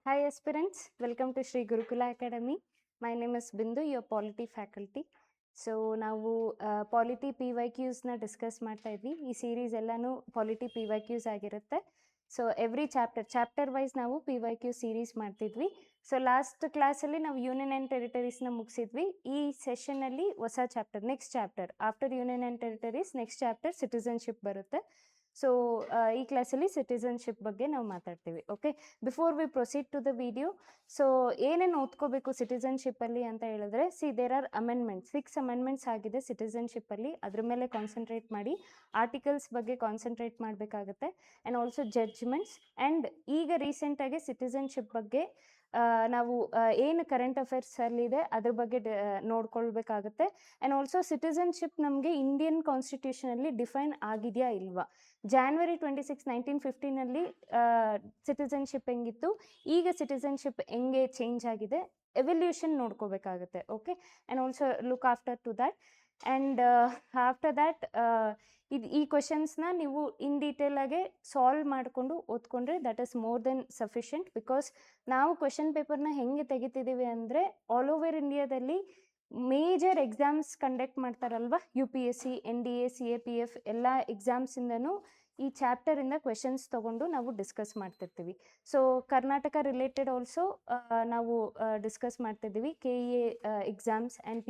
Hi aspirants, welcome to Sri Gurukula Academy. My name is Bindu, your polity faculty. So ನಾವು polity P Y ಕ್ಯೂಸ್ನ discuss ಮಾಡ್ತಾ ಇದ್ವಿ. ಈ series ಎಲ್ಲನೂ polity P Y Qs ಆಗಿರುತ್ತೆ. So every chapter wise ನಾವು P Y Q series ಮಾಡ್ತಿದ್ವಿ. So last ಕ್ಲಾಸಲ್ಲಿ ನಾವು ಯೂನಿಯನ್ ಆ್ಯಂಡ್ ಟೆರಿಟರೀಸ್ನ ಮುಗಿಸಿದ್ವಿ. ಈ ಸೆಷನಲ್ಲಿ ಹೊಸ chapter, next chapter after union and territories next chapter citizenship ಬರುತ್ತೆ. ಸೊ ಈ ಕ್ಲಾಸಲ್ಲಿ ಸಿಟಿಸನ್ಶಿಪ್ ಬಗ್ಗೆ ನಾವು ಮಾತಾಡ್ತೀವಿ. Okay, before we proceed to the video, so ಏನೇನು ಓದ್ಕೋಬೇಕು ಸಿಟಿಸನ್ಶಿಪ್ಪಲ್ಲಿ ಅಂತ ಹೇಳಿದ್ರೆ, ದೇರ್ ಆರ್ ಅಮೆಂಡ್ಮೆಂಟ್ಸ್, 6 ಅಮೆಂಡ್ಮೆಂಟ್ಸ್ ಆಗಿದೆ ಸಿಟಿಸನ್ಶಿಪ್ಪಲ್ಲಿ. ಅದ್ರ ಮೇಲೆ ಕಾನ್ಸಂಟ್ರೇಟ್ ಮಾಡಿ, ಆರ್ಟಿಕಲ್ಸ್ ಬಗ್ಗೆ ಕಾನ್ಸಂಟ್ರೇಟ್ ಮಾಡಬೇಕಾಗುತ್ತೆ. And also judgements. ಆ್ಯಂಡ್ ಈಗ ರೀಸೆಂಟಾಗಿ ಸಿಟಿಸನ್ಶಿಪ್ ಬಗ್ಗೆ ನಾವು ಏನು ಕರೆಂಟ್ ಅಫೇರ್ಸಲ್ಲಿದೆ ಅದ್ರ ಬಗ್ಗೆ ನೋಡ್ಕೊಳ್ಬೇಕಾಗುತ್ತೆ. ಆ್ಯಂಡ್ ಆಲ್ಸೋ ಸಿಟಿಸನ್ಶಿಪ್ ನಮಗೆ ಇಂಡಿಯನ್ ಕಾನ್ಸ್ಟಿಟ್ಯೂಷನಲ್ಲಿ ಡಿಫೈನ್ ಆಗಿದೆಯಾ ಇಲ್ವಾ, January 26, 1915 ಸಿಟಿಸನ್ಶಿಪ್ ಹೆಂಗಿತ್ತು, ಈಗ ಸಿಟಿಸನ್ಶಿಪ್ ಹೆಂಗೆ ಚೇಂಜ್ ಆಗಿದೆ, ಎವಲ್ಯೂಷನ್ ನೋಡ್ಕೋಬೇಕಾಗುತ್ತೆ. Okay, and also look after to that. And after that ಈ ಕ್ವೆಶನ್ಸ್ನ ನೀವು ಇನ್ ಡೀಟೇಲಾಗೆ ಸಾಲ್ವ್ ಮಾಡಿಕೊಂಡು ಓದ್ಕೊಂಡ್ರೆ that is more than sufficient. Because ನಾವು ಕ್ವೆಶನ್ ಪೇಪರ್ನ ಹೆಂಗೆ ತೆಗಿತಿದ್ದೀವಿ ಅಂದರೆ, ಆಲ್ ಓವರ್ ಇಂಡಿಯಾದಲ್ಲಿ ಮೇಜರ್ ಎಕ್ಸಾಮ್ಸ್ ಕಂಡಕ್ಟ್ ಮಾಡ್ತಾರಲ್ವ, UPSC, NDA, CAPF ಎಲ್ಲ ಎಕ್ಸಾಮ್ಸಿಂದನೂ ಈ ಚಾಪ್ಟರಿಂದ ಕ್ವೆಶನ್ಸ್ ತೊಗೊಂಡು ನಾವು ಡಿಸ್ಕಸ್ ಮಾಡ್ತಿರ್ತೀವಿ. ಸೊ ಕರ್ನಾಟಕ ರಿಲೇಟೆಡ್ ಆಲ್ಸೋ ನಾವು ಡಿಸ್ಕಸ್ ಮಾಡ್ತಿದ್ದೀವಿ. KEA ಎಕ್ಸಾಮ್ಸ್ ಆ್ಯಂಡ್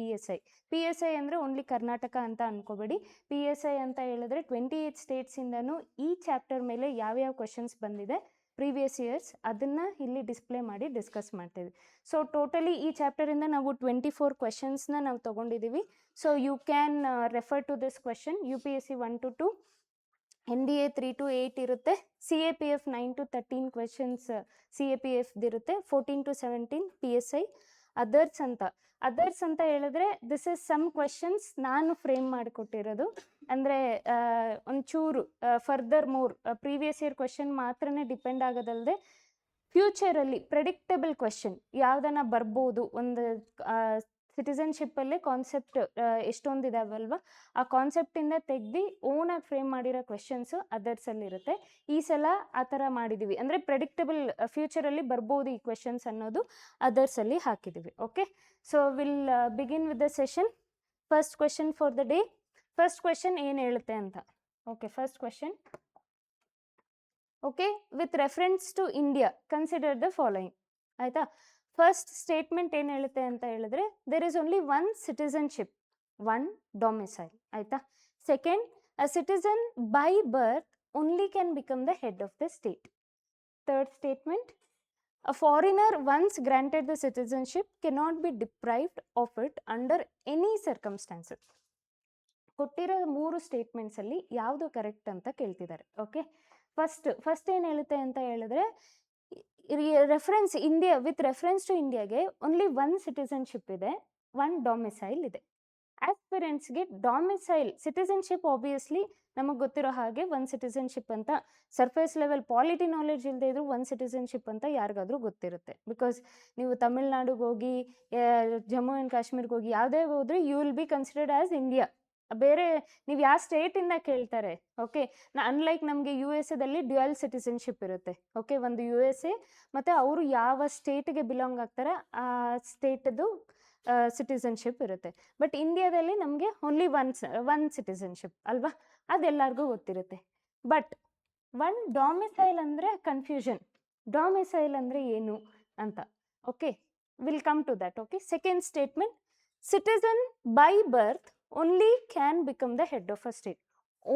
PSI ಅಂದರೆ ಓನ್ಲಿ ಕರ್ನಾಟಕ ಅಂತ ಅನ್ಕೋಬೇಡಿ. PSI ಅಂತ ಹೇಳಿದ್ರೆ 28 ಸ್ಟೇಟ್ಸಿಂದನೂ ಈ ಚಾಪ್ಟರ್ ಮೇಲೆ ಯಾವ್ಯಾವ ಕ್ವೆಶನ್ಸ್ ಬಂದಿದೆ ಪ್ರೀವಿಯಸ್ ಇಯರ್ಸ್ ಅದನ್ನು ಇಲ್ಲಿ ಡಿಸ್ಪ್ಲೇ ಮಾಡಿ ಡಿಸ್ಕಸ್ ಮಾಡ್ತೀವಿ. ಸೊ ಟೋಟಲಿ ಈ ಚಾಪ್ಟರಿಂದ ನಾವು 24 ಕ್ವೆಶನ್ಸ್ನ ನಾವು ತೊಗೊಂಡಿದ್ದೀವಿ. So you can refer to this question. UPSC 1 to 2, NDA 3 to 8 ಇರುತ್ತೆ. CAPF 9 to 13 ಕ್ವೆಶನ್ಸ್ CAPFದಿರುತ್ತೆ. 14 to 17 PSI. ಅದರ್ಸ್ ಅಂತ ಹೇಳಿದ್ರೆ ದಿಸ್ ಇಸ್ ಸಮ್ ಕ್ವೆಶನ್ಸ್ ನಾನು ಫ್ರೇಮ್ ಮಾಡಿಕೊಟ್ಟಿರೋದು. ಅಂದರೆ ಒಂಚೂರು further more previous year question ಮಾತ್ರನೇ ಡಿಪೆಂಡ್ ಆಗೋದಲ್ಲದೆ ಫ್ಯೂಚರಲ್ಲಿ ಪ್ರೆಡಿಕ್ಟಬಲ್ ಕ್ವೆಶನ್ ಯಾವುದನ್ನ ಬರ್ಬೋದು, ಒಂದು ಸಿಟಿಸನ್ಶಿಪ್ಪಲ್ಲೇ ಕಾನ್ಸೆಪ್ಟ್ ಎಷ್ಟೊಂದಿದಾವಲ್ವ, ಆ ಕಾನ್ಸೆಪ್ಟಿಂದ ತೆಗ್ದು ಓನಾಗಿ ಫ್ರೇಮ್ ಮಾಡಿರೋ ಕ್ವೆಶನ್ಸು ಅದರ್ಸಲ್ಲಿರುತ್ತೆ. ಈ ಸಲ ಆ ಥರ ಮಾಡಿದ್ದೀವಿ, ಅಂದರೆ ಪ್ರೆಡಿಕ್ಟಬಲ್ ಫ್ಯೂಚರಲ್ಲಿ ಬರ್ಬೋದು ಈ ಕ್ವೆಶನ್ಸ್ ಅನ್ನೋದು ಅದರ್ಸಲ್ಲಿ ಹಾಕಿದ್ದೀವಿ. Okay, so will begin with the session. First question for the day. First question ಏನು ಹೇಳುತ್ತೆ ಅಂತ. Okay, first question. Okay, with reference to India consider the following. ಆಯಿತಾ, ಫಸ್ಟ್ ಸ್ಟೇಟ್ಮೆಂಟ್ ಏನು ಹೇಳುತ್ತೆ ಅಂತ ಹೇಳಿದ್ರೆ, there is only one citizenship, one domicile. ಆಯಿತಾ. Second, a citizen by birth only can become the head of the state. Third statement, a foreigner once granted the citizenship cannot be deprived of it under any circumstances. ಕೊಟ್ಟಿರೋ 3 ಸ್ಟೇಟ್ಮೆಂಟ್ಸಲ್ಲಿ ಯಾವುದು correct ಅಂತ ಕೇಳ್ತಿದ್ದಾರೆ. Okay, first ಏನು ಹೇಳುತ್ತೆ ಅಂತ ಹೇಳಿದ್ರೆ, reference India, with reference to ಇಂಡಿಯಾಗೆ only one citizenship ಇದೆ, ಒನ್ ಡೊಮಿಸೈಲ್ ಇದೆ. ಆಸ್ಪಿರೆಂಟ್ಸ್ಗೆ ಡೊಮಿಸೈಲ್ ಸಿಟಿಸನ್ಶಿಪ್ ಆಬ್ವಿಯಸ್ಲಿ ನಮಗೆ ಗೊತ್ತಿರೋ ಹಾಗೆ ಒಂದು ಸಿಟಿಸನ್ಶಿಪ್ ಅಂತ ಸರ್ಫೇಸ್ ಲೆವೆಲ್ ಪಾಲಿಟಿ ನಾಲೆಡ್ಜ್ ಇಲ್ಲದೆ ಇದ್ರೂ ಒಂದು ಸಿಟಿಸನ್ಶಿಪ್ ಅಂತ ಯಾರಿಗಾದ್ರೂ ಗೊತ್ತಿರುತ್ತೆ. ಬಿಕಾಸ್ ನೀವು ತಮಿಳ್ನಾಡಿಗೆ ಹೋಗಿ, ಜಮ್ಮು ಆ್ಯಂಡ್ ಕಾಶ್ಮೀರ್ಗೆ ಹೋಗಿ, ಯಾವುದೇ ಹೋದ್ರೆ you will be considered as India. ಬೇರೆ ನೀವು ಯಾವ ಸ್ಟೇಟಿಂದ ಕೇಳ್ತಾರೆ. ಓಕೆ, ಅನ್ಲೈಕ್ ನಮಗೆ USA ಡ್ಯುಯಲ್ ಸಿಟಿಸನ್ಶಿಪ್ ಇರುತ್ತೆ. ಓಕೆ, ಒಂದು USA ಮತ್ತು ಅವರು ಯಾವ ಸ್ಟೇಟಿಗೆ ಬಿಲಾಂಗ್ ಆಗ್ತಾರೆ ಆ ಸ್ಟೇಟದು ಸಿಟಿಸನ್ಶಿಪ್ ಇರುತ್ತೆ. ಬಟ್ ಇಂಡಿಯಾದಲ್ಲಿ ನಮಗೆ ಓನ್ಲಿ ಒನ್ ಸಿಟಿಸನ್ಶಿಪ್ ಅಲ್ವಾ, ಅದೆಲ್ಲರಿಗೂ ಗೊತ್ತಿರುತ್ತೆ. ಬಟ್ ಒನ್ ಡೊಮಿಸೈಲ್ ಅಂದರೆ ಕನ್ಫ್ಯೂಷನ್, ಡೊಮಿಸೈಲ್ ಅಂದರೆ ಏನು ಅಂತ. Okay, will come to that. Okay, second statement, citizen by birth only can become the head of a state.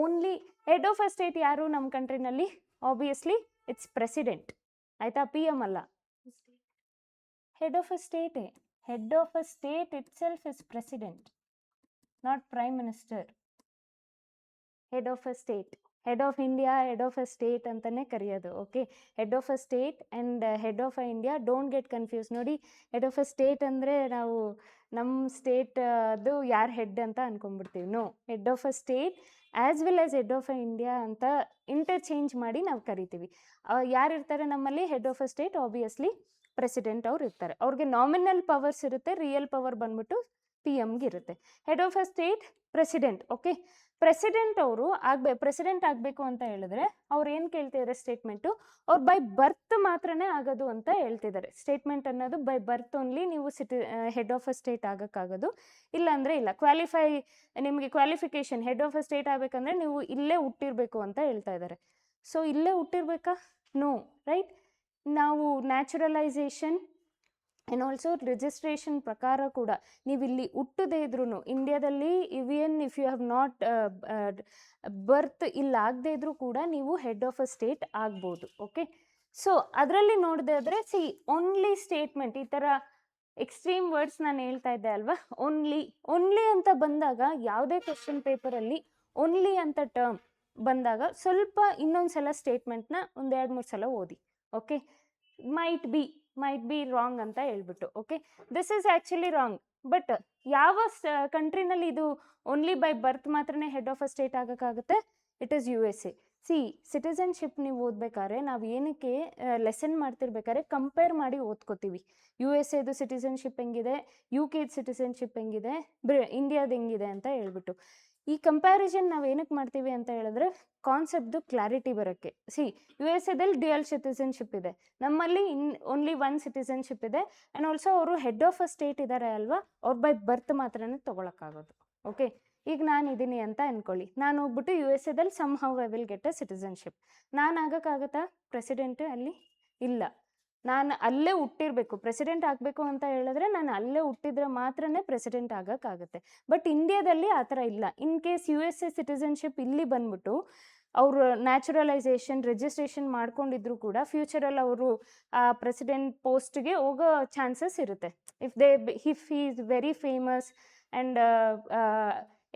Only head of a state ಯಾರು ನಮ್ಮ ಕಂಟ್ರಿನಲ್ಲಿ? Obviously it's president. ಆಯಿತಾ, PM ಅಲ್ಲ, head of a ಸ್ಟೇಟೇ. Head of a state itself is president, not prime minister. Head of a state, head of India, head of a state ಅಂತಾನೆ ಕರೆಯೋದು. Okay, head of a state and head of a India, don't get confuse. ನೋಡಿ, head of a state ಅಂದರೆ ನಾವು ನಮ್ಮ state ಅದು ಯಾರು head ಅಂತ ಅನ್ಕೊಂಡ್ಬಿಡ್ತೀವಿ. No, head of a state as well as head of a India ಅಂತ interchange ಮಾಡಿ ನಾವು ಕರಿತೀವಿ. ಯಾರಿರ್ತಾರೆ ನಮ್ಮಲ್ಲಿ head of a state? Obviously president ಅವ್ರು ಇರ್ತಾರೆ. ಅವ್ರಿಗೆ ನಾಮಿನಲ್ ಪವರ್ಸ್ ಇರುತ್ತೆ, ರಿಯಲ್ ಪವರ್ ಬಂದ್ಬಿಟ್ಟು PMಗೆ ಇರುತ್ತೆ. Head of a state president. Okay, president ಅವರು ಪ್ರೆಸಿಡೆಂಟ್ ಆಗಬೇಕು ಅಂತ ಹೇಳಿದ್ರೆ ಅವ್ರು ಏನು ಕೇಳ್ತಿದ್ದಾರೆ ಸ್ಟೇಟ್ಮೆಂಟು, ಅವ್ರು ಬೈ ಬರ್ತ್ ಮಾತ್ರನೇ ಆಗೋದು ಅಂತ ಹೇಳ್ತಿದ್ದಾರೆ. ಸ್ಟೇಟ್ಮೆಂಟ್ ಅನ್ನೋದು ಬೈ ಬರ್ತ್ ಓನ್ಲಿ ನೀವು ಹೆಡ್ ಆಫ್ ಅ ಸ್ಟೇಟ್ ಆಗೋಕ್ಕಾಗೋದು, ಇಲ್ಲಾಂದರೆ ಇಲ್ಲ. ನಿಮಗೆ qualification head of a state ಆಗಬೇಕಂದ್ರೆ ನೀವು ಇಲ್ಲೇ ಹುಟ್ಟಿರ್ಬೇಕು ಅಂತ ಹೇಳ್ತಾ ಇದ್ದಾರೆ. ಸೊ ಇಲ್ಲೇ ಹುಟ್ಟಿರ್ಬೇಕಾ? No, right. ನಾವು ನ್ಯಾಚುರಲೈಸೇಷನ್ ಆ್ಯಂಡ್ ಆಲ್ಸೋ ರಿಜಿಸ್ಟ್ರೇಷನ್ ಪ್ರಕಾರ ಕೂಡ ನೀವು ಇಲ್ಲಿ ಹುಟ್ಟದೇ ಇದ್ರೂ ಇಂಡಿಯಾದಲ್ಲಿ even if you have not birth ಇಲ್ಲಿ ಆಗದೆ ಇದ್ರೂ ಕೂಡ ನೀವು ಹೆಡ್ ಆಫ್ ಅ ಸ್ಟೇಟ್ ಆಗ್ಬೋದು. ಓಕೆ, ಸೊ ಅದರಲ್ಲಿ ನೋಡದೆ ಆದರೆ ಓನ್ಲಿ ಸ್ಟೇಟ್ಮೆಂಟ್ ಈ ಥರ ಎಕ್ಸ್ಟ್ರೀಮ್ ವರ್ಡ್ಸ್ ನಾನು ಹೇಳ್ತಾ ಇದ್ದೆ ಅಲ್ವಾ, ಓನ್ಲಿ ಅಂತ ಬಂದಾಗ ಯಾವುದೇ ಕ್ವೆಶ್ಚನ್ ಪೇಪರಲ್ಲಿ ಓನ್ಲಿ ಅಂತ ಟರ್ಮ್ ಬಂದಾಗ ಸ್ವಲ್ಪ ಇನ್ನೊಂದ್ಸಲ ಸ್ಟೇಟ್ಮೆಂಟ್ನ ಒಂದು 2-3 ಸಲ ಓದಿ. ಓಕೆ, ಮೈಟ್ ಬಿ ರಾಂಗ್ ಅಂತ ಹೇಳ್ಬಿಟ್ಟು. Okay, this is actually wrong. But ಯಾವ ಕಂಟ್ರಿನಲ್ಲಿ ಇದು ಓನ್ಲಿ ಬೈ ಬರ್ತ್ ಮಾತ್ರನೇ ಹೆಡ್ ಆಫ್ ಅ ಸ್ಟೇಟ್ ಆಗೋಕ್ಕಾಗುತ್ತೆ? It is USA. ಸಿಟಿಸನ್ಶಿಪ್ ನೀವು ಓದ್ಬೇಕಾದ್ರೆ ನಾವು ಏನಕ್ಕೆ ಲೆಸನ್ ಮಾಡ್ತಿರ್ಬೇಕಾದ್ರೆ ಕಂಪೇರ್ ಮಾಡಿ ಓದ್ಕೋತೀವಿ. USAದು ಸಿಟಿಸನ್ಶಿಪ್ ಹೆಂಗಿದೆ, UK ಸಿಟಿಸನ್ಶಿಪ್ ಹೆಂಗಿದೆ, ಇಂಡಿಯಾದ ಹೆಂಗಿದೆ ಅಂತ ಹೇಳ್ಬಿಟ್ಟು. ಈ ಕಂಪ್ಯಾರಿಸನ್ ನಾವು ಏನಕ್ಕೆ ಮಾಡ್ತೀವಿ ಅಂತ ಹೇಳಿದ್ರೆ ಕಾನ್ಸೆಪ್ಟ್ದು ಕ್ಲಾರಿಟಿ ಬರೋಕ್ಕೆ. USA ಡ್ಯುಯಲ್ ಸಿಟಿಸನ್ಶಿಪ್ ಇದೆ, ನಮ್ಮಲ್ಲಿ ಓನ್ಲಿ 1 ಸಿಟಿಸನ್ಶಿಪ್ ಇದೆ. ಆ್ಯಂಡ್ ಆಲ್ಸೋ ಅವರು ಹೆಡ್ ಆಫ್ ಅ ಸ್ಟೇಟ್ ಇದ್ದಾರೆ ಅಲ್ವಾ, ಅವ್ರು ಬೈ ಬರ್ತ್ ಮಾತ್ರನೇ ತೊಗೊಳಕ್ಕಾಗೋದು. ಓಕೆ, ಈಗ ನಾನು ಇದ್ದೀನಿ ಅಂತ ಅಂದ್ಕೊಳ್ಳಿ, ನಾನು ಹೋಗ್ಬಿಟ್ಟು USA somehow I will get a citizenship. ನಾನು ಆಗೋಕ್ಕಾಗತ್ತಾ ಪ್ರೆಸಿಡೆಂಟ್? ಅಲ್ಲಿ ಇಲ್ಲ, ನಾನು ಅಲ್ಲೇ ಹುಟ್ಟಿರ್ಬೇಕು. ಪ್ರೆಸಿಡೆಂಟ್ ಆಗಬೇಕು ಅಂತ ಹೇಳಿದ್ರೆ ನಾನು ಅಲ್ಲೇ ಹುಟ್ಟಿದ್ರೆ ಮಾತ್ರನೇ ಪ್ರೆಸಿಡೆಂಟ್ ಆಗೋಕ್ಕಾಗುತ್ತೆ. ಬಟ್ ಇಂಡಿಯಾದಲ್ಲಿ ಆ ಥರ ಇಲ್ಲ. ಇನ್ ಕೇಸ್ USA ಸಿಟಿಸನ್ಶಿಪ್ ಇಲ್ಲಿ ಬಂದ್ಬಿಟ್ಟು ಅವರು ನ್ಯಾಚುರಲೈಸೇಷನ್ ರಿಜಿಸ್ಟ್ರೇಷನ್ ಮಾಡ್ಕೊಂಡಿದ್ರು ಕೂಡ ಫ್ಯೂಚರಲ್ಲಿ ಅವರು ಪ್ರೆಸಿಡೆಂಟ್ ಪೋಸ್ಟ್ಗೆ ಹೋಗೋ ಚಾನ್ಸಸ್ ಇರುತ್ತೆ. If he is very famous and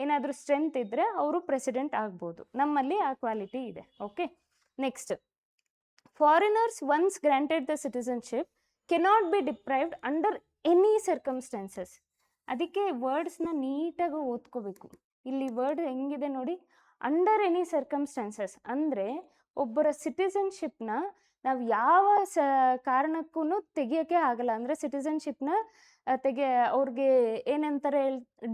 ಏನಾದರೂ ಸ್ಟ್ರೆಂತ್ ಇದ್ದರೆ ಅವರು ಪ್ರೆಸಿಡೆಂಟ್ ಆಗ್ಬೋದು. ನಮ್ಮಲ್ಲಿ ಆ ಕ್ವಾಲಿಟಿ ಇದೆ. Okay, next, foreigners once granted the citizenship cannot be deprived under any circumstances. ಅದಕ್ಕೆ ವರ್ಡ್ಸ್ನ ನೀಟಾಗಿ ಓದ್ಕೋಬೇಕು. ಇಲ್ಲಿ ವರ್ಡ್ ಹೆಂಗಿದೆ ನೋಡಿ, ಅಂಡರ್ ಎನಿ ಸರ್ಕಮ್ಸ್ಟಾನ್ಸಸ್ ಅಂದರೆ ಒಬ್ಬರ ಸಿಟಿಸನ್ಶಿಪ್ನ ನಾವು ಯಾವ ಕಾರಣಕ್ಕೂ ತೆಗಿಯೋಕ್ಕೆ ಆಗಲ್ಲ. ಅಂದರೆ ಸಿಟಿಸನ್ಶಿಪ್ನ ಅವ್ರಿಗೆ ಏನಂತಾರೆ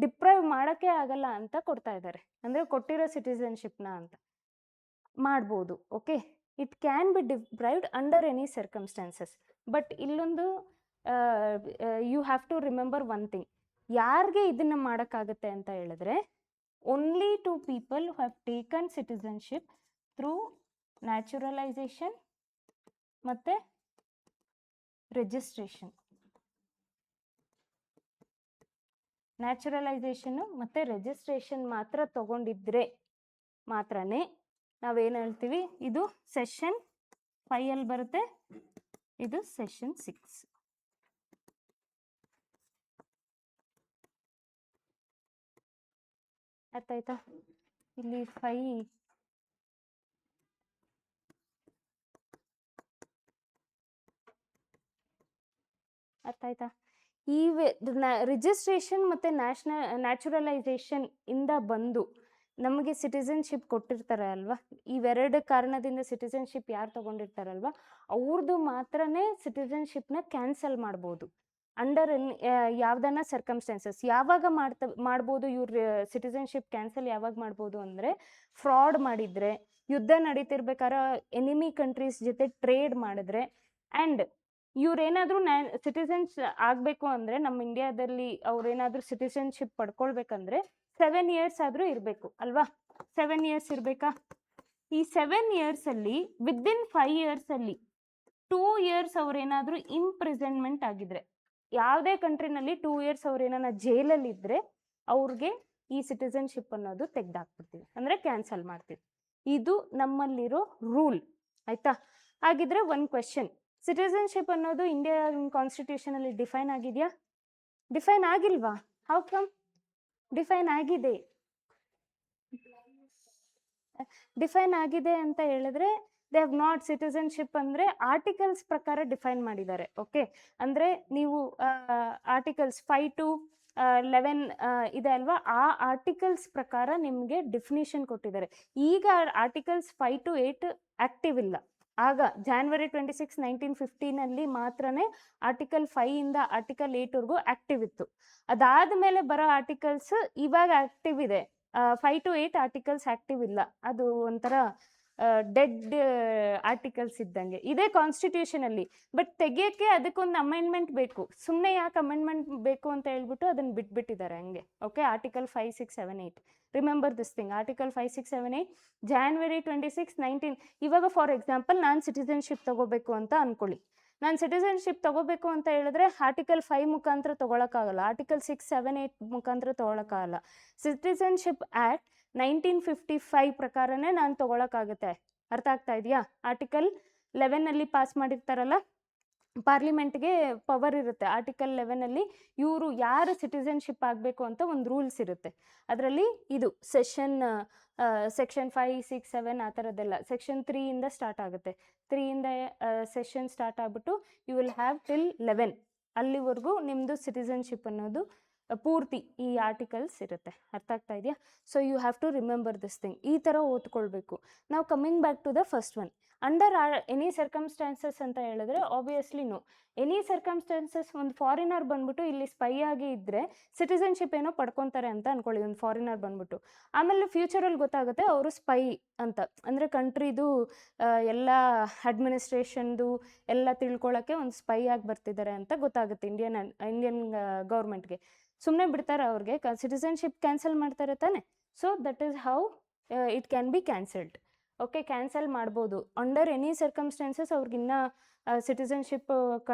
ಡಿಪ್ರೈವ್ ಮಾಡೋಕ್ಕೆ ಆಗಲ್ಲ ಅಂತ ಕೊಡ್ತಾ ಇದ್ದಾರೆ. ಅಂದರೆ ಕೊಟ್ಟಿರೋ ಸಿಟಿಸನ್ಶಿಪ್ನ ಅಂತ ಮಾಡ್ಬೋದು. Okay, it can be deprived under any circumstances. But ಇಲ್ಲೊಂದು you have to remember one thing. ಯಾರಿಗೆ ಇದನ್ನು ಮಾಡೋಕ್ಕಾಗುತ್ತೆ ಅಂತ ಹೇಳಿದ್ರೆ only to people who have taken citizenship through naturalization ಮತ್ತು ರಿಜಿಸ್ಟ್ರೇಷನ್. ನ್ಯಾಚುರಲೈಸೇಷನ್ನು ಮತ್ತು ರಿಜಿಸ್ಟ್ರೇಷನ್ ಮಾತ್ರ ತಗೊಂಡಿದ್ರೆ ಮಾತ್ರನೇ ನಾವೇನು ಹೇಳ್ತೀವಿ, ಇದು ಸೆಷನ್ 5 ಬರುತ್ತೆ, ಇದು ಸೆಷನ್ 6. ಅರ್ಥ ಆಯ್ತಾ? ಇಲ್ಲಿ 5 ಅರ್ಥ ಆಯ್ತಾ? ಈ ರಿಜಿಸ್ಟ್ರೇಷನ್ ಮತ್ತು ನ್ಯಾಚುರಲೈಸೇಷನ್ ಇಂದ ಬಂದು ನಮಗೆ ಸಿಟಿಸನ್ಶಿಪ್ ಕೊಟ್ಟಿರ್ತಾರೆ ಅಲ್ವಾ, ಇವೆರಡು ಕಾರಣದಿಂದ ಸಿಟಿಸನ್ಶಿಪ್ ಯಾರು ತೊಗೊಂಡಿರ್ತಾರಲ್ವ ಅವ್ರದ್ದು ಮಾತ್ರನೇ ಸಿಟಿಸನ್ಶಿಪ್ನ ಕ್ಯಾನ್ಸಲ್ ಮಾಡ್ಬೋದು ಅಂಡರ್ ಯಾವ್ದನ್ನ ಸರ್ಕಮ್ಸ್ಟಾನ್ಸಸ್. ಯಾವಾಗ ಮಾಡ್ಬೋದು ಇವ್ರ ಸಿಟಿಸನ್ಶಿಪ್ ಕ್ಯಾನ್ಸಲ್ ಯಾವಾಗ ಮಾಡ್ಬೋದು ಅಂದರೆ ಫ್ರಾಡ್ ಮಾಡಿದರೆ, ಯುದ್ಧ ನಡೀತಿರ್ಬೇಕಾದ್ರೆ ಎನಿಮಿ ಕಂಟ್ರೀಸ್ ಜೊತೆ ಟ್ರೇಡ್ ಮಾಡಿದ್ರೆ, ಆ್ಯಂಡ್ ಇವ್ರೇನಾದರೂ ಸಿಟಿಸನ್ಸ್ ಆಗಬೇಕು ಅಂದರೆ ನಮ್ಮ ಇಂಡಿಯಾದಲ್ಲಿ ಅವ್ರೇನಾದರೂ ಸಿಟಿಸನ್ಶಿಪ್ ಪಡ್ಕೊಳ್ಬೇಕಂದ್ರೆ 7 years ಆದರೂ ಇರಬೇಕು ಅಲ್ವಾ. 7 years ಇರಬೇಕಾ? ಈ 7 yearsಲ್ಲಿ ವಿದಿನ್ 5 yearsಲ್ಲಿ 2 years ಅವ್ರೇನಾದರೂ ಇಂಪ್ರಿಸನ್ಮೆಂಟ್ ಆಗಿದ್ರೆ, ಯಾವುದೇ ಕಂಟ್ರಿನಲ್ಲಿ 2 years ಅವ್ರೇನಾನ ಜೈಲಲ್ಲಿದ್ದರೆ ಅವ್ರಿಗೆ ಈ ಸಿಟಿಸನ್ಶಿಪ್ ಅನ್ನೋದು ತೆಗೆದಾಕ್ಬಿಡ್ತೀವಿ, ಅಂದರೆ ಕ್ಯಾನ್ಸಲ್ ಮಾಡ್ತೀವಿ. ಇದು ನಮ್ಮಲ್ಲಿರೋ ರೂಲ್, ಆಯಿತಾ? ಹಾಗಿದ್ರೆ ಒಂದು ಕ್ವೆಶನ್, ಸಿಟಿಸನ್ಶಿಪ್ ಅನ್ನೋದು ಇಂಡಿಯಾ ಕಾನ್ಸ್ಟಿಟ್ಯೂಷನಲ್ಲಿ ಡಿಫೈನ್ ಆಗಿದೆಯಾ? ಡಿಫೈನ್ ಆಗಿಲ್ವಾ? How come? ಡಿಫೈನ್ ಆಗಿದೆ. ಡಿಫೈನ್ ಆಗಿದೆ ಅಂತ ಹೇಳಿದ್ರೆ ದೇ ಹ್ಯಾವ್ ನಾಟ್. ಸಿಟಿಸನ್ಶಿಪ್ ಅಂದರೆ ಆರ್ಟಿಕಲ್ಸ್ ಪ್ರಕಾರ ಡಿಫೈನ್ ಮಾಡಿದ್ದಾರೆ. ಓಕೆ, ಅಂದರೆ ನೀವು ಆರ್ಟಿಕಲ್ಸ್ 5 to 11 ಇದೆ ಅಲ್ವಾ, ಆ ಆರ್ಟಿಕಲ್ಸ್ ಪ್ರಕಾರ ನಿಮಗೆ ಡೆಫಿನಿಷನ್ ಕೊಟ್ಟಿದ್ದಾರೆ. ಈಗ ಆರ್ಟಿಕಲ್ಸ್ 5 to 8 ಆ್ಯಕ್ಟಿವ್ ಇಲ್ಲ. ಆಗ January 26, 1915 ಮಾತ್ರನೇ ಆರ್ಟಿಕಲ್ 5 ಇಂದ ಆರ್ಟಿಕಲ್ 8 ವರೆಗೂ ಆ್ಯಕ್ಟಿವ್ ಇತ್ತು. ಅದಾದ ಮೇಲೆ ಬರೋ ಆರ್ಟಿಕಲ್ಸ್ ಇವಾಗ ಆ್ಯಕ್ಟಿವ್ ಇದೆ. 5 to 8 ಆರ್ಟಿಕಲ್ಸ್ ಆಕ್ಟಿವ್ ಇಲ್ಲ, ಅದು ಒಂಥರ ಡೆಡ್ ಆರ್ಟಿಕಲ್ಸ್ ಇದ್ದಂಗೆ ಇದೇ ಕಾನ್ಸ್ಟಿಟ್ಯೂಷನಲ್ಲಿ. ಬಟ್ ತೆಗಿಯೋಕ್ಕೆ ಅದಕ್ಕೊಂದು ಅಮೆಂಡ್ಮೆಂಟ್ ಬೇಕು. ಸುಮ್ಮನೆ ಯಾಕೆ ಅಮೆಂಡ್ಮೆಂಟ್ ಬೇಕು ಅಂತ ಹೇಳ್ಬಿಟ್ಟು ಅದನ್ನು ಬಿಟ್ಬಿಟ್ಟಿದ್ದಾರೆ ಹಂಗೆ. Okay, article 5, 6, 7, 8 remember this thing. Article 5, 6, 7, 8 January 26, 19. ಇವಾಗ ಫಾರ್ ಎಕ್ಸಾಂಪಲ್ ನಾನು ಸಿಟಿಸನ್ಶಿಪ್ ತಗೋಬೇಕು ಅಂತ ಅನ್ಕೊಳ್ಳಿ. ನಾನು ಸಿಟಿಸನ್ಶಿಪ್ ತಗೋಬೇಕು ಅಂತ ಹೇಳಿದ್ರೆ ಆರ್ಟಿಕಲ್ 5 ಮುಖಾಂತರ ತೊಗೊಳಕ್ಕಾಗಲ್ಲ, ಆರ್ಟಿಕಲ್ 6, 7, 8 ಮುಖಾಂತರ ತೊಗೊಳಕ್ಕಾಗಲ್ಲ. ಸಿಟಿಸನ್ಶಿಪ್ ಆ್ಯಕ್ಟ್ 1955 ಪ್ರಕಾರನೇ ನಾನು ತೊಗೊಳಕ್ಕಾಗುತ್ತೆ. ಅರ್ಥ ಆಗ್ತಾ ಇದೆಯಾ? ಆರ್ಟಿಕಲ್ 11 ಪಾಸ್ ಮಾಡಿರ್ತಾರಲ್ಲ, ಪಾರ್ಲಿಮೆಂಟ್ಗೆ ಪವರ್ ಇರುತ್ತೆ. ಆರ್ಟಿಕಲ್ 11 ಇವರು ಯಾರು ಸಿಟಿಸನ್ಶಿಪ್ ಆಗಬೇಕು ಅಂತ ಒಂದು ರೂಲ್ಸ್ ಇರುತ್ತೆ. ಅದರಲ್ಲಿ ಇದು ಸೆಕ್ಷನ್ 5, 6, 7 ಆ ಥರದ್ದೆಲ್ಲ ಸೆಕ್ಷನ್ 3 ಇಂದ ಸ್ಟಾರ್ಟ್ ಆಗುತ್ತೆ. 3 ಇಂದ ಸೆಷನ್ ಸ್ಟಾರ್ಟ್ ಆಗಿಬಿಟ್ಟು ಯು ವಿಲ್ ಹ್ಯಾವ್ ಟಿಲ್ 11. ಅಲ್ಲಿವರೆಗೂ ನಿಮ್ಮದು ಸಿಟಿಸನ್ಶಿಪ್ ಅನ್ನೋದು ಪೂರ್ತಿ ಈ ಆರ್ಟಿಕಲ್ಸ್ ಇರುತ್ತೆ. ಅರ್ಥ ಆಗ್ತಾ ಇದೆಯಾ? So you have to remember this thing. ಈ ಥರ ಓದ್ಕೊಳ್ಬೇಕು. ನಾವು coming back to the first one, under any circumstances ಅಂತ ಹೇಳಿದ್ರೆ ಆಬ್ವಿಯಸ್ಲಿ ನೋ. ಎನಿ ಸರ್ಕಮ್ಸ್ಟಾನ್ಸಸ್, ಒಂದು ಫಾರಿನರ್ ಬಂದ್ಬಿಟ್ಟು ಇಲ್ಲಿ ಸ್ಪೈ ಆಗಿ ಇದ್ದರೆ ಸಿಟಿಸನ್ಶಿಪ್ ಏನೋ ಪಡ್ಕೊತಾರೆ ಅಂತ ಅಂದ್ಕೊಳ್ಳಿ, ಒಂದು ಫಾರಿನರ್ ಬಂದ್ಬಿಟ್ಟು. ಆಮೇಲೆ ಫ್ಯೂಚರಲ್ಲಿ ಗೊತ್ತಾಗುತ್ತೆ ಅವರು ಸ್ಪೈ ಅಂತ, ಅಂದರೆ ಕಂಟ್ರಿದು ಎಲ್ಲ ಅಡ್ಮಿನಿಸ್ಟ್ರೇಷನ್ದು ಎಲ್ಲ ತಿಳ್ಕೊಳ್ಳೋಕ್ಕೆ ಒಂದು ಸ್ಪೈ ಆಗಿ ಬರ್ತಿದ್ದಾರೆ ಅಂತ ಗೊತ್ತಾಗುತ್ತೆ ಇಂಡಿಯನ್ ಗೌರ್ಮೆಂಟ್ಗೆ. ಸುಮ್ಮನೆ ಬಿಡ್ತಾರೆ ಅವ್ರಿಗೆ? ಸಿಟಿಸನ್ಶಿಪ್ ಕ್ಯಾನ್ಸಲ್ ಮಾಡ್ತಾರೆ ತಾನೆ. So that is how it can B cancelled. Okay, cancel ಮಾಡ್ಬೋದು ಅಂಡರ್ ಎನಿ ಸರ್ಕಮ್ಸ್ಟಾನ್ಸಸ್. ಅವ್ರಿಗಿನ್ನ ಸಿಟಿಸನ್ಶಿಪ್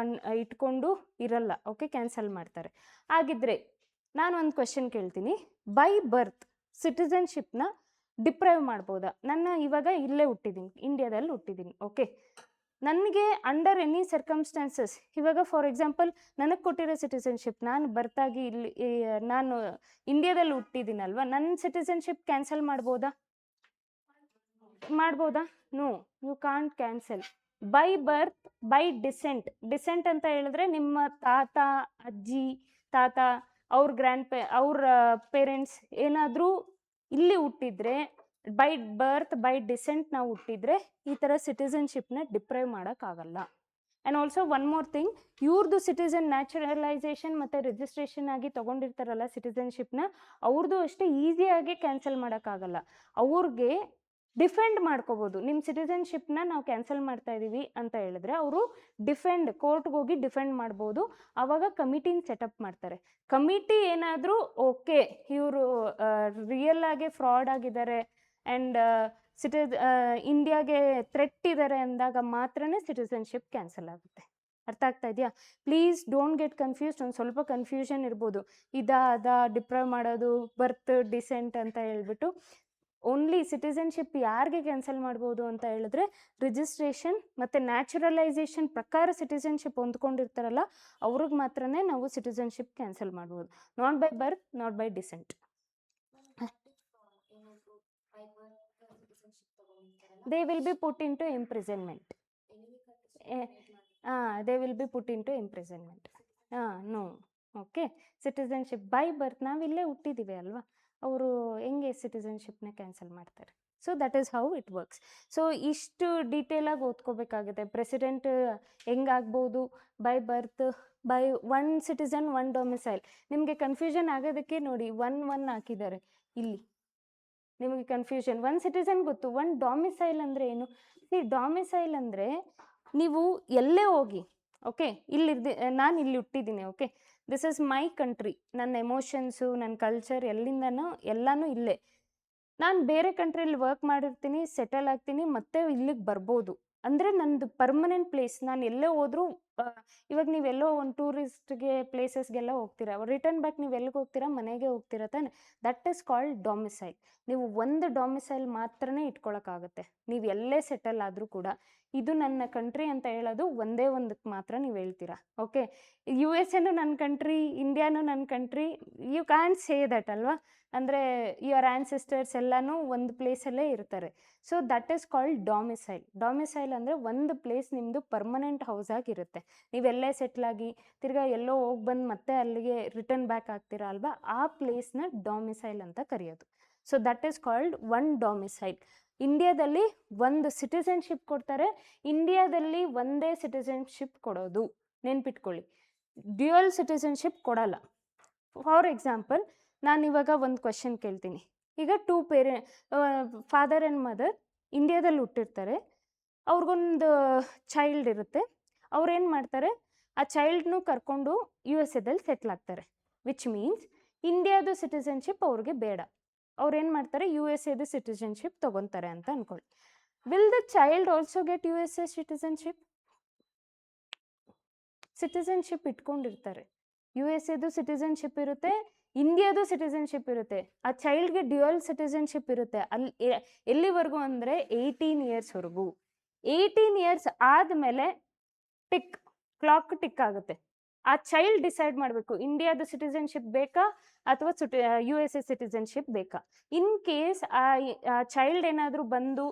ಇಟ್ಕೊಂಡು ಇರಲ್ಲ. ಓಕೆ, ಕ್ಯಾನ್ಸಲ್ ಮಾಡ್ತಾರೆ. ಹಾಗಿದ್ರೆ ನಾನು ಒಂದು ಕ್ವೆಶನ್ ಕೇಳ್ತೀನಿ. ಬೈ ಬರ್ತ್ ಸಿಟಿಸನ್ಶಿಪ್ನ ಡಿಪ್ರೈವ್ ಮಾಡ್ಬೋದಾ? ಇವಾಗ ಇಲ್ಲೇ ಹುಟ್ಟಿದ್ದೀನಿ, ಇಂಡಿಯಾದಲ್ಲಿ ಹುಟ್ಟಿದ್ದೀನಿ. ಓಕೆ, ನನಗೆ ಅಂಡರ್ ಎನಿ ಸರ್ಕಮ್ಸ್ಟಾನ್ಸಸ್, ಇವಾಗ ಫಾರ್ ಎಕ್ಸಾಂಪಲ್ ನನಗೆ ಕೊಟ್ಟಿರೋ ಸಿಟಿಸನ್ಶಿಪ್, ನಾನು ಬರ್ತಾಗಿ ಇಲ್ಲಿ ನಾನು ಇಂಡಿಯಾದಲ್ಲಿ ಹುಟ್ಟಿದ್ದೀನಲ್ವ, ನನ್ನ ಸಿಟಿಸನ್ಶಿಪ್ ಕ್ಯಾನ್ಸಲ್ ಮಾಡ್ಬೋದಾ? No, you can't cancel. By birth, by descent ಅಂತ ಹೇಳಿದ್ರೆ ನಿಮ್ಮ ತಾತ, ಅಜ್ಜಿ, ತಾತ, ಅವ್ರ ಪೇರೆಂಟ್ಸ್ ಏನಾದರೂ ಇಲ್ಲಿ ಹುಟ್ಟಿದ್ರೆ, ಬೈ ಬರ್ತ್, ಬೈ ಡಿಸೆಂಟ್ ನಾವು ಹುಟ್ಟಿದ್ರೆ ಈ ಥರ ಸಿಟಿಸನ್ಶಿಪ್ನ ಡಿಪ್ರೈವ್ ಮಾಡೋಕ್ಕಾಗಲ್ಲ. And also one more thing, ಇವ್ರದ್ದು ಸಿಟಿಸನ್ ನ್ಯಾಚುರಲೈಸೇಷನ್ ಮತ್ತು ರಿಜಿಸ್ಟ್ರೇಷನ್ ಆಗಿ ತೊಗೊಂಡಿರ್ತಾರಲ್ಲ ಸಿಟಿಸನ್ಶಿಪ್ನ, ಅವ್ರದ್ದು ಅಷ್ಟೇ ಈಸಿಯಾಗಿ ಕ್ಯಾನ್ಸಲ್ ಮಾಡೋಕ್ಕಾಗಲ್ಲ. ಅವ್ರಿಗೆ ಡಿಫೆಂಡ್ ಮಾಡ್ಕೋಬೋದು. ನಿಮ್ಮ ಸಿಟಿಸನ್ಶಿಪ್ನ ನಾವು ಕ್ಯಾನ್ಸಲ್ ಮಾಡ್ತಾ ಇದ್ದೀವಿ ಅಂತ ಹೇಳಿದ್ರೆ ಅವರು ಕೋರ್ಟ್ಗೆ ಹೋಗಿ ಡಿಫೆಂಡ್ ಮಾಡ್ಬೋದು. ಆವಾಗ ಕಮಿಟಿನ ಸೆಟಪ್ ಮಾಡ್ತಾರೆ. ಕಮಿಟಿ ಏನಾದರೂ ಓಕೆ ಇವರು ರಿಯಲ್ ಆಗಿ ಫ್ರಾಡ್ ಆಗಿದ್ದಾರೆ ಆ್ಯಂಡ್ ಇಂಡಿಯಾಗೆ ಥ್ರೆಟ್ ಇದ್ದಾರೆ ಅಂದಾಗ ಮಾತ್ರನೇ ಸಿಟಿಸನ್ಶಿಪ್ ಕ್ಯಾನ್ಸಲ್ ಆಗುತ್ತೆ. ಅರ್ಥ ಆಗ್ತಾ ಇದೆಯಾ? Please don't get confused. ಒಂದು ಸ್ವಲ್ಪ ಕನ್ಫ್ಯೂಷನ್ ಇರ್ಬೋದು, ಅದ ಡಿಪ್ರೈವ್ ಮಾಡೋದು, ಬರ್ತ್, ಡಿಸೆಂಟ್ ಅಂತ ಹೇಳ್ಬಿಟ್ಟು. ಓನ್ಲಿ ಸಿಟಿಸನ್ಶಿಪ್ ಯಾರಿಗೆ ಕ್ಯಾನ್ಸಲ್ ಮಾಡ್ಬೋದು ಅಂತ ಹೇಳಿದ್ರೆ ರಿಜಿಸ್ಟ್ರೇಷನ್ ಮತ್ತು ನ್ಯಾಚುರಲೈಸೇಷನ್ ಪ್ರಕಾರ ಸಿಟಿಸನ್ಶಿಪ್ ಹೊಂದ್ಕೊಂಡಿರ್ತಾರಲ್ಲ ಅವ್ರಿಗೆ ಮಾತ್ರನೇ ನಾವು ಸಿಟಿಸನ್ಶಿಪ್ ಕ್ಯಾನ್ಸಲ್ ಮಾಡ್ಬೋದು. Not by birth, not by descent. They will be put in to imprisonment. They will be put in to imprisonment. No. Okay, citizenship by birth ನಾವಿಲ್ಲೇ ಹುಟ್ಟಿದ್ದೀವಿ ಅಲ್ವಾ, ಅವರು ಹೆಂಗೆ ಸಿಟಿಸನ್ಶಿಪ್ನ ಕ್ಯಾನ್ಸಲ್ ಮಾಡ್ತಾರೆ? So that is how it works. So ಇಷ್ಟು ಡೀಟೇಲಾಗಿ ಓದ್ಕೋಬೇಕಾಗುತ್ತೆ. ಪ್ರೆಸಿಡೆಂಟ್ ಹೆಂಗಾಗ್ಬೋದು by birth, by one citizen one domicile. ನಿಮಗೆ ಕನ್ಫ್ಯೂಷನ್ ಆಗೋದಕ್ಕೆ ನೋಡಿ 1 ಹಾಕಿದ್ದಾರೆ ಇಲ್ಲಿ. ನಿಮಗೆ ಕನ್ಫ್ಯೂಷನ್, ಒನ್ ಸಿಟಿಸನ್ ಗೊತ್ತು, ಒನ್ ಡೊಮಿಸೈಲ್ ಅಂದರೆ ಏನು? ಡೊಮಿಸೈಲ್ ಅಂದರೆ ನೀವು ಎಲ್ಲೇ ಹೋಗಿ, ಓಕೆ, ನಾನು ಇಲ್ಲಿ ಹುಟ್ಟಿದ್ದೀನಿ, okay, this is my country, ನನ್ನ ಎಮೋಷನ್ಸು, ನನ್ನ ಕಲ್ಚರ್ ಎಲ್ಲನೂ ಇಲ್ಲೇ. ನಾನು ಬೇರೆ ಕಂಟ್ರಿಯಲ್ಲಿ ವರ್ಕ್ ಮಾಡಿರ್ತೀನಿ, ಸೆಟಲ್ ಆಗ್ತೀನಿ, ಮತ್ತೆ ಇಲ್ಲಿಗೆ ಬರ್ಬೋದು. ಅಂದರೆ ನಂದು ಪರ್ಮನೆಂಟ್ ಪ್ಲೇಸ್. ನಾನು ಎಲ್ಲೇ ಹೋದರೂ, ಇವಾಗ ನೀವೆಲ್ಲೋ ಒಂದು ಟೂರಿಸ್ಟ್ಗೆ ಪ್ಲೇಸಸ್ಗೆಲ್ಲ ಹೋಗ್ತೀರಾ, ರಿಟರ್ನ್ ಬ್ಯಾಕ್ ನೀವು ಎಲ್ಲಿಗೆ ಹೋಗ್ತೀರಾ? ಮನೆಗೆ ಹೋಗ್ತೀರಾ ತಾನೆ. That is called domicile. ನೀವು ಒಂದು ಡೊಮಿಸೈಲ್ ಮಾತ್ರನೇ ಇಟ್ಕೊಳ್ಳೋಕ್ಕಾಗುತ್ತೆ, ನೀವು ಎಲ್ಲೇ ಸೆಟಲ್ ಆದರೂ ಕೂಡ. ಇದು ನನ್ನ ಕಂಟ್ರಿ ಅಂತ ಹೇಳೋದು ಒಂದೇ ಒಂದಕ್ಕೆ ಮಾತ್ರ ನೀವು ಹೇಳ್ತೀರಾ. ಓಕೆ, US ನನ್ನ ಕಂಟ್ರಿ, ಇಂಡಿಯಾನು ನನ್ನ country, you can say that ಅಲ್ವಾ. ಅಂದರೆ ಯುವರ್ ಆ್ಯನ್ಸಿಸ್ಟರ್ಸ್ ಎಲ್ಲನೂ ಒಂದು ಪ್ಲೇಸಲ್ಲೇ ಇರ್ತಾರೆ. So that is called domicile. Domicile ಅಂದರೆ ಒಂದು ಪ್ಲೇಸ್ ನಿಮ್ಮದು ಪರ್ಮನೆಂಟ್ ಹೌಸ್ ಆಗಿರುತ್ತೆ. ನೀವೆಲ್ಲೇ ಸೆಟ್ಲಾಗಿ ತಿರ್ಗಾ ಎಲ್ಲೋ ಹೋಗಿ ಬಂದು ಮತ್ತೆ ಅಲ್ಲಿಗೆ ರಿಟರ್ನ್ ಬ್ಯಾಕ್ ಆಗ್ತೀರಾ ಅಲ್ವಾ, ಆ ಪ್ಲೇಸ್ನ ಡೊಮಿಸೈಲ್ ಅಂತ ಕರೆಯೋದು. So that is called one domicile. ಇಂಡಿಯಾದಲ್ಲಿ ಒಂದು ಸಿಟಿಸನ್ಶಿಪ್ ಕೊಡ್ತಾರೆ, ಇಂಡಿಯಾದಲ್ಲಿ ಒಂದೇ ಸಿಟಿಸನ್ಶಿಪ್ ಕೊಡೋದು, ನೆನ್ಪಿಟ್ಕೊಳ್ಳಿ. ಡ್ಯುಯಲ್ ಸಿಟಿಸನ್ಶಿಪ್ ಕೊಡಲ್ಲ. ಫಾರ್ ಎಕ್ಸಾಂಪಲ್, ನಾನು ಇವಾಗ ಒಂದು ಕ್ವೆಶನ್ ಕೇಳ್ತೀನಿ, ಈಗ 2 ಫಾದರ್ ಆ್ಯಂಡ್ ಮದರ್ ಇಂಡಿಯಾದಲ್ಲಿ ಹುಟ್ಟಿರ್ತಾರೆ, ಅವ್ರಿಗೊಂದು ಚೈಲ್ಡ್ ಇರುತ್ತೆ. ಅವ್ರೇನು ಮಾಡ್ತಾರೆ, ಆ ಚೈಲ್ಡ್ನು ಕರ್ಕೊಂಡು USA ಸೆಟ್ಲ್ ಆಗ್ತಾರೆ. ವಿಚ್ ಮೀನ್ಸ್ ಇಂಡಿಯಾದು ಸಿಟಿಸನ್ಶಿಪ್ ಅವ್ರಿಗೆ ಬೇಡ. ಅವ್ರೇನು ಮಾಡ್ತಾರೆ, USA ಸಿಟಿಸನ್ಶಿಪ್ ತೊಗೊತಾರೆ ಅಂತ ಅನ್ಕೊಳ್ಳಿ. Will the child also get USA citizenship ಇಟ್ಕೊಂಡಿರ್ತಾರೆ. USA ಸಿಟಿಸನ್ಶಿಪ್ ಇರುತ್ತೆ, ಇಂಡಿಯಾದು ಸಿಟಿಸನ್ಶಿಪ್ ಇರುತ್ತೆ. ಆ ಚೈಲ್ಡ್ಗೆ ಡ್ಯುಯಲ್ ಸಿಟಿಸನ್ಶಿಪ್ ಇರುತ್ತೆ. ಎಲ್ಲಿವರೆಗೂ ಅಂದರೆ 18 ಇಯರ್ಸ್ವರೆಗೂ. 18 ಇಯರ್ಸ್ ಆದಮೇಲೆ ಕ್ಲಾಕ್ ಟಿಕ್ ಆಗುತ್ತೆ. ಆ ಚೈಲ್ಡ್ ಡಿಸೈಡ್ ಮಾಡಬೇಕು ಇಂಡಿಯಾದ ಸಿಟಿಸನ್ಶಿಪ್ ಬೇಕಾ ಅಥವಾ USA ಸಿಟಿಸನ್ಶಿಪ್ ಬೇಕಾ. ಇನ್ ಕೇಸ್ ಆ ಚೈಲ್ಡ್ ಏನಾದರೂ ಬಂದು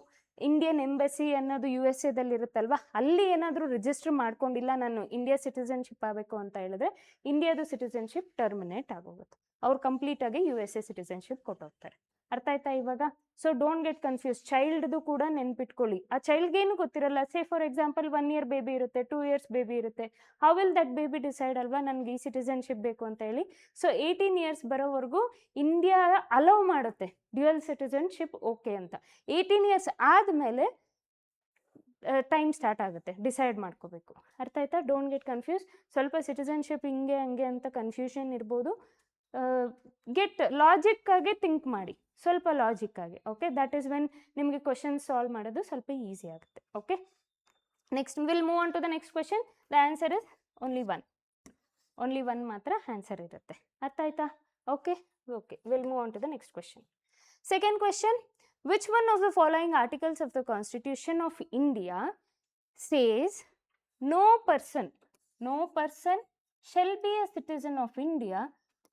ಇಂಡಿಯನ್ ಎಂಬಸಿ ಅನ್ನೋದು USA ಇರುತ್ತಲ್ವ, ಅಲ್ಲಿ ಏನಾದರೂ ರಿಜಿಸ್ಟರ್ ಮಾಡ್ಕೊಂಡಿಲ್ಲ, ನಾನು ಇಂಡಿಯಾ ಸಿಟಿಸನ್ಶಿಪ್ ಆಗಬೇಕು ಅಂತ ಹೇಳಿದ್ರೆ ಇಂಡಿಯಾದು ಸಿಟಿಸನ್ಶಿಪ್ ಟರ್ಮಿನೇಟ್ ಆಗೋಗುತ್ತೆ. ಅವ್ರು ಕಂಪ್ಲೀಟಾಗಿ USA ಸಿಟಿಸನ್ಶಿಪ್ ಕೊಟ್ಟೋಗ್ತಾರೆ. ಅರ್ಥ ಆಯ್ತಾ ಇವಾಗ? So don't get confuse. ಚೈಲ್ಡ್ದು ಕೂಡ ನೆನ್ಪಿಟ್ಕೊಳ್ಳಿ. ಆ ಚೈಲ್ಡ್ಗೇನು ಗೊತ್ತಿರಲ್ಲ. Say for example 1 year baby ಇರುತ್ತೆ, 2 ಇಯರ್ಸ್ ಬೇಬಿ ಇರುತ್ತೆ. How will that baby decide ಅಲ್ವಾ ನನಗೆ ಈ ಸಿಟಿಸನ್ಶಿಪ್ ಬೇಕು ಅಂತ ಹೇಳಿ. ಸೊ 18 ಇಯರ್ಸ್ ಬರೋವರೆಗೂ ಇಂಡಿಯಾ ಅಲೌ ಮಾಡುತ್ತೆ ಡ್ಯುಯಲ್ ಸಿಟಿಸನ್ಶಿಪ್ ಓಕೆ ಅಂತ. 18 ಇಯರ್ಸ್ ಆದಮೇಲೆ ಟೈಮ್ ಸ್ಟಾರ್ಟ್ ಆಗುತ್ತೆ, ಡಿಸೈಡ್ ಮಾಡ್ಕೋಬೇಕು. ಅರ್ಥ ಆಯ್ತಾ? Don't get confuse. ಸ್ವಲ್ಪ ಸಿಟಿಸನ್ಶಿಪ್ ಹಿಂಗೆ ಹಂಗೆ ಅಂತ ಕನ್ಫ್ಯೂಷನ್ ಇರ್ಬೋದು. ಲಾಜಿಕ್ಕಾಗಿ ಥಿಂಕ್ ಮಾಡಿ, ಸ್ವಲ್ಪ ಲಾಜಿಕ್ಕಾಗಿ. ಓಕೆ, ದಟ್ ಈಸ್ ವೆನ್ ನಿಮಗೆ ಕ್ವಶನ್ ಸಾಲ್ವ್ ಮಾಡೋದು ಸ್ವಲ್ಪ ಈಸಿ ಆಗುತ್ತೆ. Okay, next will move on to the next question. The answer is only one ಮಾತ್ರ ಆನ್ಸರ್ ಇರುತ್ತೆ. ಅರ್ಥ ಆಯ್ತಾ? Okay, will move on to the next question. Second question, which one of the following articles of the constitution of India says no person shall be a citizen of India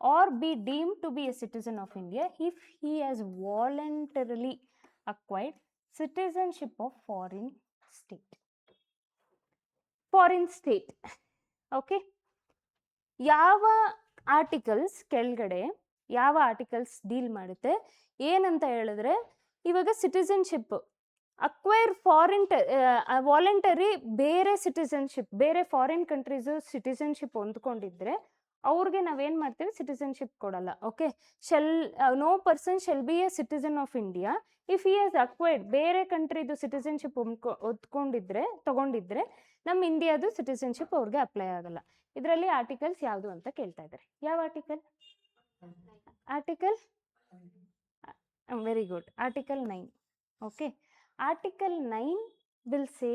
or be deemed to be a citizen of India if he has voluntarily acquired citizenship of foreign state. Okay, ಯಾವ articles ಕೆಳಗಡೆ ಯಾವ articles deal ಮಾಡುತ್ತೆ ಏನಂತ ಹೇಳಿದ್ರೆ, ಇವಾಗ citizenship acquire voluntary ಬೇರೆ citizenship, ಬೇರೆ foreign countries citizenship ಹೊಂದ್ಕೊಂಡಿದ್ರೆ ಅವ್ರಿಗೆ ನಾವೇನು ಮಾಡ್ತೀವಿ, ಸಿಟಿಸನ್ಶಿಪ್ ಕೊಡಲ್ಲ. Okay, no person shall be a citizen of India if he has acquired, ಬೇರೆ ಕಂಟ್ರಿದು ಸಿಟಿಸನ್ಶಿಪ್ ತಗೊಂಡಿದ್ರೆ ನಮ್ಮ ಇಂಡಿಯಾದು ಸಿಟಿಸನ್ಶಿಪ್ ಅವ್ರಿಗೆ ಅಪ್ಲೈ ಆಗಲ್ಲ. ಇದರಲ್ಲಿ ಆರ್ಟಿಕಲ್ಸ್ ಯಾವುದು ಅಂತ ಕೇಳ್ತಾ ಇದ್ದಾರೆ. ಯಾವ article? Very good, article 9. Okay, article 9 will say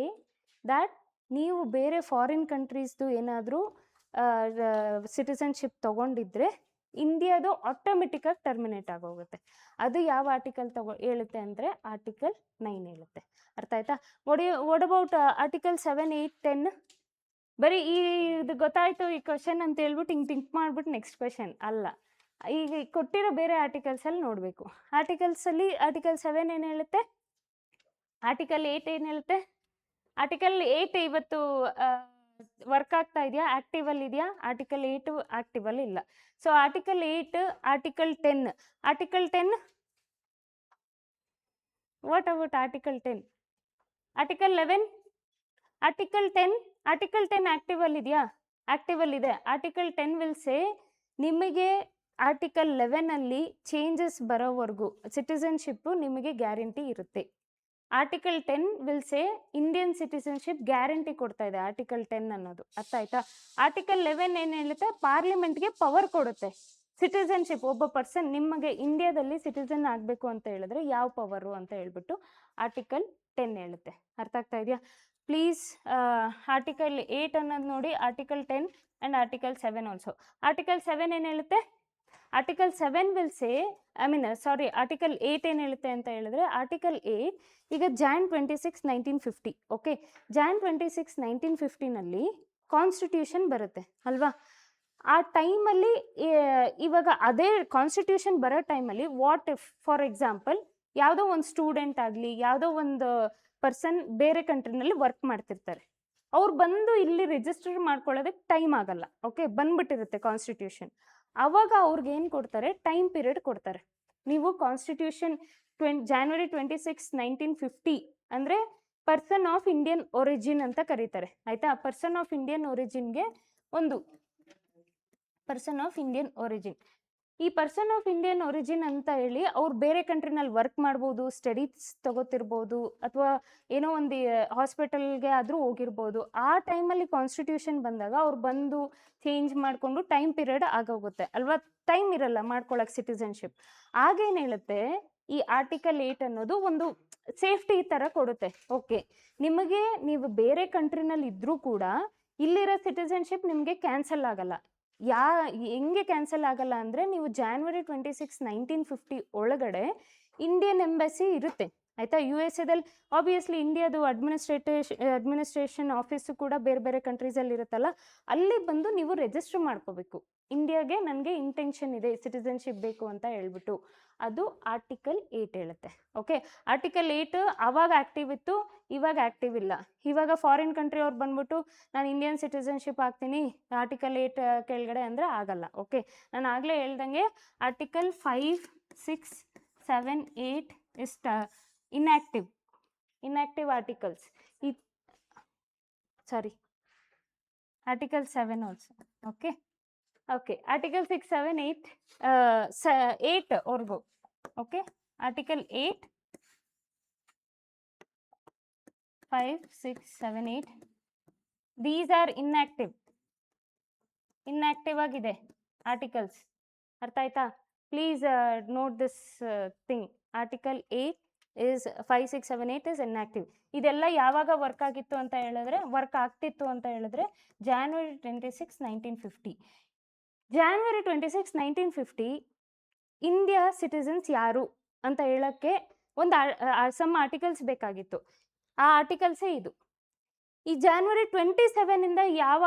that ನೀವು ಬೇರೆ ಫಾರಿನ್ ಕಂಟ್ರೀಸ್ದು ಏನಾದರೂ ಸಿಟಿಸನ್ಶಿಪ್ ತೊಗೊಂಡಿದ್ರೆ ಇಂಡಿಯಾದು ಆಟೋಮೆಟಿಕ್ಕಾಗಿ ಟರ್ಮಿನೇಟ್ ಆಗೋಗುತ್ತೆ. ಅದು ಯಾವ ಆರ್ಟಿಕಲ್ ಹೇಳುತ್ತೆ ಅಂದರೆ ಆರ್ಟಿಕಲ್ 9 ಹೇಳುತ್ತೆ. ಅರ್ಥ ಆಯ್ತಾ? What about article 7, 8, 10? ಬರೀ ಇದು ಗೊತ್ತಾಯ್ತು ಈ ಕ್ವಶನ್ ಅಂತ ಹೇಳ್ಬಿಟ್ಟು ಹಿಂಗೆ ಥಿಂಕ್ ಮಾಡಿಬಿಟ್ಟು ನೆಕ್ಸ್ಟ್ ಕ್ವಶನ್ ಅಲ್ಲ, ಈಗ ಕೊಟ್ಟಿರೋ ಬೇರೆ ಆರ್ಟಿಕಲ್ಸಲ್ಲಿ ನೋಡಬೇಕು. ಆರ್ಟಿಕಲ್ 7 ಏನು ಹೇಳುತ್ತೆ, ಆರ್ಟಿಕಲ್ 8 ಏನು ಹೇಳುತ್ತೆ. ಆರ್ಟಿಕಲ್ 8 ಇವತ್ತು ವರ್ಕ್ ಆಗ್ತಾ ಇದೆಯಾ, ಆಕ್ಟಿವಲ್ಲಿ ಇದೆಯಾ? ಆರ್ಟಿಕಲ್ 8 ಆಕ್ಟಿವಲ್ಲಿ ಇಲ್ಲ. So article 8, article 10 what about article 10? Article 11, article 10 ಆಕ್ಟಿವಲ್ಲಿ ಇದೆಯಾ? ಆಕ್ಟಿವಲ್ಲಿ ಇದೆ. ಆರ್ಟಿಕಲ್ 10 ವಿಲ್ ಸೇ ನಿಮಗೆ ಆರ್ಟಿಕಲ್ 11ಅಲ್ಲಿ ಚೇಂಜಸ್ ಬರೋವರೆಗೂ ಸಿಟಿಸನ್ಶಿಪ್ಪು ನಿಮಗೆ ಗ್ಯಾರಂಟಿ ಇರುತ್ತೆ. Article 10 will say Indian citizenship guarantee ಕೊಡ್ತಾ ಇದೆ ಆರ್ಟಿಕಲ್ 10 ಅನ್ನೋದು. ಅರ್ಥ ಆಯ್ತಾ? ಆರ್ಟಿಕಲ್ 11 ಏನು ಹೇಳುತ್ತೆ, ಪಾರ್ಲಿಮೆಂಟ್ಗೆ ಪವರ್ ಕೊಡುತ್ತೆ. ಸಿಟಿಸನ್ಶಿಪ್, ಒಬ್ಬ ಪರ್ಸನ್ ನಿಮಗೆ ಇಂಡಿಯಾದಲ್ಲಿ ಸಿಟಿಸನ್ ಆಗಬೇಕು ಅಂತ ಹೇಳಿದ್ರೆ ಯಾವ ಪವರು ಅಂತ ಹೇಳ್ಬಿಟ್ಟು ಆರ್ಟಿಕಲ್ 10 ಹೇಳುತ್ತೆ. ಅರ್ಥ ಆಗ್ತಾ ಇದೆಯಾ? ಪ್ಲೀಸ್ ಆರ್ಟಿಕಲ್ 8 ಅನ್ನೋದು ನೋಡಿ, article 10 and article 7 also. Article 7 ಏನು ಹೇಳುತ್ತೆ, ಆರ್ಟಿಕಲ್ 7 ವಿಲ್ ಸೇ ಆರ್ಟಿಕಲ್ 8 ಏನು ಹೇಳುತ್ತೆ ಅಂತ ಹೇಳಿದ್ರೆ, ಆರ್ಟಿಕಲ್ 8 ಈಗ Jan 26, 1950. ಓಕೆ, Jan 26, 1950ನಲ್ಲಿ ಕಾನ್ಸ್ಟಿಟ್ಯೂಷನ್ ಬರುತ್ತೆ ಅಲ್ವಾ? ಆ ಟೈಮಲ್ಲಿ ಇವಾಗ ಅದೇ ಕಾನ್ಸ್ಟಿಟ್ಯೂಷನ್ ಬರೋ ಟೈಮಲ್ಲಿ ವಾಟ್ ಇಫ್ ಫಾರ್ ಎಕ್ಸಾಂಪಲ್ ಯಾವುದೋ ಒಂದು ಸ್ಟೂಡೆಂಟ್ ಆಗಲಿ, ಯಾವುದೋ ಒಂದು ಪರ್ಸನ್ ಬೇರೆ ಕಂಟ್ರಿನಲ್ಲಿ ವರ್ಕ್ ಮಾಡ್ತಿರ್ತಾರೆ, ಅವ್ರು ಬಂದು ಇಲ್ಲಿ ರಿಜಿಸ್ಟರ್ ಮಾಡ್ಕೊಳ್ಳೋದಕ್ಕೆ ಟೈಮ್ ಆಗಲ್ಲ. ಓಕೆ, ಬಂದ್ಬಿಟ್ಟಿರುತ್ತೆ ಕಾನ್ಸ್ಟಿಟ್ಯೂಷನ್. ಅವಾಗ ಅವ್ರಿಗೆ ಏನು ಕೊಡ್ತಾರೆ, ಟೈಮ್ ಪೀರಿಯಡ್ ಕೊಡ್ತಾರೆ. ನೀವು ಕಾನ್ಸ್ಟಿಟ್ಯೂಷನ್ January 26, 1950 ಅಂದರೆ ಪರ್ಸನ್ ಆಫ್ ಇಂಡಿಯನ್ ಒರಿಜಿನ್ ಅಂತ ಕರೀತಾರೆ. ಆಯಿತಾ? ಪರ್ಸನ್ ಆಫ್ ಇಂಡಿಯನ್ ಒರಿಜಿನ್ಗೆ ಒಂದು ಪರ್ಸನ್ ಆಫ್ ಇಂಡಿಯನ್ ಒರಿಜಿನ್ ಈ ಪರ್ಸನ್ ಆಫ್ ಇಂಡಿಯನ್ ಒರಿಜಿನ್ ಅಂತ ಹೇಳಿ ಅವ್ರು ಬೇರೆ ಕಂಟ್ರಿನಲ್ಲಿ ವರ್ಕ್ ಮಾಡ್ಬೋದು, ಸ್ಟಡೀಸ್ ತಗೋತಿರ್ಬೋದು, ಅಥವಾ ಏನೋ ಒಂದು ಹಾಸ್ಪಿಟಲ್ಗೆ ಆದರೂ ಹೋಗಿರ್ಬೋದು. ಆ ಟೈಮಲ್ಲಿ ಕಾನ್ಸ್ಟಿಟ್ಯೂಷನ್ ಬಂದಾಗ ಅವ್ರು ಬಂದು ಚೇಂಜ್ ಮಾಡಿಕೊಂಡು ಟೈಮ್ ಪೀರಿಯಡ್ ಆಗೋಗುತ್ತೆ ಅಲ್ವಾ, ಟೈಮ್ ಇರಲ್ಲ ಮಾಡ್ಕೊಳಕ್ಕೆ ಸಿಟಿಸನ್ಶಿಪ್. ಆಗೇನು ಹೇಳುತ್ತೆ, ಈ ಆರ್ಟಿಕಲ್ 8 ಅನ್ನೋದು ಒಂದು ಸೇಫ್ಟಿ ಥರ ಕೊಡುತ್ತೆ. ಓಕೆ, ನಿಮಗೆ ನೀವು ಬೇರೆ ಕಂಟ್ರಿನಲ್ಲಿ ಇದ್ರೂ ಕೂಡ ಇಲ್ಲಿರೋ ಸಿಟಿಸನ್ಶಿಪ್ ನಿಮಗೆ ಕ್ಯಾನ್ಸಲ್ ಆಗಲ್ಲ. ಹೆಂಗೆ ಕ್ಯಾನ್ಸಲ್ ಆಗಲ್ಲ ಅಂದರೆ, ನೀವು January 26, 1950 ಒಳಗಡೆ ಇಂಡಿಯನ್ ಎಂಬಸಿ ಇರುತ್ತೆ ಆಯಿತಾ. USA ಆಬ್ವಿಯಸ್ಲಿ ಇಂಡಿಯಾದು ಅಡ್ಮಿನಿಸ್ಟ್ರೇಷನ್ ಆಫೀಸು ಕೂಡ ಬೇರೆ ಬೇರೆ ಕಂಟ್ರೀಸಲ್ಲಿ ಇರುತ್ತಲ್ಲ, ಅಲ್ಲಿ ಬಂದು ನೀವು ರಿಜಿಸ್ಟರ್ ಮಾಡ್ಕೋಬೇಕು. ಇಂಡಿಯಾಗೆ ನನಗೆ ಇಂಟೆನ್ಷನ್ ಇದೆ, ಸಿಟಿಸನ್ಶಿಪ್ ಬೇಕು ಅಂತ ಹೇಳ್ಬಿಟ್ಟು. ಅದು ಆರ್ಟಿಕಲ್ 8 ಹೇಳುತ್ತೆ. ಓಕೆ, ಆರ್ಟಿಕಲ್ 8 ಆವಾಗ ಆ್ಯಕ್ಟಿವ್ ಇತ್ತು, ಇವಾಗ ಆ್ಯಕ್ಟಿವ್ ಇಲ್ಲ. ಇವಾಗ ಫಾರಿನ್ ಕಂಟ್ರಿ ಅವ್ರು ಬಂದ್ಬಿಟ್ಟು ನಾನು ಇಂಡಿಯನ್ ಸಿಟಿಸನ್ಶಿಪ್ ಆಗ್ತೀನಿ ಆರ್ಟಿಕಲ್ 8 ಕೆಳಗಡೆ ಅಂದರೆ ಆಗಲ್ಲ. ಓಕೆ, ನಾನು ಆಗಲೇ ಹೇಳ್ದಂಗೆ article 5, 6, 7, 8 is inactive articles. Article 7 also. Okay, Article 6, 7, 8, 8 orgo. Okay, Article 8, 5, 6, 7, 8. These are inactive ಆಗಿದೆ ಆರ್ಟಿಕಲ್ಸ್. ಅರ್ಥ ಆಯ್ತಾ? Please note this thing. Article 8 is 5, 6, 7, 8 is inactive. ಇದೆಲ್ಲ ಯಾವಾಗ ವರ್ಕ್ ಆಗ್ತಿತ್ತು ಅಂತ ಹೇಳಿದ್ರೆ January 26, 1950. January 26, 1950 ಇಂಡಿಯಾ ಸಿಟಿಸನ್ಸ್ ಯಾರು ಅಂತ ಹೇಳೋಕ್ಕೆ ಒಂದು ಸಮ್ ಆರ್ಟಿಕಲ್ಸ್ ಬೇಕಾಗಿತ್ತು. ಆ ಆರ್ಟಿಕಲ್ಸೇ ಇದು. ಈ January 27 ಯಾವ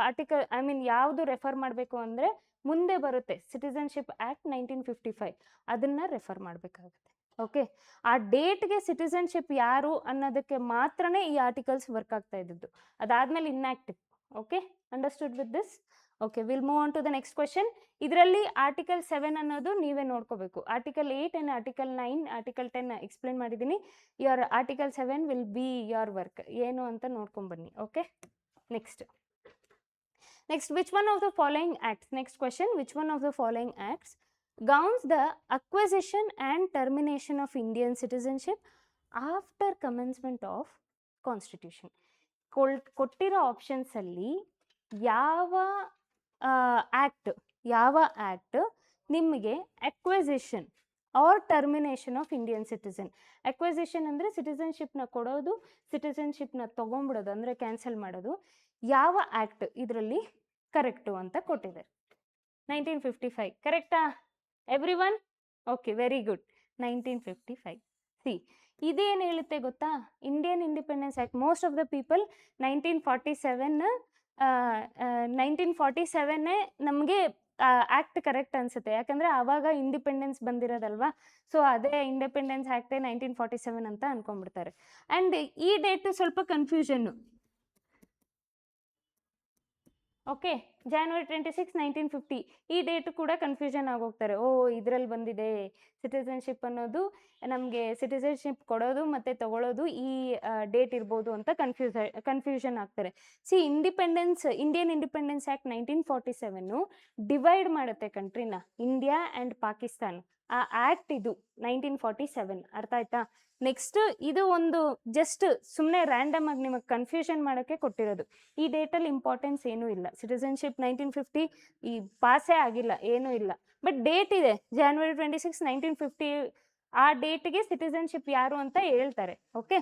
ಆರ್ಟಿಕಲ್ ಯಾವುದು ರೆಫರ್ ಮಾಡಬೇಕು ಅಂದರೆ ಮುಂದೆ ಬರುತ್ತೆ, ಸಿಟಿಸನ್ಶಿಪ್ ಆ್ಯಕ್ಟ್ 1955, ಅದನ್ನು ರೆಫರ್ ಮಾಡಬೇಕಾಗುತ್ತೆ. ಓಕೆ, ಆ ಡೇಟ್ಗೆ ಸಿಟಿಸನ್ಶಿಪ್ ಯಾರು ಅನ್ನೋದಕ್ಕೆ ಮಾತ್ರನೇ ಈ ಆರ್ಟಿಕಲ್ಸ್ ವರ್ಕ್ ಆಗ್ತಾ ಇದ್ದದ್ದು. ಅದಾದಮೇಲೆ inactive. Okay, understood with this? Okay, will move on to the next question. ಇದರಲ್ಲಿ ಆರ್ಟಿಕಲ್ 7 ಅನ್ನೋದು ನೀವೇ ನೋಡ್ಕೋಬೇಕು. Article 8 and article 9, article 10 explain ಮಾಡಿದ್ದೀನಿ. Your article 7 will be your work. ಏನು ಅಂತ ನೋಡ್ಕೊಂಬನ್ನಿ. Okay, next, which one of the following acts? Next question, which one of the following acts governs the acquisition and termination of Indian citizenship after commencement of constitution? ಕೊಟ್ಟಿರೋ options ಅಲ್ಲಿ ಯಾವ act ನಿಮಗೆ acquisition or termination of Indian citizen? Acquisition ಅಂದರೆ ಸಿಟಿಸನ್ಶಿಪ್ನ ಕೊಡೋದು, ಸಿಟಿಸನ್ಶಿಪ್ನ ತೊಗೊಂಡ್ಬಿಡೋದು ಅಂದರೆ cancel ಮಾಡೋದು. ಯಾವ ಆ್ಯಕ್ಟ್ ಇದರಲ್ಲಿ ಕರೆಕ್ಟು ಅಂತ ಕೊಟ್ಟಿದ್ದಾರೆ? 1955 ಕರೆಕ್ಟಾ every one? Okay, very good, 1955. C, ಇದೇನು ಹೇಳುತ್ತೆ ಗೊತ್ತಾ? Indian independence act. Most of the people 1947 ನಮಗೆ ಆ್ಯಕ್ಟ್ ಕರೆಕ್ಟ್ ಅನಿಸುತ್ತೆ, ಯಾಕಂದರೆ ಆವಾಗ ಇಂಡಿಪೆಂಡೆನ್ಸ್ ಬಂದಿರೋದಲ್ವಾ. ಸೊ ಅದೇ ಇಂಡಿಪೆಂಡೆನ್ಸ್ ಆ್ಯಕ್ಟೇ 1947 ಅಂತ ಅಂದ್ಕೊಂಡ್ಬಿಡ್ತಾರೆ. ಆ್ಯಂಡ್ ಈ ಡೇಟು ಸ್ವಲ್ಪ ಕನ್ಫ್ಯೂಷನ್ನು. ಓಕೆ, January 26, 1950 ಈ ಡೇಟು ಕೂಡ ಕನ್ಫ್ಯೂಷನ್ ಆಗೋಗ್ತಾರೆ. ಇದರಲ್ಲಿ ಬಂದಿದೆ ಸಿಟಿಸನ್ಶಿಪ್ ಅನ್ನೋದು, ನಮಗೆ ಸಿಟಿಸನ್ಶಿಪ್ ಕೊಡೋದು ಮತ್ತು ತಗೊಳ್ಳೋದು ಈ ಡೇಟ್ ಇರ್ಬೋದು ಅಂತ ಕನ್ಫ್ಯೂಷನ್ ಆಗ್ತಾರೆ. C, Indian independence act 1947 divide ಮಾಡುತ್ತೆ ಕಂಟ್ರಿನ, ಇಂಡಿಯಾ ಆ್ಯಂಡ್ ಪಾಕಿಸ್ತಾನ್. ಆ ಆ್ಯಕ್ಟ್ ಇದು 1947. ಅರ್ಥ ಆಯ್ತಾ? ನೆಕ್ಸ್ಟ್, ಇದು ಒಂದು ಜಸ್ಟ್ ಸುಮ್ಮನೆ ರ್ಯಾಂಡಮ್ ಆಗಿ ನಿಮಗೆ ಕನ್ಫ್ಯೂಷನ್ ಮಾಡೋಕ್ಕೆ ಕೊಟ್ಟಿರೋದು. ಈ ಡೇಟಲ್ಲಿ ಇಂಪಾರ್ಟೆನ್ಸ್ ಏನೂ ಇಲ್ಲ. ಸಿಟಿಸನ್ಶಿಪ್ 1950 ಈ ಪಾಸೇ ಆಗಿಲ್ಲ, ಏನೂ ಇಲ್ಲ. ಬಟ್ ಡೇಟ್ ಇದೆ January 26, 1950. ಆ ಡೇಟ್ಗೆ ಸಿಟಿಸನ್ಶಿಪ್ ಯಾರು ಅಂತ ಹೇಳ್ತಾರೆ. Okay,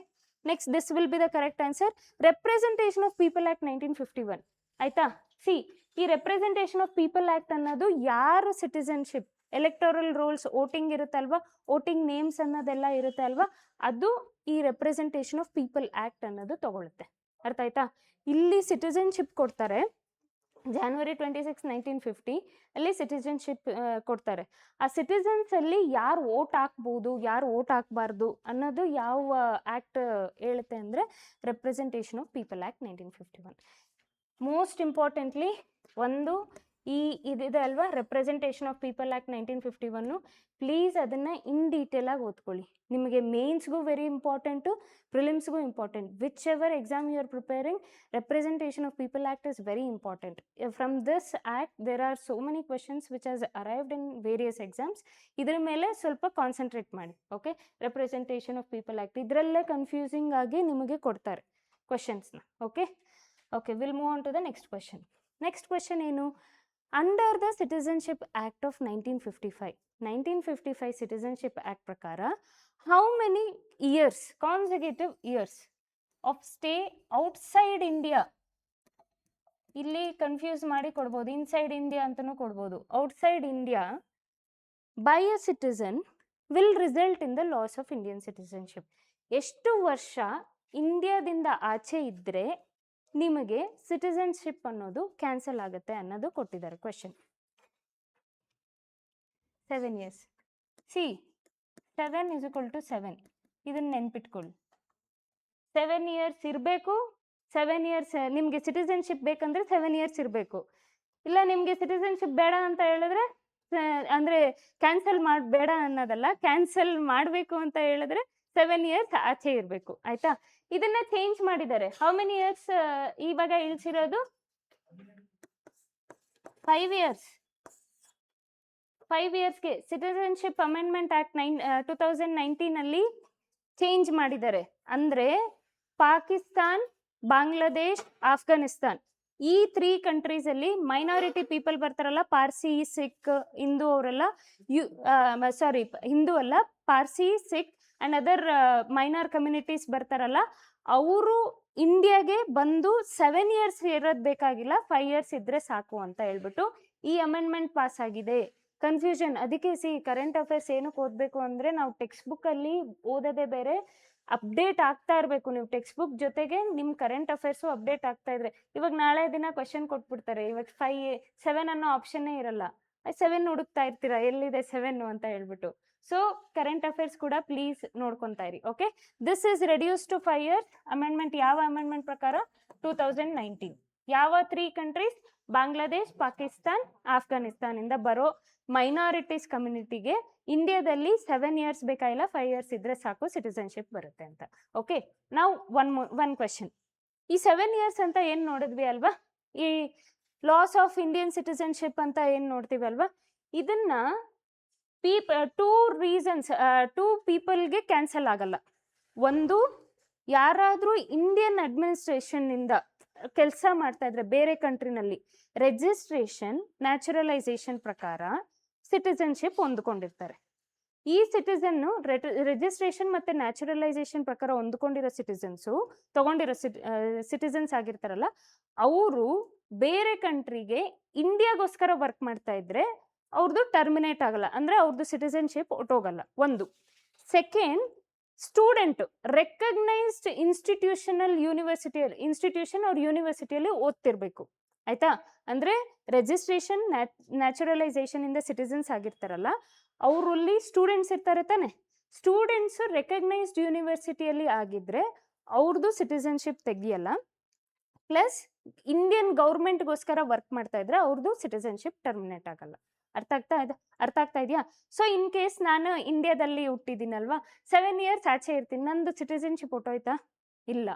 next, this will be the correct answer. Representation of people act 1951. ಆಯ್ತಾ? ಸಿ, ಈ ರೆಪ್ರೆಸೆಂಟೇಷನ್ ಆಫ್ ಪೀಪಲ್ ಆ್ಯಕ್ಟ್ ಅನ್ನೋದು ಯಾರು ಸಿಟಿಸನ್ಶಿಪ್, ಎಲೆಕ್ಟೋರಲ್ ರೋಲ್ಸ್, ವೋಟಿಂಗ್ ಇರುತ್ತಲ್ವಾ, ವೋಟಿಂಗ್ ನೇಮ್ಸ್ ಅನ್ನೋದೆಲ್ಲ ಇರುತ್ತೆ ಅಲ್ವಾ, ಅದು ಈ ರೆಪ್ರೆಸೆಂಟೇಷನ್ ಆಫ್ ಪೀಪಲ್ ಆ್ಯಕ್ಟ್ ಅನ್ನೋದು ತಗೊಳುತ್ತೆ. ಅರ್ಥ ಆಯ್ತಾ? ಇಲ್ಲಿ ಸಿಟಿಸನ್ಶಿಪ್ ಕೊಡ್ತಾರೆ January 26, 1950 ಅಲ್ಲಿ ಸಿಟಿಸನ್ಶಿಪ್ ಕೊಡ್ತಾರೆ. ಆ ಸಿಟಿಸನ್ಸಲ್ಲಿ ಯಾರು ವೋಟ್ ಹಾಕ್ಬೋದು, ಯಾರು ವೋಟ್ ಹಾಕಬಾರ್ದು ಅನ್ನೋದು ಯಾವ ಆ್ಯಕ್ಟ್ ಹೇಳುತ್ತೆ ಅಂದರೆ representation of people act 1951. Most importantly, ಒಂದು ಇದಿದೆ ಅಲ್ವಾ, representation of people act 1951, please ಅದನ್ನು ಇನ್ ಡೀಟೇಲ್ ಆಗಿ ಓದ್ಕೊಳ್ಳಿ. ನಿಮಗೆ ಮೇನ್ಸ್ಗೂ ವೆರಿ ಇಂಪಾರ್ಟೆಂಟು, ಪ್ರಿಲಿಮ್ಸ್ಗೂ important. Whichever exam you are preparing, representation of people act is very important. From this act there are so many questions which has arrived in various exams. ಇದ್ರ ಮೇಲೆ ಸ್ವಲ್ಪ concentrate ಮಾಡಿ. Okay, representation of people act ಇದರಲ್ಲೇ confusing ಆಗಿ ನಿಮಗೆ ಕೊಡ್ತಾರೆ ಕ್ವೆಶನ್ಸ್ನ. Okay okay, will move on to the next question. Next question ಏನು? Under the citizenship act of 1955 citizenship act ಪ್ರಕಾರ how many years, consecutive years of stay outside India, ಇಲ್ಲಿ confuse ಮಾಡಿ ಕೊಡ್ಬೋದು, ಇನ್ಸೈಡ್ ಇಂಡಿಯಾ ಅಂತಲೂ ಕೊಡ್ಬೋದು, outside India by a citizen will result in the loss of Indian citizenship. ಎಷ್ಟು ವರ್ಷ ಇಂಡಿಯಾದಿಂದ ಆಚೆ ಇದ್ದರೆ ನಿಮಗೆ ಸಿಟಿಸನ್ಶಿಪ್ ಅನ್ನೋದು ಕ್ಯಾನ್ಸಲ್ ಆಗುತ್ತೆ ಅನ್ನೋದು ಕೊಟ್ಟಿದ್ದಾರೆ ಕ್ವೆಶನ್. 7 years. ಸಿ 7 = 7, ಇದನ್ನು ನೆನ್ಪಿಟ್ಕೊಳ್ಳಿ. 7 years ಇರಬೇಕು. 7 years ನಿಮಗೆ ಸಿಟಿಸನ್ಶಿಪ್ ಬೇಕಂದ್ರೆ 7 years ಇರಬೇಕು. ಇಲ್ಲ ನಿಮಗೆ ಸಿಟಿಸನ್ಶಿಪ್ ಬೇಡ ಅಂತ ಹೇಳಿದ್ರೆ, ಅಂದರೆ ಕ್ಯಾನ್ಸಲ್ ಬೇಡ ಅನ್ನೋದಲ್ಲ, ಕ್ಯಾನ್ಸಲ್ ಮಾಡಬೇಕು ಅಂತ ಹೇಳಿದ್ರೆ 7 years ಆಚೆ ಇರಬೇಕು. ಆಯ್ತಾ? ಇದನ್ನ ಚೇಂಜ್ ಮಾಡಿದ್ದಾರೆ. ಹೌ ಮೆನಿ ಇಯರ್ಸ್ ಇವಾಗ ಇಳಿಸಿರೋದು? 5 years. 5 yearsಗೆ ಸಿಟಿಸನ್ಶಿಪ್ ಅಮೆಂಡ್ಮೆಂಟ್ ಆಕ್ಟ್ 2019 ಅಲ್ಲಿ ಚೇಂಜ್ ಮಾಡಿದ್ದಾರೆ. ಅಂದರೆ ಪಾಕಿಸ್ತಾನ್, ಬಾಂಗ್ಲಾದೇಶ್, ಆಫ್ಘಾನಿಸ್ತಾನ್ ಈ 3 ಕಂಟ್ರೀಸಲ್ಲಿ ಮೈನಾರಿಟಿ ಪೀಪಲ್ ಬರ್ತಾರಲ್ಲ, ಪಾರ್ಸಿ, ಸಿಖ್, ಹಿಂದೂ ಅವರೆಲ್ಲ, ಹಿಂದೂ ಅಲ್ಲ, Parsi, Sikh and other minor communities ಬರ್ತಾರಲ್ಲ, ಅವರು ಇಂಡಿಯಾಗೆ ಬಂದು 7 years ಇರೋದು ಬೇಕಾಗಿಲ್ಲ, 5 years ಇದ್ರೆ ಸಾಕು ಅಂತ ಹೇಳ್ಬಿಟ್ಟು ಈ ಅಮೆಂಡ್ಮೆಂಟ್ ಪಾಸ್ ಆಗಿದೆ. ಕನ್ಫ್ಯೂಷನ್ ಅದಕ್ಕೆ. ಕರೆಂಟ್ ಅಫೇರ್ಸ್ ಏನಕ್ಕೆ ಓದಬೇಕು ಅಂದರೆ, ನಾವು ಟೆಕ್ಸ್ಟ್ ಬುಕ್ಕಲ್ಲಿ ಓದೋದೇ ಬೇರೆ, ಅಪ್ಡೇಟ್ ಆಗ್ತಾ ಇರಬೇಕು. ನೀವು ಟೆಕ್ಸ್ಟ್ ಬುಕ್ ಜೊತೆಗೆ ನಿಮ್ಮ ಕರೆಂಟ್ ಅಫೇರ್ಸು ಅಪ್ಡೇಟ್ ಆಗ್ತಾ ಇದ್ರೆ, ಇವಾಗ ನಾಳೆ ದಿನ ಕ್ವೆಶನ್ ಕೊಟ್ಬಿಡ್ತಾರೆ, ಇವಾಗ 7 ಅನ್ನೋ ಆಪ್ಷನ್ನೇ ಇರಲ್ಲ, 7 ಹುಡುಕ್ತಾ ಇರ್ತೀರಾ, ಎಲ್ಲಿದೆ 7 ಅಂತ ಹೇಳ್ಬಿಟ್ಟು. ಸೊ ಕರೆಂಟ್ ಅಫೇರ್ಸ್ ಕೂಡ ಪ್ಲೀಸ್ ನೋಡ್ಕೊತಾ ಇರಿ. Okay, this is reduce to 5 years. Amendment ಯಾವ ಅಮೆಂಡ್ಮೆಂಟ್ ಪ್ರಕಾರ? 2019. ಯಾವ 3 ಕಂಟ್ರೀಸ್? ಬಾಂಗ್ಲಾದೇಶ್, ಪಾಕಿಸ್ತಾನ್, ಆಫ್ಘಾನಿಸ್ತಾನ್ ಇಂದ ಬರೋ ಮೈನಾರಿಟೀಸ್ ಕಮ್ಯುನಿಟಿಗೆ ಇಂಡಿಯಾದಲ್ಲಿ 7 years ಬೇಕಾಗಿಲ್ಲ, 5 years ಇದ್ರೆ ಸಾಕು ಸಿಟಿಸನ್ಶಿಪ್ ಬರುತ್ತೆ ಅಂತ. ಓಕೆ, ನಾವು ಒನ್ ಕ್ವೆಶನ್. ಈ 7 years ಅಂತ ಏನು ನೋಡಿದ್ವಿ ಅಲ್ವಾ, ಈ ಲಾಸ್ ಆಫ್ ಇಂಡಿಯನ್ ಸಿಟಿಸನ್ಶಿಪ್ ಅಂತ ಏನು ನೋಡ್ತೀವಿ ಅಲ್ವಾ, ಇದನ್ನ 2 reasons, 2 ಪೀಪಲ್ಗೆ ಕ್ಯಾನ್ಸಲ್ ಆಗಲ್ಲ. ಒಂದು, ಯಾರಾದರೂ ಇಂಡಿಯನ್ ಅಡ್ಮಿನಿಸ್ಟ್ರೇಷನ್ನಿಂದ ಕೆಲಸ ಮಾಡ್ತಾ ಇದ್ರೆ ಬೇರೆ ಕಂಟ್ರಿನಲ್ಲಿ, ರಿಜಿಸ್ಟ್ರೇಷನ್, ನ್ಯಾಚುರಲೈಸೇಷನ್ ಪ್ರಕಾರ ಸಿಟಿಸನ್ಶಿಪ್ ಹೊಂದ್ಕೊಂಡಿರ್ತಾರೆ. ಈ ಸಿಟಿಸನ್ನು ರಿಜಿಸ್ಟ್ರೇಷನ್ ಮತ್ತು ನ್ಯಾಚುರಲೈಸೇಷನ್ ಪ್ರಕಾರ ಹೊಂದ್ಕೊಂಡಿರೋ ತಗೊಂಡಿರೋ ಸಿಟಿಸನ್ಸ್ ಆಗಿರ್ತಾರಲ್ಲ, ಅವರು ಬೇರೆ ಕಂಟ್ರಿಗೆ ಇಂಡಿಯಾಗೋಸ್ಕರ ವರ್ಕ್ ಮಾಡ್ತಾ ಇದ್ರೆ ಅವ್ರದ್ದು ಟರ್ಮಿನೇಟ್ ಆಗಲ್ಲ, ಅಂದರೆ ಅವ್ರದ್ದು ಸಿಟಿಸನ್ಶಿಪ್ ಹೊಟ್ಟೋಗಲ್ಲ. ಒಂದು. ಸೆಕೆಂಡ್, ಸ್ಟೂಡೆಂಟ್ ರೆಕಗ್ನೈಸ್ಡ್ ಇನ್ಸ್ಟಿಟ್ಯೂಷನ್ ಅವ್ರ ಯೂನಿವರ್ಸಿಟಿಯಲ್ಲಿ ಓದ್ತಿರ್ಬೇಕು. ಆಯ್ತಾ? ಅಂದರೆ ರಿಜಿಸ್ಟ್ರೇಷನ್, ನ್ಯಾಚುರಲೈಸೇಷನ್ ಇಂದ ಸಿಟಿಸನ್ಸ್ ಆಗಿರ್ತಾರಲ್ಲ, ಅವರಲ್ಲಿ ಸ್ಟೂಡೆಂಟ್ಸ್ ಇರ್ತಾರೆ ತಾನೆ, ಸ್ಟೂಡೆಂಟ್ಸ್ ರೆಕಗ್ನೈಸ್ಡ್ ಯೂನಿವರ್ಸಿಟಿಯಲ್ಲಿ ಆಗಿದ್ರೆ ಅವ್ರದ್ದು ಸಿಟಿಸನ್ಶಿಪ್ ತೆಗಿಯಲ್ಲ. ಪ್ಲಸ್ ಇಂಡಿಯನ್ ಗೌರ್ಮೆಂಟ್ಗೋಸ್ಕರ ವರ್ಕ್ ಮಾಡ್ತಾ ಇದ್ರೆ ಅವ್ರದ್ದು ಸಿಟಿಸನ್ಶಿಪ್ ಟರ್ಮಿನೇಟ್ ಆಗಲ್ಲ. ಅರ್ಥ ಆಗ್ತಾ ಇದೆಯಾ? ಸೊ ಇನ್ ಕೇಸ್ ನಾನು ಇಂಡಿಯಾದಲ್ಲಿ ಹುಟ್ಟಿದ್ದೀನಲ್ವಾ, 7 years ಆಚೆ ಇರ್ತೀನಿ, ನಂದು ಸಿಟಿಸನ್ಶಿಪ್ ಹೊಟ್ಟೋಯ್ತಾ? ಇಲ್ಲ.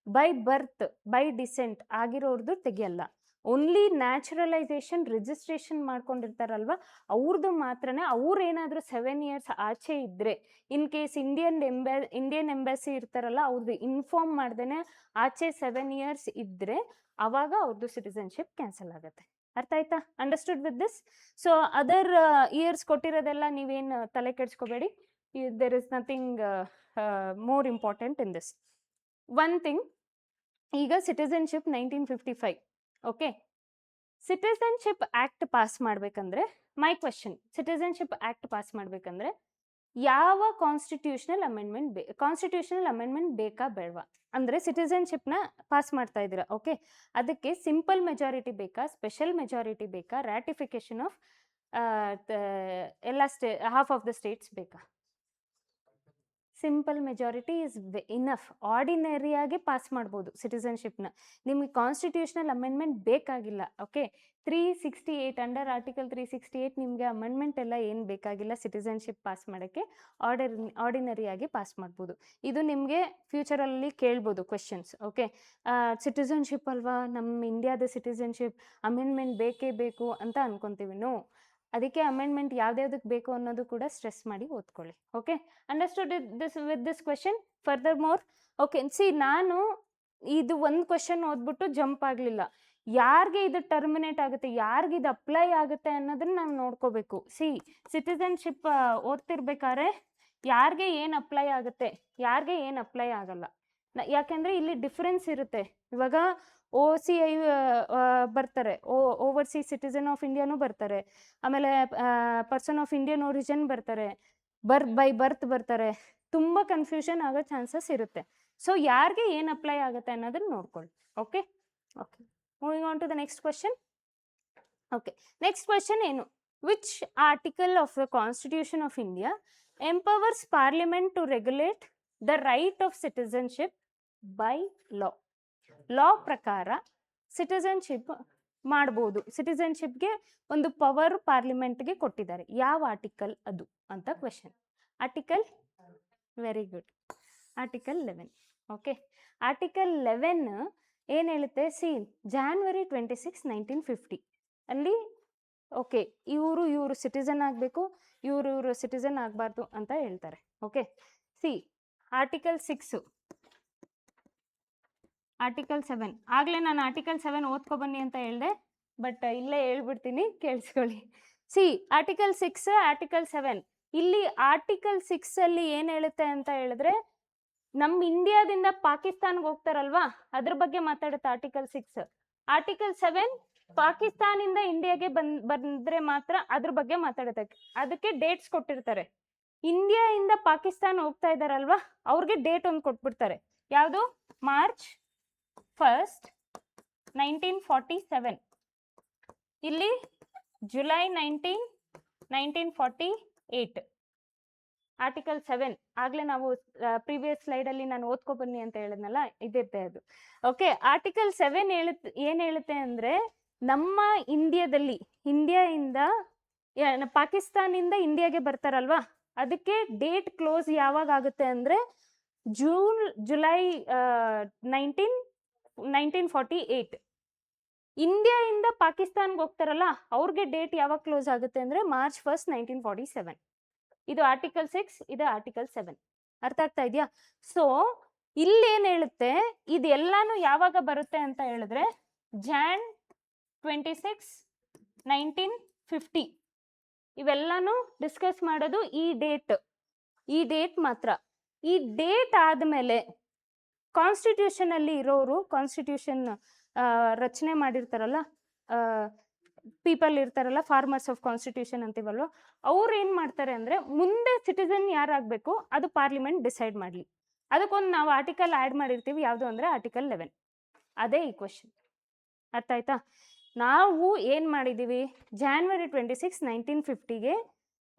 ಬೈ ಬರ್ತ್, ಬೈ ಡಿಸೆಂಟ್ ಆಗಿರೋರ್ದು ತೆಗಿಯಲ್ಲ. ಓನ್ಲಿ ನ್ಯಾಚುರಲೈಸೇಷನ್, ರಿಜಿಸ್ಟ್ರೇಷನ್ ಮಾಡ್ಕೊಂಡಿರ್ತಾರಲ್ವ, ಅವ್ರದ್ದು ಮಾತ್ರನೇ. ಅವ್ರೇನಾದರೂ 7 years ಆಚೆ ಇದ್ದರೆ, ಇನ್ ಕೇಸ್ ಇಂಡಿಯನ್ ಎಂಬಸಿ ಇರ್ತಾರಲ್ಲ, ಅವ್ರದ್ದು ಇನ್ಫಾರ್ಮ್ ಮಾಡ್ದೇ ಆಚೆ 7 years ಇದ್ದರೆ ಆವಾಗ ಅವ್ರದ್ದು ಸಿಟಿಸನ್ಶಿಪ್ ಕ್ಯಾನ್ಸಲ್ ಆಗುತ್ತೆ. ಅರ್ಥ ಆಯ್ತಾ? Understood with this? So other years ಕೊಟ್ಟಿರೋದೆಲ್ಲ ನೀವೇನು ತಲೆ ಕೆಡಿಸ್ಕೋಬೇಡಿ. There is nothing more important in this. One thing, ಈಗ citizenship 1955. Okay, citizenship act pass ಮಾಡಬೇಕಂದ್ರೆ, my question, citizenship act pass ಮಾಡಬೇಕಂದ್ರೆ ಯಾವ ಕಾನ್ಸ್ಟಿಟ್ಯೂಷನಲ್ ಅಮೆಂಡ್ಮೆಂಟ್ ಬೇಕಾ ಬೇಡವಾ? ಅಂದರೆ ಸಿಟಿಸನ್ಶಿಪ್ನ ಪಾಸ್ ಮಾಡ್ತಾ ಇದ್ದೀರಾ, ಓಕೆ, ಅದಕ್ಕೆ ಸಿಂಪಲ್ ಮೆಜಾರಿಟಿ ಬೇಕಾ, ಸ್ಪೆಷಲ್ ಮೆಜಾರಿಟಿ ಬೇಕಾ, ರ್ಯಾಟಿಫಿಕೇಶನ್ ಆಫ್ ಎಲ್ಲ ಹಾಫ್ ಆಫ್ ದ ಸ್ಟೇಟ್ಸ್ ಬೇಕಾ? Simple majority is enough. ಆರ್ಡಿನರಿಯಾಗಿ ಪಾಸ್ ಮಾಡ್ಬೋದು ಸಿಟಿಸನ್ಶಿಪ್ನ. ನಿಮಗೆ ಕಾನ್ಸ್ಟಿಟ್ಯೂಷನಲ್ ಅಮೆಂಡ್ಮೆಂಟ್ ಬೇಕಾಗಿಲ್ಲ. ಓಕೆ, 368 ಅಂಡರ್ ಆರ್ಟಿಕಲ್ 368 ನಿಮಗೆ ಅಮೆಂಡ್ಮೆಂಟ್ ಎಲ್ಲ ಏನು ಬೇಕಾಗಿಲ್ಲ ಸಿಟಿಸನ್ಶಿಪ್ ಪಾಸ್ ಮಾಡೋಕ್ಕೆ. ಆರ್ಡಿನರಿಯಾಗಿ ಪಾಸ್ ಮಾಡ್ಬೋದು. ಇದು ನಿಮಗೆ ಫ್ಯೂಚರಲ್ಲಿ ಕೇಳ್ಬೋದು ಕ್ವೆಶನ್ಸ್. ಓಕೆ, ಸಿಟಿಸನ್ಶಿಪ್ ಅಲ್ವಾ, ನಮ್ಮ ಇಂಡಿಯಾದ ಸಿಟಿಸನ್ಶಿಪ್ ಅಮೆಂಡ್ಮೆಂಟ್ ಬೇಕೇ ಬೇಕು ಅಂತ ಅನ್ಕೊತೀವಿ. ನೋ, ಅದಕ್ಕೆ ಅಮೆಂಡ್ಮೆಂಟ್ ಯಾವ್ದ್ಯಾವ್ದಕ್ಕೆ ಬೇಕು ಅನ್ನೋದು ಕೂಡ ಸ್ಟ್ರೆಸ್ ಮಾಡಿ ಓದ್ಕೊಳ್ಳಿ. Okay, understood this with this question. Furthermore, okay, see ನಾನು ಇದು ಒಂದು ಕ್ವೆಶನ್ ಓದ್ಬಿಟ್ಟು ಜಂಪ್ ಆಗಲಿಲ್ಲ. ಯಾರಿಗೆ ಇದು ಟರ್ಮಿನೇಟ್ ಆಗುತ್ತೆ, ಯಾರಿಗೆ ಇದು ಅಪ್ಲೈ ಆಗುತ್ತೆ ಅನ್ನೋದನ್ನ ನಾವು ನೋಡ್ಕೋಬೇಕು. ಸಿಟಿಸನ್ಶಿಪ್ ಓದ್ತಿರ್ಬೇಕಾದ್ರೆ ಯಾರಿಗೆ ಏನು ಅಪ್ಲೈ ಆಗುತ್ತೆ, ಯಾರಿಗೆ ಏನು ಅಪ್ಲೈ ಆಗಲ್ಲ. ಯಾಕೆಂದರೆ ಇಲ್ಲಿ ಡಿಫ್ರೆನ್ಸ್ ಇರುತ್ತೆ. ಇವಾಗ OCI ಬರ್ತಾರೆ, ಓವರ್ಸೀಸ್ ಸಿಟಿಸನ್ ಆಫ್ ಇಂಡಿಯಾನೂ ಬರ್ತಾರೆ, ಆಮೇಲೆ ಪರ್ಸನ್ ಆಫ್ ಇಂಡಿಯನ್ ಒರಿಜಿನ್ ಬರ್ತಾರೆ, ಬೈ ಬರ್ತ್ ಬರ್ತಾರೆ. ತುಂಬ ಕನ್ಫ್ಯೂಷನ್ ಆಗೋ ಚಾನ್ಸಸ್ ಇರುತ್ತೆ. ಸೊ ಯಾರಿಗೆ ಏನು ಅಪ್ಲೈ ಆಗುತ್ತೆ ಅನ್ನೋದನ್ನ ನೋಡ್ಕೊಳ್ಳಿ. Okay okay, moving on to the next question. Okay, next question ಏನು? Which article of the constitution of India empowers parliament to regulate the right of citizenship by law? Law ಪ್ರಕಾರ citizenship ಮಾಡ್ಬೋದು, ಸಿಟಿಸನ್ಶಿಪ್ಗೆ ಒಂದು power ಪಾರ್ಲಿಮೆಂಟ್ಗೆ ಕೊಟ್ಟಿದ್ದಾರೆ. ಯಾವ article ಅದು ಅಂತ question. Article, very good, article 11. Okay, article 11 ಏನು ಹೇಳುತ್ತೆ? January 26, 1950 ಅಲ್ಲಿ ಓಕೆ ಇವರು ಸಿಟಿಸನ್ ಆಗಬೇಕು, ಇವರು ಸಿಟಿಸನ್ ಆಗಬಾರ್ದು ಅಂತ ಹೇಳ್ತಾರೆ. Okay, article 6, article 7. ಆಗಲೇ ನಾನು ಆರ್ಟಿಕಲ್ 7 ಓದ್ಕೊಬನ್ನಿ ಅಂತ ಹೇಳಿದೆ, ಬಟ್ ಇಲ್ಲೇ ಹೇಳ್ಬಿಡ್ತೀನಿ, ಕೇಳಿಸ್ಕೊಳ್ಳಿ. Article 6, article 7. ಇಲ್ಲಿ ಆರ್ಟಿಕಲ್ 6 ಅಲ್ಲಿ ಏನು ಹೇಳುತ್ತೆ ಅಂತ ಹೇಳಿದ್ರೆ, ನಮ್ಮ ಇಂಡಿಯಾದಿಂದ ಪಾಕಿಸ್ತಾನ್ಗೆ ಹೋಗ್ತಾರಲ್ವಾ, ಅದ್ರ ಬಗ್ಗೆ ಮಾತಾಡುತ್ತೆ ಆರ್ಟಿಕಲ್ 6. ಆರ್ಟಿಕಲ್ 7 ಪಾಕಿಸ್ತಾನಿಂದ ಇಂಡಿಯಾಗೆ ಬಂದ್ರೆ ಮಾತ್ರ ಅದ್ರ ಬಗ್ಗೆ ಮಾತಾಡುತ್ತೆ. ಅದಕ್ಕೆ ಡೇಟ್ಸ್ ಕೊಟ್ಟಿರ್ತಾರೆ. ಇಂಡಿಯಾದಿಂದ ಪಾಕಿಸ್ತಾನ ಹೋಗ್ತಾ ಇದ್ದಾರಲ್ವಾ, ಅವ್ರಿಗೆ ಡೇಟ್ ಒಂದು ಕೊಟ್ಬಿಡ್ತಾರೆ. ಯಾವುದು? March 1st, 1947. ಇಲ್ಲಿ July 19, 1948. ಆರ್ಟಿಕಲ್ 7 ಆಗಲೇ ನಾವು ಪ್ರೀವಿಯಸ್ ಸ್ಲೈಡಲ್ಲಿ ನಾನು ಓದ್ಕೊಬನ್ನಿ ಅಂತ ಹೇಳಿದ್ನಲ್ಲ, ಇದಿರುತ್ತೆ ಅದು. ಓಕೆ, ಆರ್ಟಿಕಲ್ 7 ಏನು ಹೇಳುತ್ತೆ ಅಂದರೆ, ನಮ್ಮ ಇಂಡಿಯಾದಿಂದ ಪಾಕಿಸ್ತಾನಿಂದ ಇಂಡಿಯಾಗೆ ಬರ್ತಾರಲ್ವಾ, ಅದಕ್ಕೆ ಡೇಟ್ ಕ್ಲೋಸ್ ಯಾವಾಗ ಆಗುತ್ತೆ ಅಂದರೆ ಜುಲೈ 1948. ಇಂಡಿಯಾದಿಂದ ಪಾಕಿಸ್ತಾನ್ಗೆ ಹೋಗ್ತಾರಲ್ಲ, ಅವ್ರಿಗೆ ಡೇಟ್ ಯಾವಾಗ ಕ್ಲೋಸ್ ಆಗುತ್ತೆ ಅಂದರೆ March 1st, 1947. ಇದು ಆರ್ಟಿಕಲ್ 6, ಇದು ಆರ್ಟಿಕಲ್ 7. ಅರ್ಥ ಆಗ್ತಾ ಇದೆಯಾ? ಸೊ ಇಲ್ಲೇನು ಹೇಳುತ್ತೆ, ಇದೆಲ್ಲಾನು ಯಾವಾಗ ಬರುತ್ತೆ ಅಂತ ಹೇಳಿದ್ರೆ Jan 26, 1950. ಇವೆಲ್ಲಾನು ಡಿಸ್ಕಸ್ ಮಾಡೋದು ಈ ಡೇಟ್ ಮಾತ್ರ. ಈ ಡೇಟ್ ಆದಮೇಲೆ ಕಾನ್ಸ್ಟಿಟ್ಯೂಷನ್ ಅಲ್ಲಿ ಇರೋರು, ಕಾನ್ಸ್ಟಿಟ್ಯೂಷನ್ ರಚನೆ ಮಾಡಿರ್ತಾರಲ್ಲ, ಪೀಪಲ್ ಇರ್ತಾರಲ್ಲ, ಫಾರ್ಮರ್ಸ್ ಆಫ್ ಕಾನ್ಸ್ಟಿಟ್ಯೂಷನ್ ಅಂತೀವಲ್ವ, ಅವ್ರು ಏನು ಮಾಡ್ತಾರೆ ಅಂದರೆ, ಮುಂದೆ ಸಿಟಿಸನ್ ಯಾರಾಗಬೇಕು ಅದು ಪಾರ್ಲಿಮೆಂಟ್ ಡಿಸೈಡ್ ಮಾಡಲಿ. ಅದಕ್ಕೊಂದು ನಾವು ಆರ್ಟಿಕಲ್ ಆ್ಯಡ್ ಮಾಡಿರ್ತೀವಿ. ಯಾವುದು ಅಂದರೆ ಆರ್ಟಿಕಲ್ 11. ಅದೇ ಈ ಕ್ವೆಶನ್. ಅರ್ಥ ಆಯ್ತಾ? ನಾವು ಏನು ಮಾಡಿದ್ದೀವಿ, January 26, 1950ಗೆ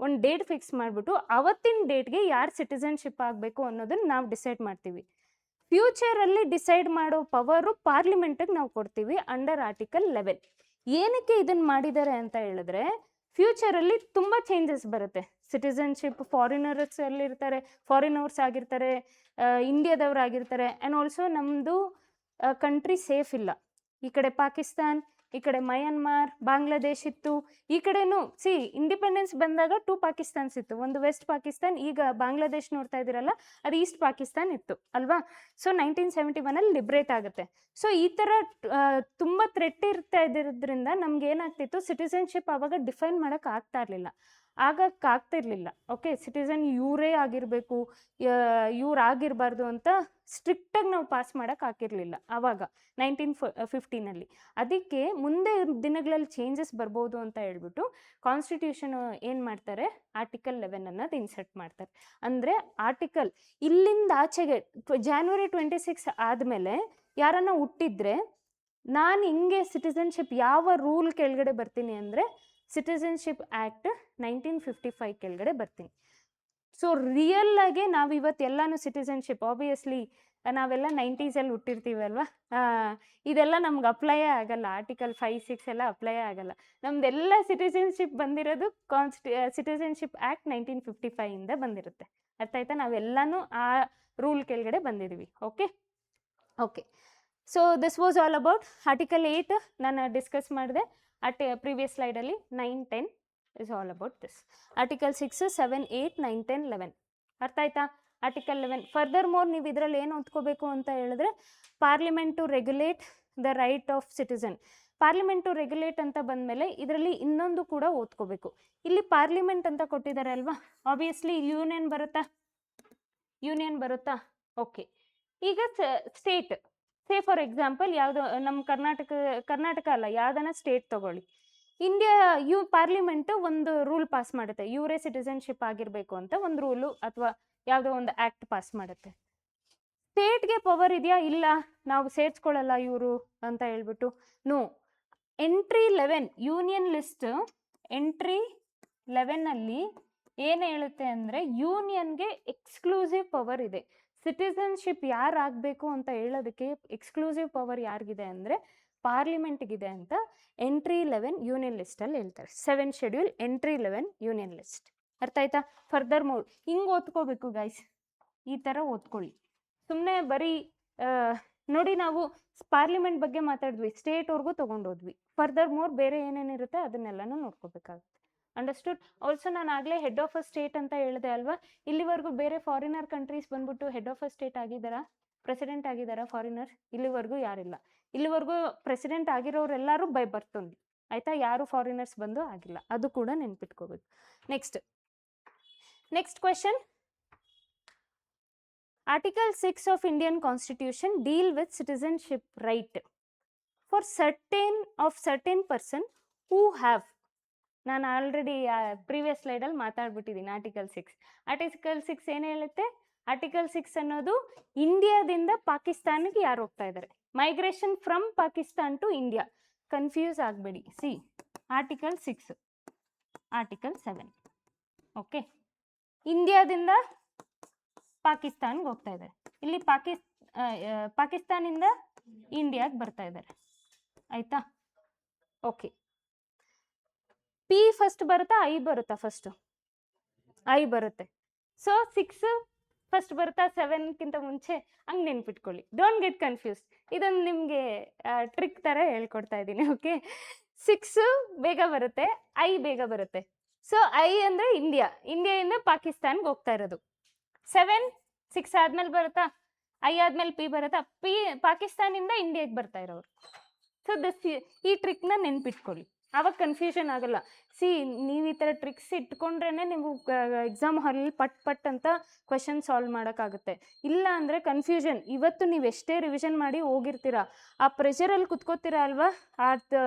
ಒಂದು ಡೇಟ್ ಫಿಕ್ಸ್ ಮಾಡಿಬಿಟ್ಟು ಅವತ್ತಿನ ಡೇಟ್ಗೆ ಯಾರು ಸಿಟಿಸನ್ಶಿಪ್ ಆಗಬೇಕು ಅನ್ನೋದನ್ನ ನಾವು ಡಿಸೈಡ್ ಮಾಡ್ತೀವಿ. ಫ್ಯೂಚರಲ್ಲಿ ಡಿಸೈಡ್ ಮಾಡೋ ಪವರು ಪಾರ್ಲಿಮೆಂಟಿಗೆ ನಾವು ಕೊಡ್ತೀವಿ ಅಂಡರ್ ಆರ್ಟಿಕಲ್ 11. ಏನಕ್ಕೆ ಇದನ್ನು ಮಾಡಿದ್ದಾರೆ ಅಂತ ಹೇಳಿದ್ರೆ, ಫ್ಯೂಚರಲ್ಲಿ ತುಂಬ ಚೇಂಜಸ್ ಬರುತ್ತೆ. ಸಿಟಿಸನ್ಶಿಪ್ ಫಾರಿನರ್ಸ್ ಆಗಿರ್ತಾರೆ, ಇಂಡಿಯಾದವ್ರು ಆಗಿರ್ತಾರೆ. ಆ್ಯಂಡ್ ಆಲ್ಸೋ ನಮ್ಮದು ಕಂಟ್ರಿ ಸೇಫ್ ಇಲ್ಲ. ಈ ಕಡೆ ಪಾಕಿಸ್ತಾನ್, ಈ ಕಡೆ ಮಯನ್ಮಾರ್, ಬಾಂಗ್ಲಾದೇಶ್ ಇತ್ತು. ಈ ಕಡೆನೂ ಇಂಡಿಪೆಂಡೆನ್ಸ್ ಬಂದಾಗ 2 ಪಾಕಿಸ್ತಾನ್ಸ್ ಇತ್ತು. ಒಂದು ವೆಸ್ಟ್ ಪಾಕಿಸ್ತಾನ್, ಈಗ ಬಾಂಗ್ಲಾದೇಶ್ ನೋಡ್ತಾ ಇದ್ದೀರಲ್ಲ, ಅದು ಈಸ್ಟ್ ಪಾಕಿಸ್ತಾನ್ ಇತ್ತು ಅಲ್ವಾ. ಸೊ 1971 ಲಿಬ್ರೇಟ್ ಆಗುತ್ತೆ. ಸೊ ಈ ಥರ ತುಂಬ ಥ್ರೆಟ್ ಇರ್ತಾ ಇದ್ದಿರೋದ್ರಿಂದ ನಮ್ಗೆ ಏನಾಗ್ತಿತ್ತು, ಸಿಟಿಸನ್ಶಿಪ್ ಆವಾಗ ಡಿಫೈನ್ ಮಾಡೋಕೆ ಆಗ್ತಿರ್ಲಿಲ್ಲ. ಓಕೆ, ಸಿಟಿಸನ್ ಇವರೇ ಆಗಿರಬೇಕು, ಇವ್ರು ಆಗಿರಬಾರ್ದು ಅಂತ ಸ್ಟ್ರಿಕ್ಟಾಗಿ ನಾವು ಪಾಸ್ ಮಾಡೋಕೆ ಹಾಕಿರಲಿಲ್ಲ ಆವಾಗ 1950ನಲ್ಲಿ. ಅದಕ್ಕೆ ಮುಂದೆ ದಿನಗಳಲ್ಲಿ ಚೇಂಜಸ್ ಬರ್ಬೋದು ಅಂತ ಹೇಳ್ಬಿಟ್ಟು ಕಾನ್ಸ್ಟಿಟ್ಯೂಷನ್ ಏನು ಮಾಡ್ತಾರೆ, ಆರ್ಟಿಕಲ್ 11 ಅನ್ನೋದು ಇನ್ಸರ್ಟ್ ಮಾಡ್ತಾರೆ. ಅಂದರೆ ಆರ್ಟಿಕಲ್ ಇಲ್ಲಿಂದ ಆಚೆಗೆ January 26 ಆದಮೇಲೆ ಯಾರನ್ನ ಹುಟ್ಟಿದ್ರೆ, ನಾನು ಹಿಂಗೆ ಸಿಟಿಸನ್ಶಿಪ್ ಯಾವ ರೂಲ್ ಕೆಳಗಡೆ ಬರ್ತೀನಿ ಅಂದರೆ ಸಿಟಿಸನ್ಶಿಪ್ ಆ್ಯಕ್ಟ್ 1955 ಕೆಳಗಡೆ ಬರ್ತೀನಿ. ಸೊ ರಿಯಲ್ ಆಗಿ ನಾವು ಇವತ್ತು ಎಲ್ಲಾನು ಸಿಟಿಸನ್ಶಿಪ್, ಆಬ್ವಿಯಸ್ಲಿ ನಾವೆಲ್ಲ 90s ಹುಟ್ಟಿರ್ತೀವಲ್ವಾ, ಇದೆಲ್ಲ ನಮ್ಗೆ ಅಪ್ಲೈಯೇ ಆಗಲ್ಲ. ಆರ್ಟಿಕಲ್ 5, 6 ಎಲ್ಲ ಅಪ್ಲೈಯೇ ಆಗಲ್ಲ. ನಮ್ದೆಲ್ಲ ಸಿಟಿಸನ್ಶಿಪ್ ಬಂದಿರೋದು ಸಿಟಿಸನ್ಶಿಪ್ ಆ್ಯಕ್ಟ್ 1955 ಇಂದ ಬಂದಿರುತ್ತೆ. ಅರ್ಥ ಆಯ್ತಾ? ನಾವೆಲ್ಲಾನು ಆ ರೂಲ್ ಕೆಳಗಡೆ ಬಂದಿದ್ದೀವಿ. Okay okay, so this was all about article 8. ನಾನು ಡಿಸ್ಕಸ್ ಮಾಡಿದೆ ಪ್ರೀವಿಯಸ್ ಸ್ಲೈಡಲ್ಲಿ. 9, 10 is all about this. Article 6, 7, 8, 9, 10, 11 ಅರ್ಥ ಆಯ್ತಾ? ಆರ್ಟಿಕಲ್ 11 ಫರ್ದರ್ ಮೋರ್ ನೀವು ಇದರಲ್ಲಿ ಏನು ಓದ್ಕೋಬೇಕು ಅಂತ ಹೇಳಿದ್ರೆ, parliament to regulate the right of citizen. Parliament to regulate ಅಂತ ಬಂದಮೇಲೆ ಇದರಲ್ಲಿ ಇನ್ನೊಂದು ಕೂಡ ಓದ್ಕೋಬೇಕು. ಇಲ್ಲಿ ಪಾರ್ಲಿಮೆಂಟ್ ಅಂತ ಕೊಟ್ಟಿದ್ದಾರೆ ಅಲ್ವಾ, ಆಬ್ವಿಯಸ್ಲಿ ಯೂನಿಯನ್ ಬರುತ್ತಾ? ಓಕೆ, ಈಗ ಸ್ಟೇಟ್, ಸೇ ಫಾರ್ ಎಕ್ಸಾಂಪಲ್ ಯಾವುದು ನಮ್ಮ ಕರ್ನಾಟಕ ಅಲ್ಲ, ಯಾವ್ದನ್ನ ಸ್ಟೇಟ್ ತಗೊಳ್ಳಿ. ಇಂಡಿಯಾ ಪಾರ್ಲಿಮೆಂಟ್ ಒಂದು ರೂಲ್ ಪಾಸ್ ಮಾಡುತ್ತೆ, ಇವರೇ ಸಿಟಿಸನ್ಶಿಪ್ ಆಗಿರಬೇಕು ಅಂತ ಒಂದು ರೂಲು ಅಥವಾ ಯಾವುದೋ ಒಂದು ಆ್ಯಕ್ಟ್ ಪಾಸ್ ಮಾಡುತ್ತೆ. ಸ್ಟೇಟ್ಗೆ ಪವರ್ ಇದೆಯಾ? ಇಲ್ಲ, ನಾವು ಸೇರಿಸ್ಕೊಳ್ಳಲ್ಲ ಇವರು ಅಂತ ಹೇಳ್ಬಿಟ್ಟು. No. Entry 11 union list entry 11 ಏನು ಹೇಳುತ್ತೆ ಅಂದರೆ, ಯೂನಿಯನ್ಗೆ ಎಕ್ಸ್ಕ್ಲೂಸಿವ್ ಪವರ್ ಇದೆ. ಸಿಟಿಸನ್ಶಿಪ್ ಯಾರಾಗಬೇಕು ಅಂತ ಹೇಳೋದಕ್ಕೆ ಎಕ್ಸ್ಕ್ಲೂಸಿವ್ ಪವರ್ ಯಾರಿಗಿದೆ ಅಂದರೆ ಪಾರ್ಲಿಮೆಂಟ್ಗಿದೆ ಅಂತ ಎಂಟ್ರಿ 11 ಯೂನಿಯನ್ ಲಿಸ್ಟಲ್ಲಿ ಹೇಳ್ತಾರೆ. 7 ಶೆಡ್ಯೂಲ್ ಎಂಟ್ರಿ 11 ಯೂನಿಯನ್ ಲಿಸ್ಟ್. ಅರ್ಥ ಆಯ್ತಾ? ಫರ್ದರ್ ಮೋರ್ ಹಿಂಗೆ ಓದ್ಕೋಬೇಕು ಗೈಸ್, ಈ ಥರ ಓದ್ಕೊಳ್ಳಿ. ಸುಮ್ಮನೆ ಬರೀ ನೋಡಿ, ನಾವು ಪಾರ್ಲಿಮೆಂಟ್ ಬಗ್ಗೆ ಮಾತಾಡಿದ್ವಿ, ಸ್ಟೇಟ್ವರೆಗೂ ತೊಗೊಂಡೋದ್ವಿ. ಫರ್ದರ್ ಮೋರ್ ಬೇರೆ ಏನೇನಿರುತ್ತೆ ಅದನ್ನೆಲ್ಲನೂ ನೋಡ್ಕೋಬೇಕಾಗುತ್ತೆ. ಅಂಡರ್ಸ್ಟುಡ್? ಆಲ್ಸೋ ನಾನು ಆಗಲೇ ಹೆಡ್ ಆಫ್ ಅ ಸ್ಟೇಟ್ ಅಂತ ಹೇಳಿದೆ ಅಲ್ವಾ, ಇಲ್ಲಿವರೆಗೂ ಬೇರೆ ಫಾರಿನರ್ ಕಂಟ್ರೀಸ್ ಬಂದ್ಬಿಟ್ಟು ಹೆಡ್ ಆಫ್ ಅ ಸ್ಟೇಟ್ ಆಗಿದ್ದಾರಾ, ಪ್ರೆಸಿಡೆಂಟ್ ಆಗಿದ್ದಾರಾ ಫಾರಿನರ್? ಇಲ್ಲಿವರೆಗೂ ಯಾರಿಲ್ಲ. ಇಲ್ಲಿವರೆಗೂ ಪ್ರೆಸಿಡೆಂಟ್ ಆಗಿರೋರೆಲ್ಲರೂ ಬೈ ಬರ್ತ್ ಓನ್ಲಿ. ಆಯಿತಾ? ಯಾರು ಫಾರಿನರ್ಸ್ ಬಂದು ಆಗಿಲ್ಲ, ಅದು ಕೂಡ ನೆನ್ಪಿಟ್ಕೋಬೇಕು. Next question. Article 6 of Indian constitution deal with citizenship right for certain person who have. ನಾನು ಆಲ್ರೆಡಿ ಪ್ರೀವಿಯಸ್ ಸ್ಲೈಡಲ್ಲಿ ಮಾತಾಡ್ಬಿಟ್ಟಿದ್ದೀನಿ. ಆರ್ಟಿಕಲ್ 6 ಏನು ಹೇಳುತ್ತೆ? ಆರ್ಟಿಕಲ್ 6 ಅನ್ನೋದು ಇಂಡಿಯಾದಿಂದ ಪಾಕಿಸ್ತಾನಕ್ಕೆ ಯಾರು ಹೋಗ್ತಾ ಇದ್ದಾರೆ, migration from Pakistan to India. Confuse ಆಗಬೇಡಿ. See, article 6, article 7. ಓಕೆ, ಇಂಡಿಯಾದಿಂದ ಪಾಕಿಸ್ತಾನ್ಗೆ ಹೋಗ್ತಾ ಇದ್ದಾರೆ. ಇಲ್ಲಿ ಪಾಕಿಸ್ತಾನಿಂದ ಇಂಡಿಯಾಗೆ ಬರ್ತಾ ಇದ್ದಾರೆ. ಆಯ್ತಾ? ಓಕೆ, ಪಿ ಫಸ್ಟ್ ಬರುತ್ತಾ, ಐ ಬರುತ್ತಾ? ಐ ಬರುತ್ತೆ. ಸೊ 6 ಫಸ್ಟ್ ಬರುತ್ತಾ 7ಕ್ಕಿಂತ ಮುಂಚೆ? ಹಂಗೆ ನೆನ್ಪಿಟ್ಕೊಳ್ಳಿ. Don't get confuse. ಇದೊಂದು ನಿಮಗೆ ಟ್ರಿಕ್ ಥರ ಹೇಳ್ಕೊಡ್ತಾ ಇದ್ದೀನಿ. ಓಕೆ, 6 ಬೇಗ ಬರುತ್ತೆ, ಐ ಬೇಗ ಬರುತ್ತೆ. ಸೊ ಐ ಅಂದರೆ ಇಂಡಿಯಾದಿಂದ ಪಾಕಿಸ್ತಾನ್ಗೆ ಹೋಗ್ತಾ ಇರೋದು. 7, 6 ಆದ್ಮೇಲೆ ಬರುತ್ತಾ? ಐ ಆದ್ಮೇಲೆ ಪಿ ಬರುತ್ತಾ? ಪಿ ಪಾಕಿಸ್ತಾನಿಂದ ಇಂಡಿಯಾಗೆ ಬರ್ತಾ ಇರೋರು. ಸೊ ಈ ಟ್ರಿಕ್ನ ನೆನ್ಪಿಟ್ಕೊಳ್ಳಿ, ಆವಾಗ ಕನ್ಫ್ಯೂಷನ್ ಆಗಲ್ಲ. ಸಿ, ನೀವು ಈ ಥರ ಟ್ರಿಕ್ಸ್ ಇಟ್ಕೊಂಡ್ರೇ ನೀವು ಎಕ್ಸಾಮ್ ಹಾಲಲ್ಲಿ ಪಟ್ ಅಂತ ಕ್ವೆಶನ್ ಸಾಲ್ವ್ ಮಾಡೋಕ್ಕಾಗುತ್ತೆ. ಇಲ್ಲ ಅಂದರೆ ಕನ್ಫ್ಯೂಷನ್. ಇವತ್ತು ನೀವು ಎಷ್ಟೇ ರಿವಿಷನ್ ಮಾಡಿ ಹೋಗಿರ್ತೀರ, ಆ ಪ್ರೆಷರಲ್ಲಿ ಕುತ್ಕೋತೀರಾ ಅಲ್ವಾ, ಆ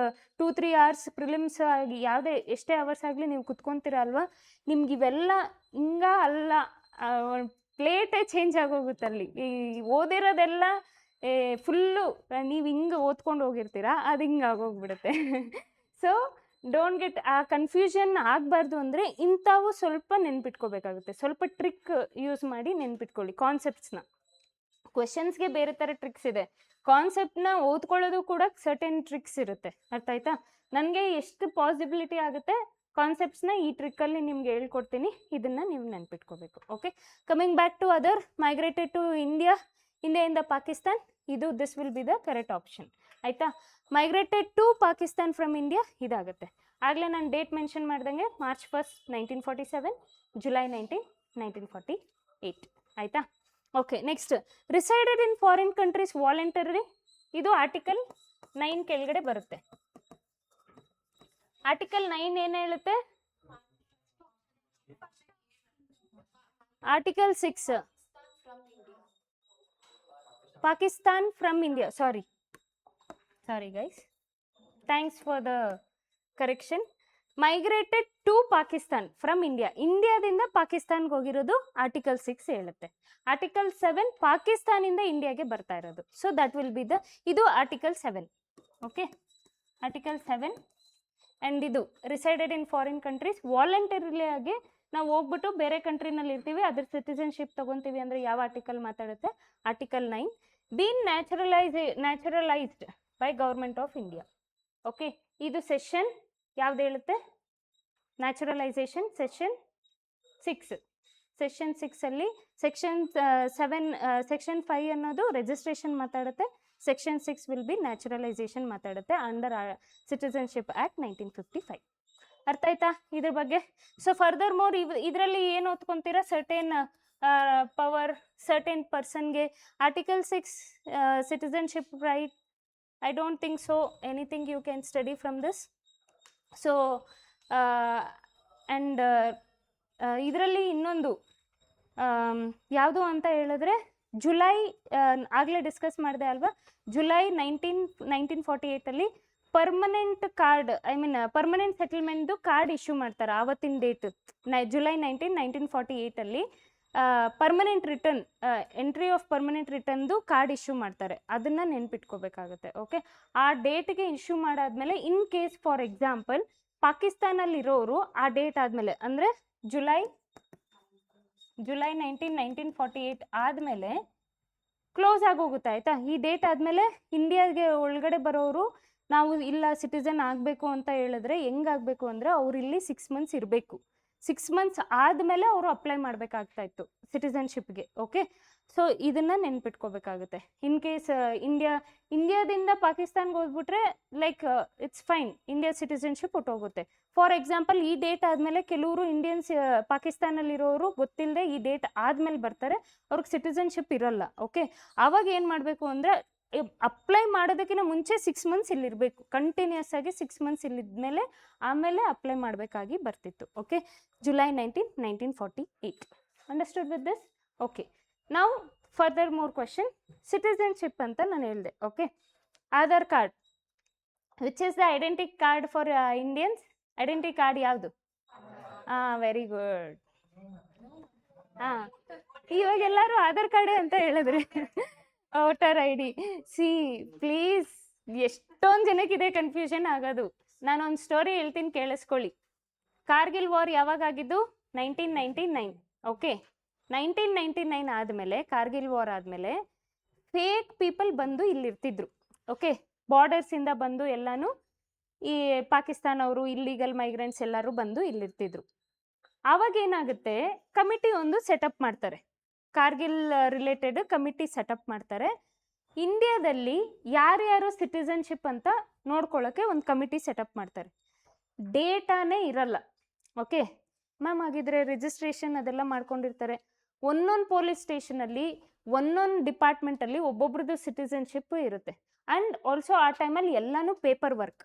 2-3 hours ಪ್ರಿಲಿಮ್ಸ್ ಆಗಿ ಯಾವುದೇ ಎಷ್ಟೇ ಅವರ್ಸ್ ಆಗಲಿ ನೀವು ಕುತ್ಕೊತೀರ ಅಲ್ವಾ, ನಿಮ್ಗೆ ಇವೆಲ್ಲ ಅಲ್ಲ, ಪ್ಲೇಟೇ ಚೇಂಜ್ ಆಗೋಗುತ್ತಲ್ಲಿ. ಈ ಓದಿರೋದೆಲ್ಲ ಫುಲ್ಲು ನೀವು ಹಿಂಗೆ ಓದ್ಕೊಂಡು ಹೋಗಿರ್ತೀರ, ಅದು ಹಿಂಗೆ ಆಗೋಗ್ಬಿಡುತ್ತೆ. ಸೊ ಡೋಂಟ್ ಗೆಟ್ ಆ ಕನ್ಫ್ಯೂಷನ್ ಆಗಬಾರ್ದು ಅಂದರೆ ಇಂಥವು ಸ್ವಲ್ಪ ನೆನ್ಪಿಟ್ಕೋಬೇಕಾಗುತ್ತೆ. ಸ್ವಲ್ಪ ಟ್ರಿಕ್ ಯೂಸ್ ಮಾಡಿ ನೆನ್ಪಿಟ್ಕೊಳ್ಳಿ ಕಾನ್ಸೆಪ್ಟ್ಸ್ನ. ಕ್ವೆಶನ್ಸ್ಗೆ ಬೇರೆ ಥರ ಟ್ರಿಕ್ಸ್ ಇದೆ, ಕಾನ್ಸೆಪ್ಟ್ನ ಓದ್ಕೊಳ್ಳೋದು ಕೂಡ ಸರ್ಟೆನ್ ಟ್ರಿಕ್ಸ್ ಇರುತ್ತೆ. ಅರ್ಥ ಆಯ್ತಾ? ನನಗೆ ಎಷ್ಟು ಪಾಸಿಬಿಲಿಟಿ ಆಗುತ್ತೆ ಕಾನ್ಸೆಪ್ಟ್ಸ್ನ ಈ ಟ್ರಿಕ್ಕಲ್ಲಿ ನಿಮ್ಗೆ ಹೇಳ್ಕೊಡ್ತೀನಿ, ಇದನ್ನು ನೀವು ನೆನ್ಪಿಟ್ಕೋಬೇಕು. Okay, coming back to other, migrated to ಇಂಡಿಯಾದಿಂದ Pakistan, this will be the correct option. ಆಯಿತಾ? Migrated to Pakistan from India ಇದಾಗುತ್ತೆ. ಆಗಲೇ ನಾನು ಡೇಟ್ ಮೆನ್ಷನ್ ಮಾಡ್ದಂಗೆ March 1, 1947, July 19, 1948. ಆಯಿತಾ? Okay, next, resided in foreign countries voluntary. ಇದು ಆರ್ಟಿಕಲ್ 9 ಕೆಳಗಡೆ ಬರುತ್ತೆ. ಆರ್ಟಿಕಲ್ 9 ಏನು ಹೇಳುತ್ತೆ? Article 6 Pakistan from India. Sorry guys, thanks for the correction. Migrated to Pakistan from ಇಂಡಿಯಾದಿಂದ ಪಾಕಿಸ್ತಾನ್ಗೆ ಹೋಗಿರೋದು ಆರ್ಟಿಕಲ್ 6 ಹೇಳುತ್ತೆ. ಆರ್ಟಿಕಲ್ 7 ಪಾಕಿಸ್ತಾನಿಂದ ಇಂಡಿಯಾಗೆ ಬರ್ತಾ ಇರೋದು. ಸೊ ದಟ್ ವಿಲ್ ಬಿ ಇದು ಆರ್ಟಿಕಲ್ 7. Okay, article 7. ಆ್ಯಂಡ್ ಇದು ರಿಸೈಡೆಡ್ ಇನ್ ಫಾರಿನ್ ಕಂಟ್ರೀಸ್ ವಾಲಂಟರಿಲಿ ಆಗಿ ನಾವು ಹೋಗ್ಬಿಟ್ಟು ಬೇರೆ ಕಂಟ್ರಿನಲ್ಲಿ ಇರ್ತೀವಿ, ಅದ್ರ ಸಿಟಿಸನ್ಶಿಪ್ ತಗೊಂತೀವಿ ಅಂದರೆ ಯಾವ ಆರ್ಟಿಕಲ್ ಮಾತಾಡುತ್ತೆ? Article 9. Been naturalized by government of India. Okay, ಇದು ಸೆಷನ್ ಯಾವ್ದು ಹೇಳುತ್ತೆ? Naturalization session 6. ಸೆಷನ್ 6ಅಲ್ಲಿ ಸೆಕ್ಷನ್ 5 ಅನ್ನೋದು ರಿಜಿಸ್ಟ್ರೇಷನ್ ಮಾತಾಡುತ್ತೆ. ಸೆಕ್ಷನ್ 6 ವಿಲ್ ಬಿ ನ್ಯಾಚುರಲೈಸೇಷನ್ ಮಾತಾಡುತ್ತೆ ಅಂಡರ್ ಸಿಟಿಸನ್ಶಿಪ್ ಆ್ಯಕ್ಟ್ 1955. ಅರ್ಥ ಆಯ್ತಾ ಇದ್ರ ಬಗ್ಗೆ? ಸೊ ಫರ್ದರ್ ಮೋರ್ ಇದರಲ್ಲಿ ಏನು ಓದ್ಕೊಂತೀರಾ? ಸರ್ಟೇನ್ ಪವರ್ ಸರ್ಟೇನ್ ಪರ್ಸನ್ಗೆ article 6 citizenship right. I don't think so anything you can study from this. So and ಇದರಲ್ಲಿ ಇನ್ನೊಂದು ಯಾವುದು ಅಂತ ಹೇಳಿದ್ರೆ ಜುಲೈ ಆಗಲೇ ಡಿಸ್ಕಸ್ ಮಾಡಿದೆ ಅಲ್ವಾ, ಜುಲೈ 1948ಅಲ್ಲಿ permanent card, I mean permanent ಸೆಟಲ್ಮೆಂಟ್ದು ಕಾರ್ಡ್ ಇಶ್ಯೂ ಮಾಡ್ತಾರೆ. ಆವತ್ತಿನ ಡೇಟ್ ಜುಲೈ 1948ಅಲ್ಲಿ permanent return, entry of permanent ರಿಟರ್ನ್ದು ಕಾರ್ಡ್ ಇಶ್ಯೂ ಮಾಡ್ತಾರೆ. ಅದನ್ನು ನೆನ್ಪಿಟ್ಕೋಬೇಕಾಗುತ್ತೆ. ಓಕೆ, ಆ ಡೇಟ್ಗೆ ಇಶ್ಯೂ ಮಾಡಾದ್ಮೇಲೆ ಇನ್ ಕೇಸ್ ಫಾರ್ ಎಕ್ಸಾಂಪಲ್ ಪಾಕಿಸ್ತಾನಲ್ಲಿರೋರು ಆ ಡೇಟ್ ಆದಮೇಲೆ ಅಂದರೆ ಜುಲೈ 1948 ಆದಮೇಲೆ ಕ್ಲೋಸ್ ಆಗೋಗುತ್ತೆ. ಆಯಿತಾ? ಈ ಡೇಟ್ ಆದಮೇಲೆ ಇಂಡಿಯಾಗೆ ಒಳಗಡೆ ಬರೋರು ನಾವು ಇಲ್ಲ ಸಿಟಿಸನ್ ಆಗಬೇಕು ಅಂತ ಹೇಳಿದ್ರೆ ಹೆಂಗಾಗಬೇಕು ಅಂದರೆ ಅವ್ರು ಇಲ್ಲಿ 6 ಮಂತ್ಸ್ ಇರಬೇಕು. 6 ಮಂತ್ಸ್ ಆದಮೇಲೆ ಅವರು ಅಪ್ಲೈ ಮಾಡಬೇಕಾಗ್ತಾ ಇತ್ತು ಸಿಟಿಸನ್ಶಿಪ್ಗೆ. ಓಕೆ, ಸೊ ಇದನ್ನು ನೆನ್ಪಿಟ್ಕೋಬೇಕಾಗುತ್ತೆ. ಇನ್ ಕೇಸ್ ಇಂಡಿಯಾದಿಂದ ಪಾಕಿಸ್ತಾನ್ಗೆ ಹೋಗ್ಬಿಟ್ರೆ like it's fine, India citizenship ಹೊಟ್ಟೋಗುತ್ತೆ. ಫಾರ್ ಎಕ್ಸಾಂಪಲ್ ಈ ಡೇಟ್ ಆದಮೇಲೆ ಕೆಲವರು ಇಂಡಿಯನ್ಸ್ ಪಾಕಿಸ್ತಾನಲ್ಲಿರೋರು ಗೊತ್ತಿಲ್ಲದೆ ಈ ಡೇಟ್ ಆದಮೇಲೆ ಬರ್ತಾರೆ, ಅವ್ರಿಗೆ ಸಿಟಿಸನ್ಶಿಪ್ ಇರಲ್ಲ. ಓಕೆ, ಆವಾಗ ಏನು ಮಾಡಬೇಕು ಅಂದರೆ ಅಪ್ಲೈ ಮಾಡೋದಕ್ಕಿಂತ ಮುಂಚೆ 6 ಮಂತ್ಸ್ ಇಲ್ಲಿರಬೇಕು, ಕಂಟಿನ್ಯೂಸ್ ಆಗಿ 6 ಮಂತ್ಸ್ ಇಲ್ಲಿದ್ಮೇಲೆ ಆಮೇಲೆ ಅಪ್ಲೈ ಮಾಡಬೇಕಾಗಿ ಬರ್ತಿತ್ತು. Okay, July 1948. Understood with this? Okay, ನಾವು ಫರ್ದರ್ ಮೋರ್ ಕ್ವೆಶನ್. ಸಿಟಿಸನ್ಶಿಪ್ ಅಂತ ನಾನು ಹೇಳಿದೆ. Okay, Aadhaar card which is the identity card for Indians. Identity card ಯಾವುದು? Very good. ಇವಾಗ ಎಲ್ಲರೂ ಆಧಾರ್ ಕಾರ್ಡ್ ಅಂತ ಹೇಳಿದ್ರಿ. Voter I D. See please, ಎಷ್ಟೊಂದು ಜನಕ್ಕೆ ಇದೆ ಕನ್ಫ್ಯೂಷನ್ ಆಗೋದು. ನಾನೊಂದು ಸ್ಟೋರಿ ಹೇಳ್ತೀನಿ, ಕೇಳಿಸ್ಕೊಳ್ಳಿ. ಕಾರ್ಗಿಲ್ ವಾರ್ ಯಾವಾಗ ಆಗಿದ್ದು? 1999. ಓಕೆ, 1999 ಆದಮೇಲೆ, ಕಾರ್ಗಿಲ್ ವಾರ್ ಆದಮೇಲೆ ಫೇಕ್ ಪೀಪಲ್ ಬಂದು ಇಲ್ಲಿರ್ತಿದ್ರು. ಓಕೆ, ಬಾರ್ಡರ್ಸಿಂದ ಬಂದು ಎಲ್ಲನೂ ಈ ಪಾಕಿಸ್ತಾನವರು ಇಲ್ಲೀಗಲ್ ಮೈಗ್ರೆಂಟ್ಸ್ ಎಲ್ಲರೂ ಬಂದು ಇಲ್ಲಿರ್ತಿದ್ರು. ಆವಾಗ ಏನಾಗುತ್ತೆ, ಕಮಿಟಿ ಒಂದು ಸೆಟಪ್ ಮಾಡ್ತಾರೆ, ಕಾರ್ಗಿಲ್ ರಿಲೇಟೆಡ್ ಕಮಿಟಿ ಸೆಟಪ್ ಮಾಡ್ತಾರೆ. ಇಂಡಿಯಾದಲ್ಲಿ ಯಾರ್ಯಾರು ಸಿಟಿಸನ್ಶಿಪ್ ಅಂತ ನೋಡ್ಕೊಳ್ಳೋಕ್ಕೆ ಒಂದು ಕಮಿಟಿ ಸೆಟಪ್ ಮಾಡ್ತಾರೆ. ಡೇಟಾನೇ ಇರಲ್ಲ. ಓಕೆ ಮ್ಯಾಮ್, ಹಾಗಿದ್ರೆ ರಿಜಿಸ್ಟ್ರೇಷನ್ ಅದೆಲ್ಲ ಮಾಡ್ಕೊಂಡಿರ್ತಾರೆ. ಒಂದೊಂದು ಪೊಲೀಸ್ ಸ್ಟೇಷನಲ್ಲಿ ಒಂದೊಂದು ಡಿಪಾರ್ಟ್ಮೆಂಟಲ್ಲಿ ಒಬ್ಬೊಬ್ರದ್ದು ಸಿಟಿಸನ್ಶಿಪ್ ಇರುತ್ತೆ. ಆ್ಯಂಡ್ ಆಲ್ಸೋ ಆ ಟೈಮಲ್ಲಿ ಎಲ್ಲನೂ ಪೇಪರ್ ವರ್ಕ್.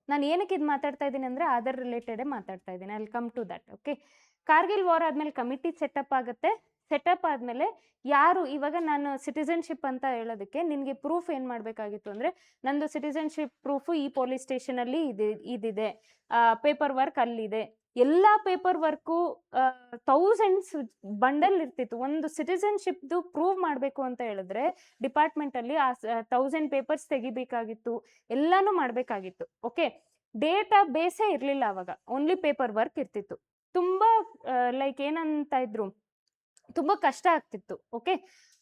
ನಾನು ಏನಕ್ಕೆ ಇದು ಮಾತಾಡ್ತಾ ಇದ್ದೀನಿ ಅಂದರೆ ಆಧಾರ್ ರಿಲೇಟೆಡೇ ಮಾತಾಡ್ತಾ ಇದ್ದೀನಿ. I will come to that. Okay, Kargil war ಆದಮೇಲೆ ಕಮಿಟಿ ಸೆಟಪ್ ಆಗುತ್ತೆ. ಸೆಟಪ್ ಆದಮೇಲೆ ಯಾರು ಇವಾಗ ನಾನು ಸಿಟಿಸನ್ಶಿಪ್ ಅಂತ ಹೇಳೋದಕ್ಕೆ ನಿನಗೆ ಪ್ರೂಫ್ ಏನು ಮಾಡಬೇಕಾಗಿತ್ತು ಅಂದರೆ, ನಂದು ಸಿಟಿಸನ್ಶಿಪ್ ಪ್ರೂಫು ಈ ಪೊಲೀಸ್ ಸ್ಟೇಷನಲ್ಲಿ ಇದಿದೆ, ಪೇಪರ್ ವರ್ಕ್ ಅಲ್ಲಿದೆ. ಎಲ್ಲ ಪೇಪರ್ ವರ್ಕು ಥೌಸಂಡ್ಸ್ ಬಂಡಲ್ ಇರ್ತಿತ್ತು. ಒಂದು ಸಿಟಿಸನ್ಶಿಪ್ದು ಪ್ರೂವ್ ಮಾಡಬೇಕು ಅಂತ ಹೇಳಿದ್ರೆ ಡಿಪಾರ್ಟ್ಮೆಂಟಲ್ಲಿ ಆ 1000 ಪೇಪರ್ಸ್ ತೆಗಿಬೇಕಾಗಿತ್ತು, ಎಲ್ಲನೂ ಮಾಡಬೇಕಾಗಿತ್ತು. ಓಕೆ, ಡೇಟಾ ಬೇಸೇ ಇರಲಿಲ್ಲ ಅವಾಗ, ಓನ್ಲಿ ಪೇಪರ್ ವರ್ಕ್ ಇರ್ತಿತ್ತು. ತುಂಬ ಲೈಕ್ ಏನಂತ ಇದ್ರು, ತುಂಬ ಕಷ್ಟ ಆಗ್ತಿತ್ತು. ಓಕೆ,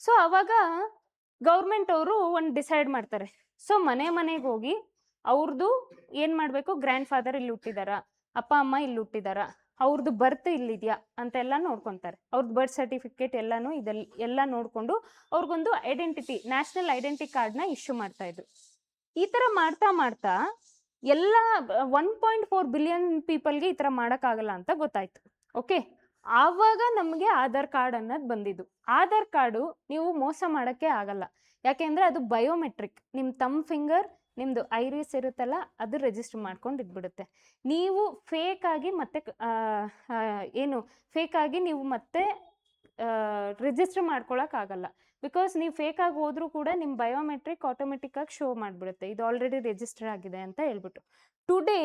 ಸೊ ಅವಾಗ ಗೌರ್ಮೆಂಟ್ ಅವರು ಒಂದು ಡಿಸೈಡ್ ಮಾಡ್ತಾರೆ. ಸೊ ಮನೆಗೆ ಹೋಗಿ ಅವ್ರದ್ದು ಏನು ಮಾಡಬೇಕು, ಗ್ರ್ಯಾಂಡ್ ಫಾದರ್ ಇಲ್ಲಿ ಹುಟ್ಟಿದಾರ, ಅಪ್ಪ ಅಮ್ಮ ಇಲ್ಲಿ ಹುಟ್ಟಿದಾರ, ಅವ್ರದ್ದು ಬರ್ತ್ ಇಲ್ಲಿದೆಯಾ ಅಂತೆಲ್ಲ ನೋಡ್ಕೊತಾರೆ. ಅವ್ರದ್ದು ಬರ್ತ್ ಸರ್ಟಿಫಿಕೇಟ್ ಎಲ್ಲನೂ ಎಲ್ಲ ನೋಡಿಕೊಂಡು ಅವ್ರಿಗೊಂದು ಐಡೆಂಟಿಟಿ, ನ್ಯಾಷನಲ್ ಐಡೆಂಟಿ ಕಾರ್ಡ್ನ ಇಶ್ಯೂ ಮಾಡ್ತಾಯಿದ್ರು. ಈ ಥರ ಮಾಡ್ತಾ ಎಲ್ಲ 1.4 ಬಿಲಿಯನ್ ಪೀಪಲ್ಗೆ ಈ ಥರ ಮಾಡೋಕ್ಕಾಗಲ್ಲ ಅಂತ ಗೊತ್ತಾಯ್ತು. ಓಕೆ, ಆವಾಗ ನಮಗೆ ಆಧಾರ್ ಕಾರ್ಡ್ ಅನ್ನೋದು ಬಂದಿದ್ದು. ಆಧಾರ್ ಕಾರ್ಡು ನೀವು ಮೋಸ ಮಾಡೋಕ್ಕೆ ಆಗಲ್ಲ, ಯಾಕೆಂದರೆ ಅದು ಬಯೋಮೆಟ್ರಿಕ್. ನಿಮ್ಮ ತಮ್ಮ ಫಿಂಗರ್, ನಿಮ್ಮದು ಐರಿಸ್ ಇರುತ್ತಲ್ಲ, ಅದು ರಿಜಿಸ್ಟರ್ ಮಾಡ್ಕೊಂಡು ಇಟ್ಬಿಡುತ್ತೆ. ನೀವು ಫೇಕಾಗಿ ನೀವು ಮತ್ತೆ ರಿಜಿಸ್ಟರ್ ಮಾಡ್ಕೊಳಕ್ಕಾಗಲ್ಲ. ಬಿಕಾಸ್ ನೀವು ಫೇಕಾಗಿ ಹೋದ್ರೂ ಕೂಡ ನಿಮ್ಮ ಬಯೋಮೆಟ್ರಿಕ್ ಆಟೋಮೆಟಿಕ್ಕಾಗಿ ಶೋ ಮಾಡಿಬಿಡುತ್ತೆ, ಇದು ಆಲ್ರೆಡಿ ರಿಜಿಸ್ಟರ್ ಆಗಿದೆ ಅಂತ ಹೇಳ್ಬಿಟ್ಟು. ಟುಡೇ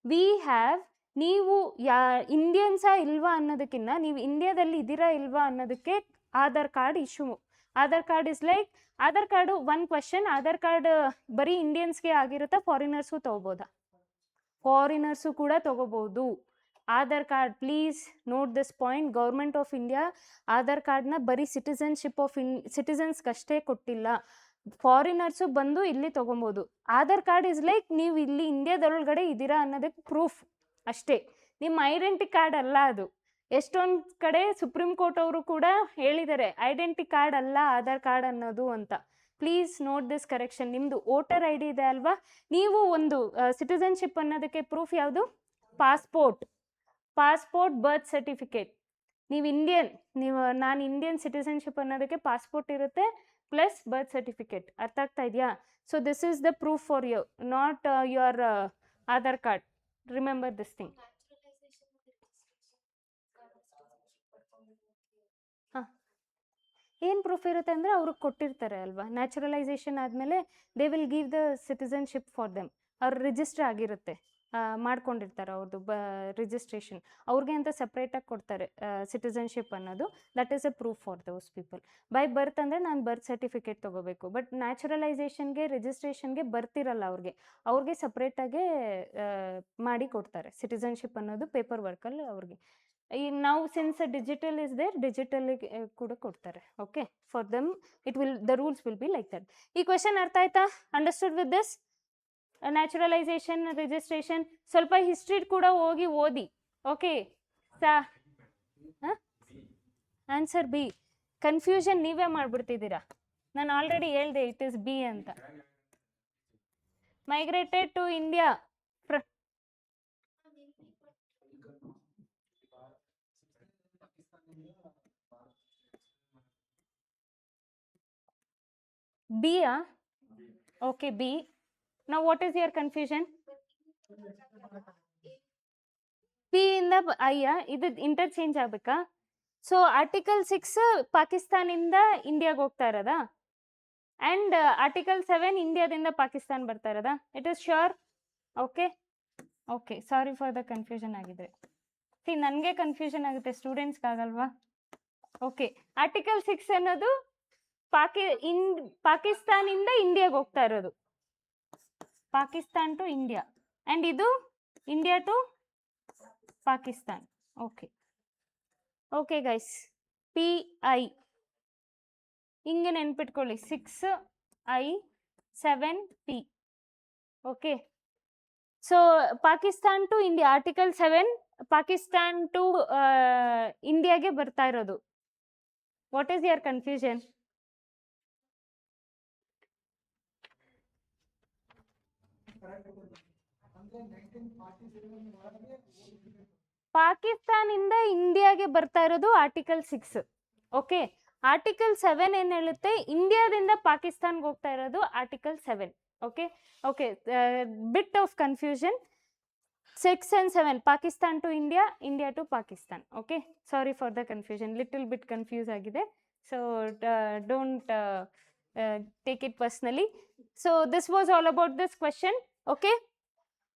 ವಿ ಹ್ಯಾವ್, ನೀವು ಇಂಡಿಯನ್ಸಾ ಇಲ್ವಾ ಅನ್ನೋದಕ್ಕಿಂತ ನೀವು ಇಂಡಿಯಾದಲ್ಲಿ ಇದ್ದೀರಾ ಇಲ್ವಾ ಅನ್ನೋದಕ್ಕೆ Aadhaar card issue. Aadhaar card is like, Aadhaar card one question, Aadhaar card ಬರೀ ಇಂಡಿಯನ್ಸ್ಗೆ ಆಗಿರುತ್ತಾ, ಫಾರಿನರ್ಸು ತೊಗೋಬೋದಾ? ಫಾರಿನರ್ಸು ಕೂಡ ತೊಗೋಬೋದು. Aadhaar card, please note this point. Government of India Aadhaar ಕಾರ್ಡ್ನ ಬರೀ ಸಿಟಿಸನ್ಶಿಪ್ ಆಫ್ ಸಿಟಿಸನ್ಸ್ಗಷ್ಟೇ ಕೊಟ್ಟಿಲ್ಲ, ಫಾರಿನರ್ಸು ಬಂದು ಇಲ್ಲಿ ತೊಗೊಬೋದು. ಆಧಾರ್ ಕಾರ್ಡ್ ಇಸ್ ಲೈಕ್ ನೀವು ಇಲ್ಲಿ ಇಂಡಿಯಾದೊಳಗಡೆ ಇದ್ದೀರಾ ಅನ್ನೋದಕ್ಕೆ ಪ್ರೂಫ್ ಅಷ್ಟೇ, ನಿಮ್ಮ ಐಡೆಂಟಿ ಕಾರ್ಡ್ ಅಲ್ಲ ಅದು. ಎಷ್ಟೊಂದು ಕಡೆ ಸುಪ್ರೀಂ ಕೋರ್ಟ್ ಅವರು ಕೂಡ ಹೇಳಿದ್ದಾರೆ ಐಡೆಂಟಿ ಕಾರ್ಡ್ ಅಲ್ಲ ಆಧಾರ್ ಕಾರ್ಡ್ ಅನ್ನೋದು ಅಂತ. Please note this correction. ನಿಮ್ಮದು ವೋಟರ್ ಐ ಡಿ ಇದೆ ಅಲ್ವಾ, ನೀವು ಒಂದು ಸಿಟಿಸನ್ಶಿಪ್ ಅನ್ನೋದಕ್ಕೆ ಪ್ರೂಫ್ ಯಾವುದು? Passport, birth certificate. ನೀವು ಇಂಡಿಯನ್, ನಾನು ಇಂಡಿಯನ್ ಸಿಟಿಸನ್ಶಿಪ್ ಅನ್ನೋದಕ್ಕೆ ಪಾಸ್ಪೋರ್ಟ್ ಇರುತ್ತೆ ಪ್ಲಸ್ ಬರ್ತ್ ಸರ್ಟಿಫಿಕೇಟ್. ಅರ್ಥ ಆಗ್ತಾ ಇದೆಯಾ? So this is the proof for you, not your Aadhaar card. Remember this thing. ಏನು ಪ್ರೂಫ್ ಇರುತ್ತೆ ಅಂದರೆ ಅವ್ರಿಗೆ ಕೊಟ್ಟಿರ್ತಾರೆ ಅಲ್ವಾ, ನ್ಯಾಚುರಲೈಸೇಷನ್ ಆದಮೇಲೆ they will give the citizenship for them. ಅವ್ರು ರಿಜಿಸ್ಟರ್ ಆಗಿರುತ್ತೆ, ಮಾಡ್ಕೊಂಡಿರ್ತಾರೆ ಅವ್ರದ್ದು ರಿಜಿಸ್ಟ್ರೇಷನ್, ಅವ್ರಿಗೆ ಅಂತ ಸಪ್ರೇಟಾಗಿ ಕೊಡ್ತಾರೆ ಸಿಟಿಸನ್ಶಿಪ್ ಅನ್ನೋದು. That is A proof for those people. By birth ಅಂದರೆ ನಾನು ಬರ್ತ್ ಸರ್ಟಿಫಿಕೇಟ್ ತೊಗೋಬೇಕು, ಬಟ್ ನ್ಯಾಚುರಲೈಸೇಷನ್ಗೆ ರಿಜಿಸ್ಟ್ರೇಷನ್ಗೆ ಬರ್ತಿರಲ್ಲ ಅವ್ರಿಗೆ ಸಪ್ರೇಟಾಗೆ ಮಾಡಿ ಕೊಡ್ತಾರೆ ಸಿಟಿಸನ್ಶಿಪ್ ಅನ್ನೋದು ಪೇಪರ್ ವರ್ಕಲ್ಲಿ ಅವ್ರಿಗೆ. ಈಗ ನಾವು ಸಿನ್ಸ್ ಡಿಜಿಟಲ್ ಇಸ್ ದೇರ್, ಡಿಜಿಟಲಿಗೆ ಕೂಡ ಕೊಡ್ತಾರೆ. Okay, for them the rules will be like that. ಈ ಕ್ವೆಶನ್ ಅರ್ಥ ಆಯ್ತಾ? Understood with this? Naturalisation, registration, ಸ್ವಲ್ಪ ಹಿಸ್ಟ್ರಿ ಕೂಡ ಹೋಗಿ ಓದಿ. Okay answer B. ಕನ್ಫ್ಯೂಷನ್ ನೀವೇ ಮಾಡ್ಬಿಡ್ತಿದ್ದೀರಾ, ನಾನು ಆಲ್ರೆಡಿ ಹೇಳ್ದೆ ಇಟ್ ಇಸ್ ಬಿ ಅಂತ. Migrated to India. B, okay, B. Now what is your confusion? P ಇಂದ I, ಇದು ಇಂಟರ್ಚೇಂಜ್ ಆಗ್ಬೇಕಾ? ಸೊ ಆರ್ಟಿಕಲ್ 6 ಪಾಕಿಸ್ತಾನಿಂದ ಇಂಡಿಯಾಗೆ ಹೋಗ್ತಾ ಇರೋದಾ, ಆ್ಯಂಡ್ ಆರ್ಟಿಕಲ್ 7 ಇಂಡಿಯಾದಿಂದ ಪಾಕಿಸ್ತಾನ್ ಬರ್ತಾ ಇರೋದಾ? It is sure? Okay, sorry for the confusion ಆಗಿದ್ರೆ. ನನಗೆ ಕನ್ಫ್ಯೂಷನ್ ಆಗುತ್ತೆ, ಸ್ಟೂಡೆಂಟ್ಸ್ಗಾಗಲ್ವಾ? ಓಕೆ, ಆರ್ಟಿಕಲ್ 6 ಅನ್ನೋದು ಪಾಕಿಸ್ತಾನಿಂದ ಇಂಡಿಯಾಗೆ ಹೋಗ್ತಾ ಇರೋದು, ಪಾಕಿಸ್ತಾನ್ ಟು ಇಂಡಿಯಾ, ಆ್ಯಂಡ್ ಇದು India to Pakistan. Okay guys, PI ಹಿಂಗೆ ನೆನ್ಪಿಟ್ಕೊಳ್ಳಿ, 6I 7P. Okay, so Pakistan to India, article 7 Pakistan to ಇಂಡಿಯಾಗೆ ಬರ್ತಾ ಇರೋದು. What is your confusion? ಪಾಕಿಸ್ತಾನಿಂದ ಇಂಡಿಯಾಗೆ ಬರ್ತಾ ಇರೋದು ಆರ್ಟಿಕಲ್ 6. ಓಕೆ, ಆರ್ಟಿಕಲ್ 7 ಏನು ಹೇಳುತ್ತೆ, ಇಂಡಿಯಾದಿಂದ ಪಾಕಿಸ್ತಾನ್ಗೆ ಹೋಗ್ತಾ ಇರೋದು article 7. Okay, bit of confusion. 6 and 7 Pakistan to India, India to Pakistan. Okay, sorry for the confusion, little bit confuse ಆಗಿದೆ. So don't take it personally. So this was all about this question. Okay,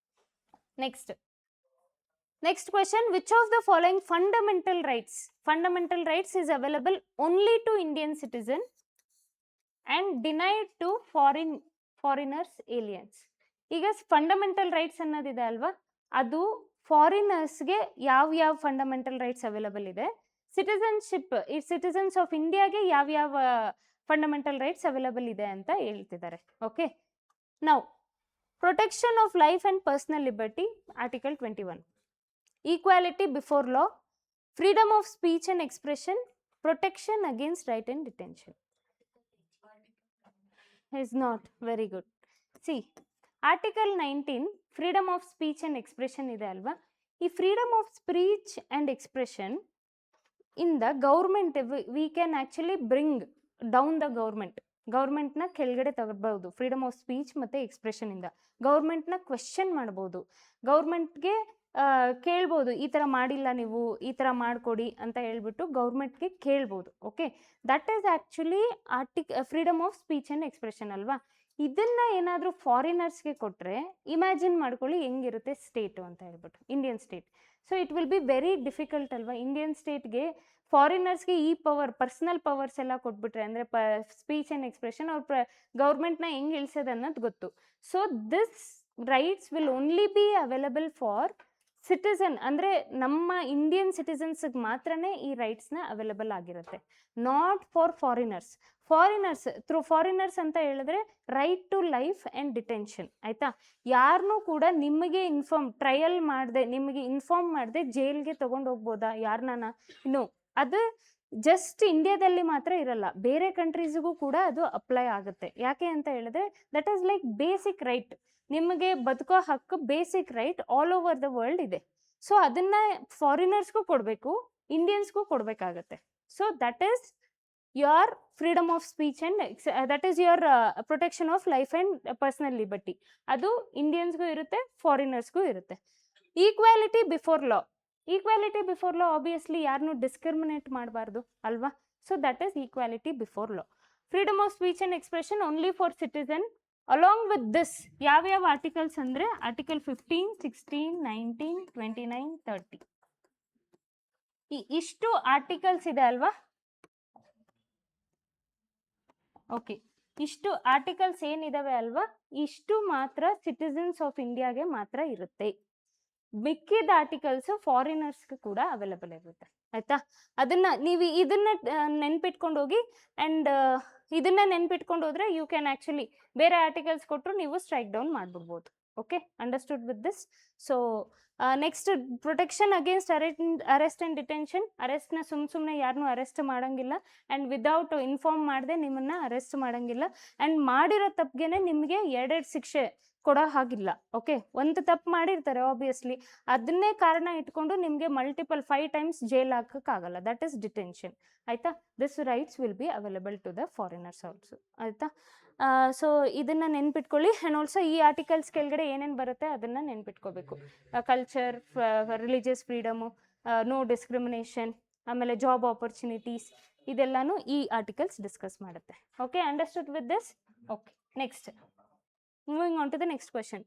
next question, which of the following fundamental rights is available only to Indian citizen and denied to foreigners, aliens? ಈಗ fundamental rights ಅನ್ನೋದಿದೆ ಅಲ್ವಾ, ಅದು ಫಾರಿನರ್ಸ್ಗೆ ಯಾವ fundamental rights available ಇದೆ, citizens of ಇಂಡಿಯಾಗೆ ಯಾವ fundamental rights available ಇದೆ ಅಂತ ಹೇಳ್ತಿದ್ದಾರೆ. Okay, now protection of life and personal liberty, article 21. Equality before law, freedom of speech and expression, protection against right and detention. Is not very good. C, article 19 freedom of speech and expression ಇದೆ ಅಲ್ವಾ, ಈ freedom of speech and expression ಇಂದ government V can actually bring down the ಗೌರ್ಮೆಂಟ್ನ ಕೆಳಗಡೆ ತಗೊಳ್ಬಹುದು. Freedom of speech ಮತ್ತು ಎಕ್ಸ್ಪ್ರೆಷನಿಂದ ಗೌರ್ಮೆಂಟ್ನ question ಮಾಡ್ಬೋದು, ಗೌರ್ಮೆಂಟ್ಗೆ ಕೇಳ್ಬೋದು, ಈ ಥರ ಮಾಡಿಲ್ಲ ನೀವು, ಈ ಥರ ಮಾಡಿಕೊಡಿ ಅಂತ ಹೇಳ್ಬಿಟ್ಟು ಗೌರ್ಮೆಂಟ್ಗೆ ಕೇಳ್ಬೋದು. Okay, that is actually freedom of speech and expression ಅಲ್ವಾ. ಇದನ್ನು ಏನಾದರೂ ಫಾರಿನರ್ಸ್ಗೆ ಕೊಟ್ಟರೆ ಇಮ್ಯಾಜಿನ್ ಮಾಡ್ಕೊಳ್ಳಿ ಹೆಂಗಿರುತ್ತೆ ಸ್ಟೇಟು ಅಂತ ಹೇಳ್ಬಿಟ್ಟು, Indian state. So it will be very difficult ಅಲ್ವಾ ಇಂಡಿಯನ್ ಸ್ಟೇಟ್ಗೆ. ಫಾರಿನರ್ಸ್ಗೆ ಈ ಪರ್ಸನಲ್ ಪವರ್ಸ್ ಎಲ್ಲ ಕೊಟ್ಬಿಟ್ರೆ, ಅಂದರೆ ಸ್ಪೀಚ್ ಆ್ಯಂಡ್ ಎಕ್ಸ್ಪ್ರೆಷನ್ ಅವ್ರ ಗೌರ್ಮೆಂಟ್ನ ಹೆಂಗೆ ಇಳಿಸೋದು ಅನ್ನೋದು ಗೊತ್ತು. So this rights will only be available for citizen ಅಂದರೆ ನಮ್ಮ ಇಂಡಿಯನ್ ಸಿಟಿಸನ್ಸ್ಗೆ ಮಾತ್ರನೇ ಈ ರೈಟ್ಸ್ನ ಅವೈಲಬಲ್ ಆಗಿರುತ್ತೆ, ನಾಟ್ ಫಾರ್ ಫಾರಿನರ್ಸ್ ಫಾರಿನರ್ಸ್ ಅಂತ ಹೇಳಿದ್ರೆ right to life and detention, ಆಯಿತಾ. ಯಾರನ್ನೂ ಕೂಡ ನಿಮಗೆ ಟ್ರಯಲ್ ಮಾಡದೆ, ನಿಮಗೆ ಇನ್ಫಾರ್ಮ್ ಮಾಡದೆ ಜೈಲ್ಗೆ ತೊಗೊಂಡು ಹೋಗ್ಬೋದಾ ಯಾರನ್ನ? ಇನ್ನು ಅದು ಜಸ್ಟ್ ಇಂಡಿಯಾದಲ್ಲಿ ಮಾತ್ರ ಇರಲ್ಲ, ಬೇರೆ ಕಂಟ್ರೀಸ್ಗೂ ಕೂಡ ಅದು ಅಪ್ಲೈ ಆಗುತ್ತೆ. ಯಾಕೆ ಅಂತ ಹೇಳಿದ್ರೆ that is like basic right, ನಿಮಗೆ ಬದುಕೋ ಹಕ್ಕು basic right all over the world ಇದೆ. ಸೊ ಅದನ್ನ ಫಾರಿನರ್ಸ್ಗೂ ಕೊಡಬೇಕು, ಇಂಡಿಯನ್ಸ್ಗೂ ಕೊಡಬೇಕಾಗತ್ತೆ. So that is your freedom of speech and that is your protection of life and personal liberty. ಅದು ಇಂಡಿಯನ್ಸ್ಗೂ ಇರುತ್ತೆ, ಫಾರಿನರ್ಸ್ಗೂ ಇರುತ್ತೆ. ಈಕ್ವಾಲಿಟಿ ಬಿಫೋರ್ ಲಾ ಆಬ್ವಿಯಸ್ಲಿ ಯಾರನ್ನೂ ಡಿಸ್ಕ್ರಿಮಿನೇಟ್ ಮಾಡಬಾರ್ದು ಅಲ್ವಾ. So that is equality before law. Freedom of speech and expression only for citizen. Along with this ಯಾವ್ಯಾವ articles ಅಂದರೆ article 15, 16, 19, 29, 30 ಇಷ್ಟು articles ಇದೆ ಅಲ್ವಾ. ಓಕೆ, ಇಷ್ಟು ಆರ್ಟಿಕಲ್ಸ್ ಏನಿದಾವೆ ಅಲ್ವಾ, ಇಷ್ಟು ಮಾತ್ರ ಸಿಟಿಸನ್ಸ್ ಆಫ್ ಇಂಡಿಯಾಗೆ ಮಾತ್ರ ಇರುತ್ತೆ. ಮಿಕ್ಕಿದ ಆರ್ಟಿಕಲ್ಸ್ ಫಾರಿನರ್ಸ್ಗೆ ಕೂಡ ಅವೈಲಬಲ್ ಇರುತ್ತೆ, ಆಯ್ತಾ. ನೀವು ಇದನ್ನ ನೆನ್ಪಿಟ್ಕೊಂಡು ಹೋಗಿ ಆ್ಯಂಡ್ ಇದನ್ನ ನೆನ್ಪಿಟ್ಕೊಂಡು ಹೋದ್ರೆ ಯು ಕ್ಯಾನ್ ಆ್ಯಕ್ಚುಲಿ ಬೇರೆ ಆರ್ಟಿಕಲ್ಸ್ ಕೊಟ್ಟರು ನೀವು ಸ್ಟ್ರೈಕ್ ಡೌನ್ ಮಾಡ್ಬಿಡ್ಬೋದು. Okay, understood with this. So next, protection against arrest and detention. ಅರೆಸ್ಟ್ನ ಸುಮ್ಮನೆ ಯಾರನ್ನೂ ಅರೆಸ್ಟ್ ಮಾಡೋಂಗಿಲ್ಲ, ಆ್ಯಂಡ್ ವಿದೌಟ್ ಇನ್ಫಾರ್ಮ್ ಮಾಡದೆ ನಿಮ್ಮನ್ನು ಅರೆಸ್ಟ್ ಮಾಡೋಂಗಿಲ್ಲ, ಆ್ಯಂಡ್ ಮಾಡಿರೋ ತಪ್ಪಿಗೆ ನಿಮಗೆ 2 ಶಿಕ್ಷೆ ಕೊಡೋ ಹಾಗಿಲ್ಲ. ಓಕೆ, ಒಂದು ತಪ್ಪು ಮಾಡಿರ್ತಾರೆ ಆಬ್ವಿಯಸ್ಲಿ, ಅದನ್ನೇ ಕಾರಣ ಇಟ್ಕೊಂಡು ನಿಮಗೆ ಮಲ್ಟಿಪಲ್ 5 times ಜೈಲ್ ಹಾಕೋಕ್ಕಾಗಲ್ಲ, ದಟ್ ಈಸ್ ಡಿಟೆನ್ಷನ್, ಆಯಿತಾ. This rights will be available to the foreigners also, ಆಯಿತಾ. ಸೊ ಇದನ್ನು ನೆನ್ಪಿಟ್ಕೊಳ್ಳಿ. ಆ್ಯಂಡ್ ಆಲ್ಸೋ ಈ ಆರ್ಟಿಕಲ್ಸ್ ಕೆಳಗಡೆ ಏನೇನು ಬರುತ್ತೆ ಅದನ್ನು ನೆನ್ಪಿಟ್ಕೋಬೇಕು. Culture, religious freedom, no discrimination, ಆಮೇಲೆ ಜಾಬ್ ಆಪರ್ಚುನಿಟೀಸ್, ಇದೆಲ್ಲನೂ ಈ ಆರ್ಟಿಕಲ್ಸ್ ಡಿಸ್ಕಸ್ ಮಾಡುತ್ತೆ. Okay, understood with this. Okay, next, moving on to the next question.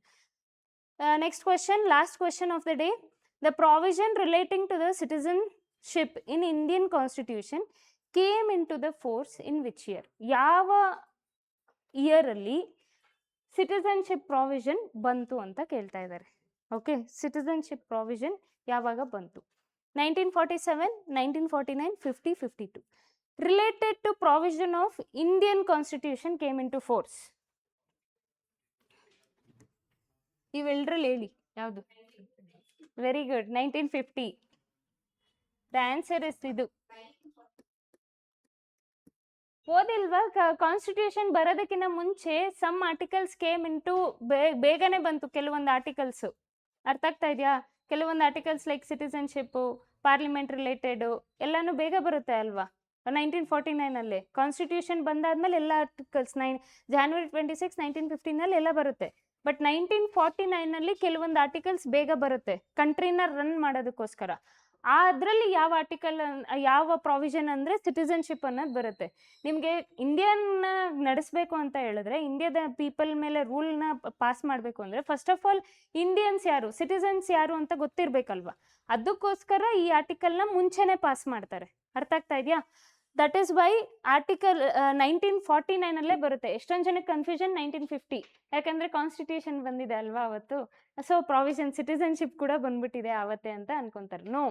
Last question of the day. The provision relating to the citizenship in Indian Constitution came into the force in which year? ಯಾವ year ಅಲ್ಲಿ citizenship provision ಬಂತು ಅಂತ ಕೇಳ್ತಾ ಇದ್ದಾರೆ. Okay, citizenship provision ಯಾವಾಗ ಬಂತು? 1947, 1949, 50, 52. Related to provision of Indian Constitution came into force. ಇವೆಲ್ಲರಲ್ಲಿ ಹೇಳಿ ಯಾವುದು? Very good, 1950. The answer is ಇದು. ಓದಿಲ್ವಾ? ಕಾನ್ಸ್ಟಿಟ್ಯೂಷನ್ ಬರೋದಕ್ಕಿಂತ ಮುಂಚೆ ಸಮ್ ಆರ್ಟಿಕಲ್ಸ್ ಕೇಮ್ ಇಂಟು ಬೇಗನೆ ಬಂತು. ಕೆಲವೊಂದು ಆರ್ಟಿಕಲ್ಸು ಅರ್ಥ ಆಗ್ತಾ ಇದೆಯಾ? ಕೆಲವೊಂದು ಆರ್ಟಿಕಲ್ಸ್ ಲೈಕ್ ಸಿಟಿಸನ್ಶಿಪ್ಪು, ಪಾರ್ಲಿಮೆಂಟ್ ರಿಲೇಟೆಡು ಎಲ್ಲನೂ ಬೇಗ ಬರುತ್ತೆ ಅಲ್ವಾ. 1949 ಕಾನ್ಸ್ಟಿಟ್ಯೂಷನ್ ಬಂದಾದ್ಮೇಲೆ ಎಲ್ಲ ಆರ್ಟಿಕಲ್ಸ್ January 26, 1915 ಎಲ್ಲ ಬರುತ್ತೆ. ಬಟ್ 1949 ಕೆಲವೊಂದು ಆರ್ಟಿಕಲ್ಸ್ ಬೇಗ ಬರುತ್ತೆ ಕಂಟ್ರಿನ ರನ್ ಮಾಡೋದಕ್ಕೋಸ್ಕರ. ಅದರಲ್ಲಿ ಯಾವ ಆರ್ಟಿಕಲ್, ಯಾವ ಪ್ರಾವಿಷನ್ ಅಂದರೆ ಸಿಟಿಸನ್ಶಿಪ್ ಅನ್ನೋದು ಬರುತ್ತೆ. ನಿಮಗೆ ಇಂಡಿಯನ್ನ ನಡೆಸಬೇಕು ಅಂತ ಹೇಳಿದ್ರೆ, ಇಂಡಿಯಾದ ಪೀಪಲ್ ಮೇಲೆ ರೂಲ್ನ ಪಾಸ್ ಮಾಡಬೇಕು ಅಂದರೆ ಫಸ್ಟ್ ಆಫ್ ಆಲ್ ಇಂಡಿಯನ್ಸ್ ಯಾರು, ಸಿಟಿಸನ್ಸ್ ಯಾರು ಅಂತ ಗೊತ್ತಿರಬೇಕಲ್ವ. ಅದಕ್ಕೋಸ್ಕರ ಈ ಆರ್ಟಿಕಲ್ನ ಮುಂಚೆನೇ ಪಾಸ್ ಮಾಡ್ತಾರೆ. ಅರ್ಥ ಆಗ್ತಾ ಇದೆಯಾ? ದಟ್ ಈಸ್ ವೈ ಆರ್ಟಿಕಲ್ 1949 ಬರುತ್ತೆ. ಎಷ್ಟೊಂದು ಜನಕ್ಕೆ ಕನ್ಫ್ಯೂಷನ್ 1950, ಯಾಕಂದರೆ ಕಾನ್ಸ್ಟಿಟ್ಯೂಷನ್ ಬಂದಿದೆ ಅಲ್ವಾ ಅವತ್ತು. ಸೊ ಪ್ರಾವಿಷನ್ ಸಿಟಿಸನ್ಶಿಪ್ ಕೂಡ ಬಂದ್ಬಿಟ್ಟಿದೆ ಆವತ್ತೇ ಅಂತ ಅನ್ಕೊಂತಾರೆ. No,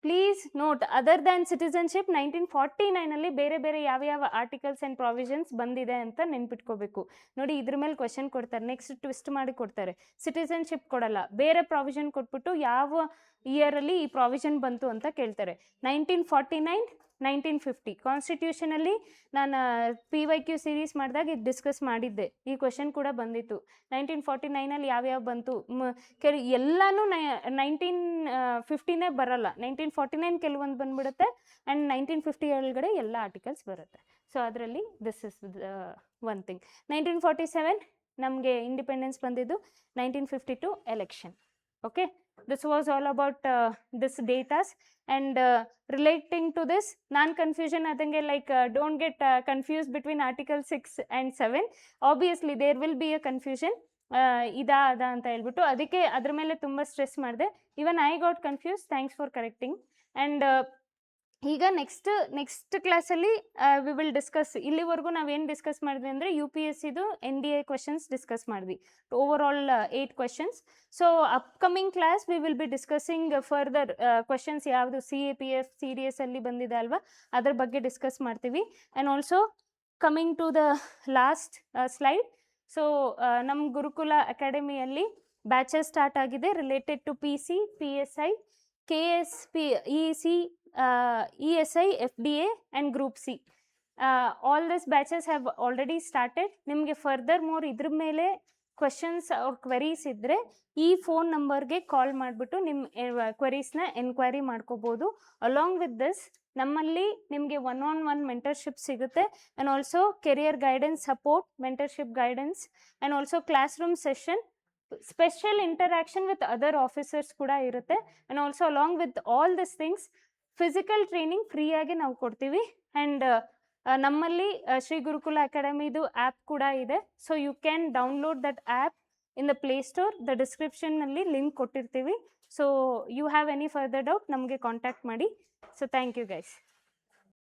please note, other than citizenship 1949 ಬೇರೆ ಬೇರೆ ಯಾವ ಆರ್ಟಿಕಲ್ಸ್ ಆ್ಯಂಡ್ ಪ್ರಾವಿಷನ್ಸ್ ಬಂದಿದೆ ಅಂತ ನೆನ್ಪಿಟ್ಕೋಬೇಕು. ನೋಡಿ, ಇದ್ರ ಮೇಲೆ ಕ್ವಶನ್ ಕೊಡ್ತಾರೆ, ನೆಕ್ಸ್ಟ್ ಟ್ವಿಸ್ಟ್ ಮಾಡಿ ಕೊಡ್ತಾರೆ. ಸಿಟಿಸನ್ಶಿಪ್ ಕೊಡಲ್ಲ, ಬೇರೆ ಪ್ರಾವಿಷನ್ ಕೊಟ್ಬಿಟ್ಟು ಯಾವ ಇಯರಲ್ಲಿ ಈ ಪ್ರಾವಿಷನ್ ಬಂತು ಅಂತ ಕೇಳ್ತಾರೆ. 1949, 1950 ಕಾನ್ಸ್ಟಿಟ್ಯೂಷನಲ್ಲಿ ನಾನು PYQ ಸೀರೀಸ್ ಮಾಡಿದಾಗ ಇದು ಡಿಸ್ಕಸ್ ಮಾಡಿದ್ದೆ. ಈ ಕ್ವಶನ್ ಕೂಡ ಬಂದಿತ್ತು. 1949 ಯಾವ್ಯಾವ ಬಂತು ಎಲ್ಲನೂ 1950 ಬರಲ್ಲ. 1949 ಕೆಲವೊಂದು ಬಂದ್ಬಿಡುತ್ತೆ, ಆ್ಯಂಡ್ 1950 ಒಳಗಡೆ ಎಲ್ಲ ಆರ್ಟಿಕಲ್ಸ್ ಬರುತ್ತೆ. ಸೊ ಅದರಲ್ಲಿ ದಿಸ್ ಇಸ್ ಒನ್ ಥಿಂಗ್. 1947 ನಮಗೆ ಇಂಡಿಪೆಂಡೆನ್ಸ್ ಬಂದಿದ್ದು, 1952 election. Okay, this was all about this datas, and relating to this non-confusion adange, like don't get confused between article 6 and 7. Obviously there will be a confusion, ida ಅಂತ ಹೇಳ್ಬಿಟ್ಟು ಅದಕ್ಕೆ ಅದ್ರ ಮೇಲೆ ತುಂಬ stress ಮಾಡಿದೆ. Even I got confused, thanks for correcting. And ಈಗ next ಕ್ಲಾಸಲ್ಲಿ we will discuss. ಇಲ್ಲಿವರೆಗೂ ನಾವೇನು ಡಿಸ್ಕಸ್ ಮಾಡಿದ್ವಿ ಅಂದರೆ UPSCದು NDA ಕ್ವಶನ್ಸ್ ಡಿಸ್ಕಸ್ ಮಾಡಿದ್ವಿ, over all 8 questions. So upcoming class we will be discussing further questions ಯಾವುದು CAPF CDS ಅಲ್ಲಿ ಬಂದಿದೆ ಅಲ್ವಾ, ಅದ್ರ ಬಗ್ಗೆ ಡಿಸ್ಕಸ್ ಮಾಡ್ತೀವಿ. And also coming to the last slide. So ನಮ್ಮ ಗುರುಕುಲ ಅಕಾಡೆಮಿಯಲ್ಲಿ ಬ್ಯಾಚಸ್ ಸ್ಟಾರ್ಟ್ ಆಗಿದೆ related to PC, PSI, KSP, EC, ESI, FDA and Group C. All these batches have already started. ನಿಮಗೆ ಫರ್ದರ್ ಮೋರ್ ಇದ್ರ ಮೇಲೆ ಕ್ವಶನ್ಸ್ ಅವ್ರ queries ಇದ್ದರೆ ಈ phone ನಂಬರ್ಗೆ ಕಾಲ್ ಮಾಡಿಬಿಟ್ಟು ನಿಮ್ಮ ಕ್ವೆರೀಸ್ನ ಎನ್ಕ್ವೈರಿ ಮಾಡ್ಕೋಬೋದು. ಅಲಾಂಗ್ ವಿತ್ ದಿಸ್ ನಮ್ಮಲ್ಲಿ ನಿಮಗೆ 1-on-1 ಮೆಂಟರ್ಶಿಪ್ ಸಿಗುತ್ತೆ. And also career guidance support, mentorship guidance and also class room session, special interaction with other officers ಕೂಡ ಇರುತ್ತೆ. And also along with all this things physical training ಫ್ರೀಯಾಗಿ ನಾವು ಕೊಡ್ತೀವಿ. And ನಮ್ಮಲ್ಲಿ ಶ್ರೀ ಗುರುಕುಲ ಅಕಾಡೆಮಿದು app ಕೂಡ ಇದೆ. So you can download that app in the play store. The ಡಿಸ್ಕ್ರಿಪ್ಷನ್ನಲ್ಲಿ link ಕೊಟ್ಟಿರ್ತೀವಿ. So you have any further doubt ನಮಗೆ ಕಾಂಟ್ಯಾಕ್ಟ್ ಮಾಡಿ. So thank you guys.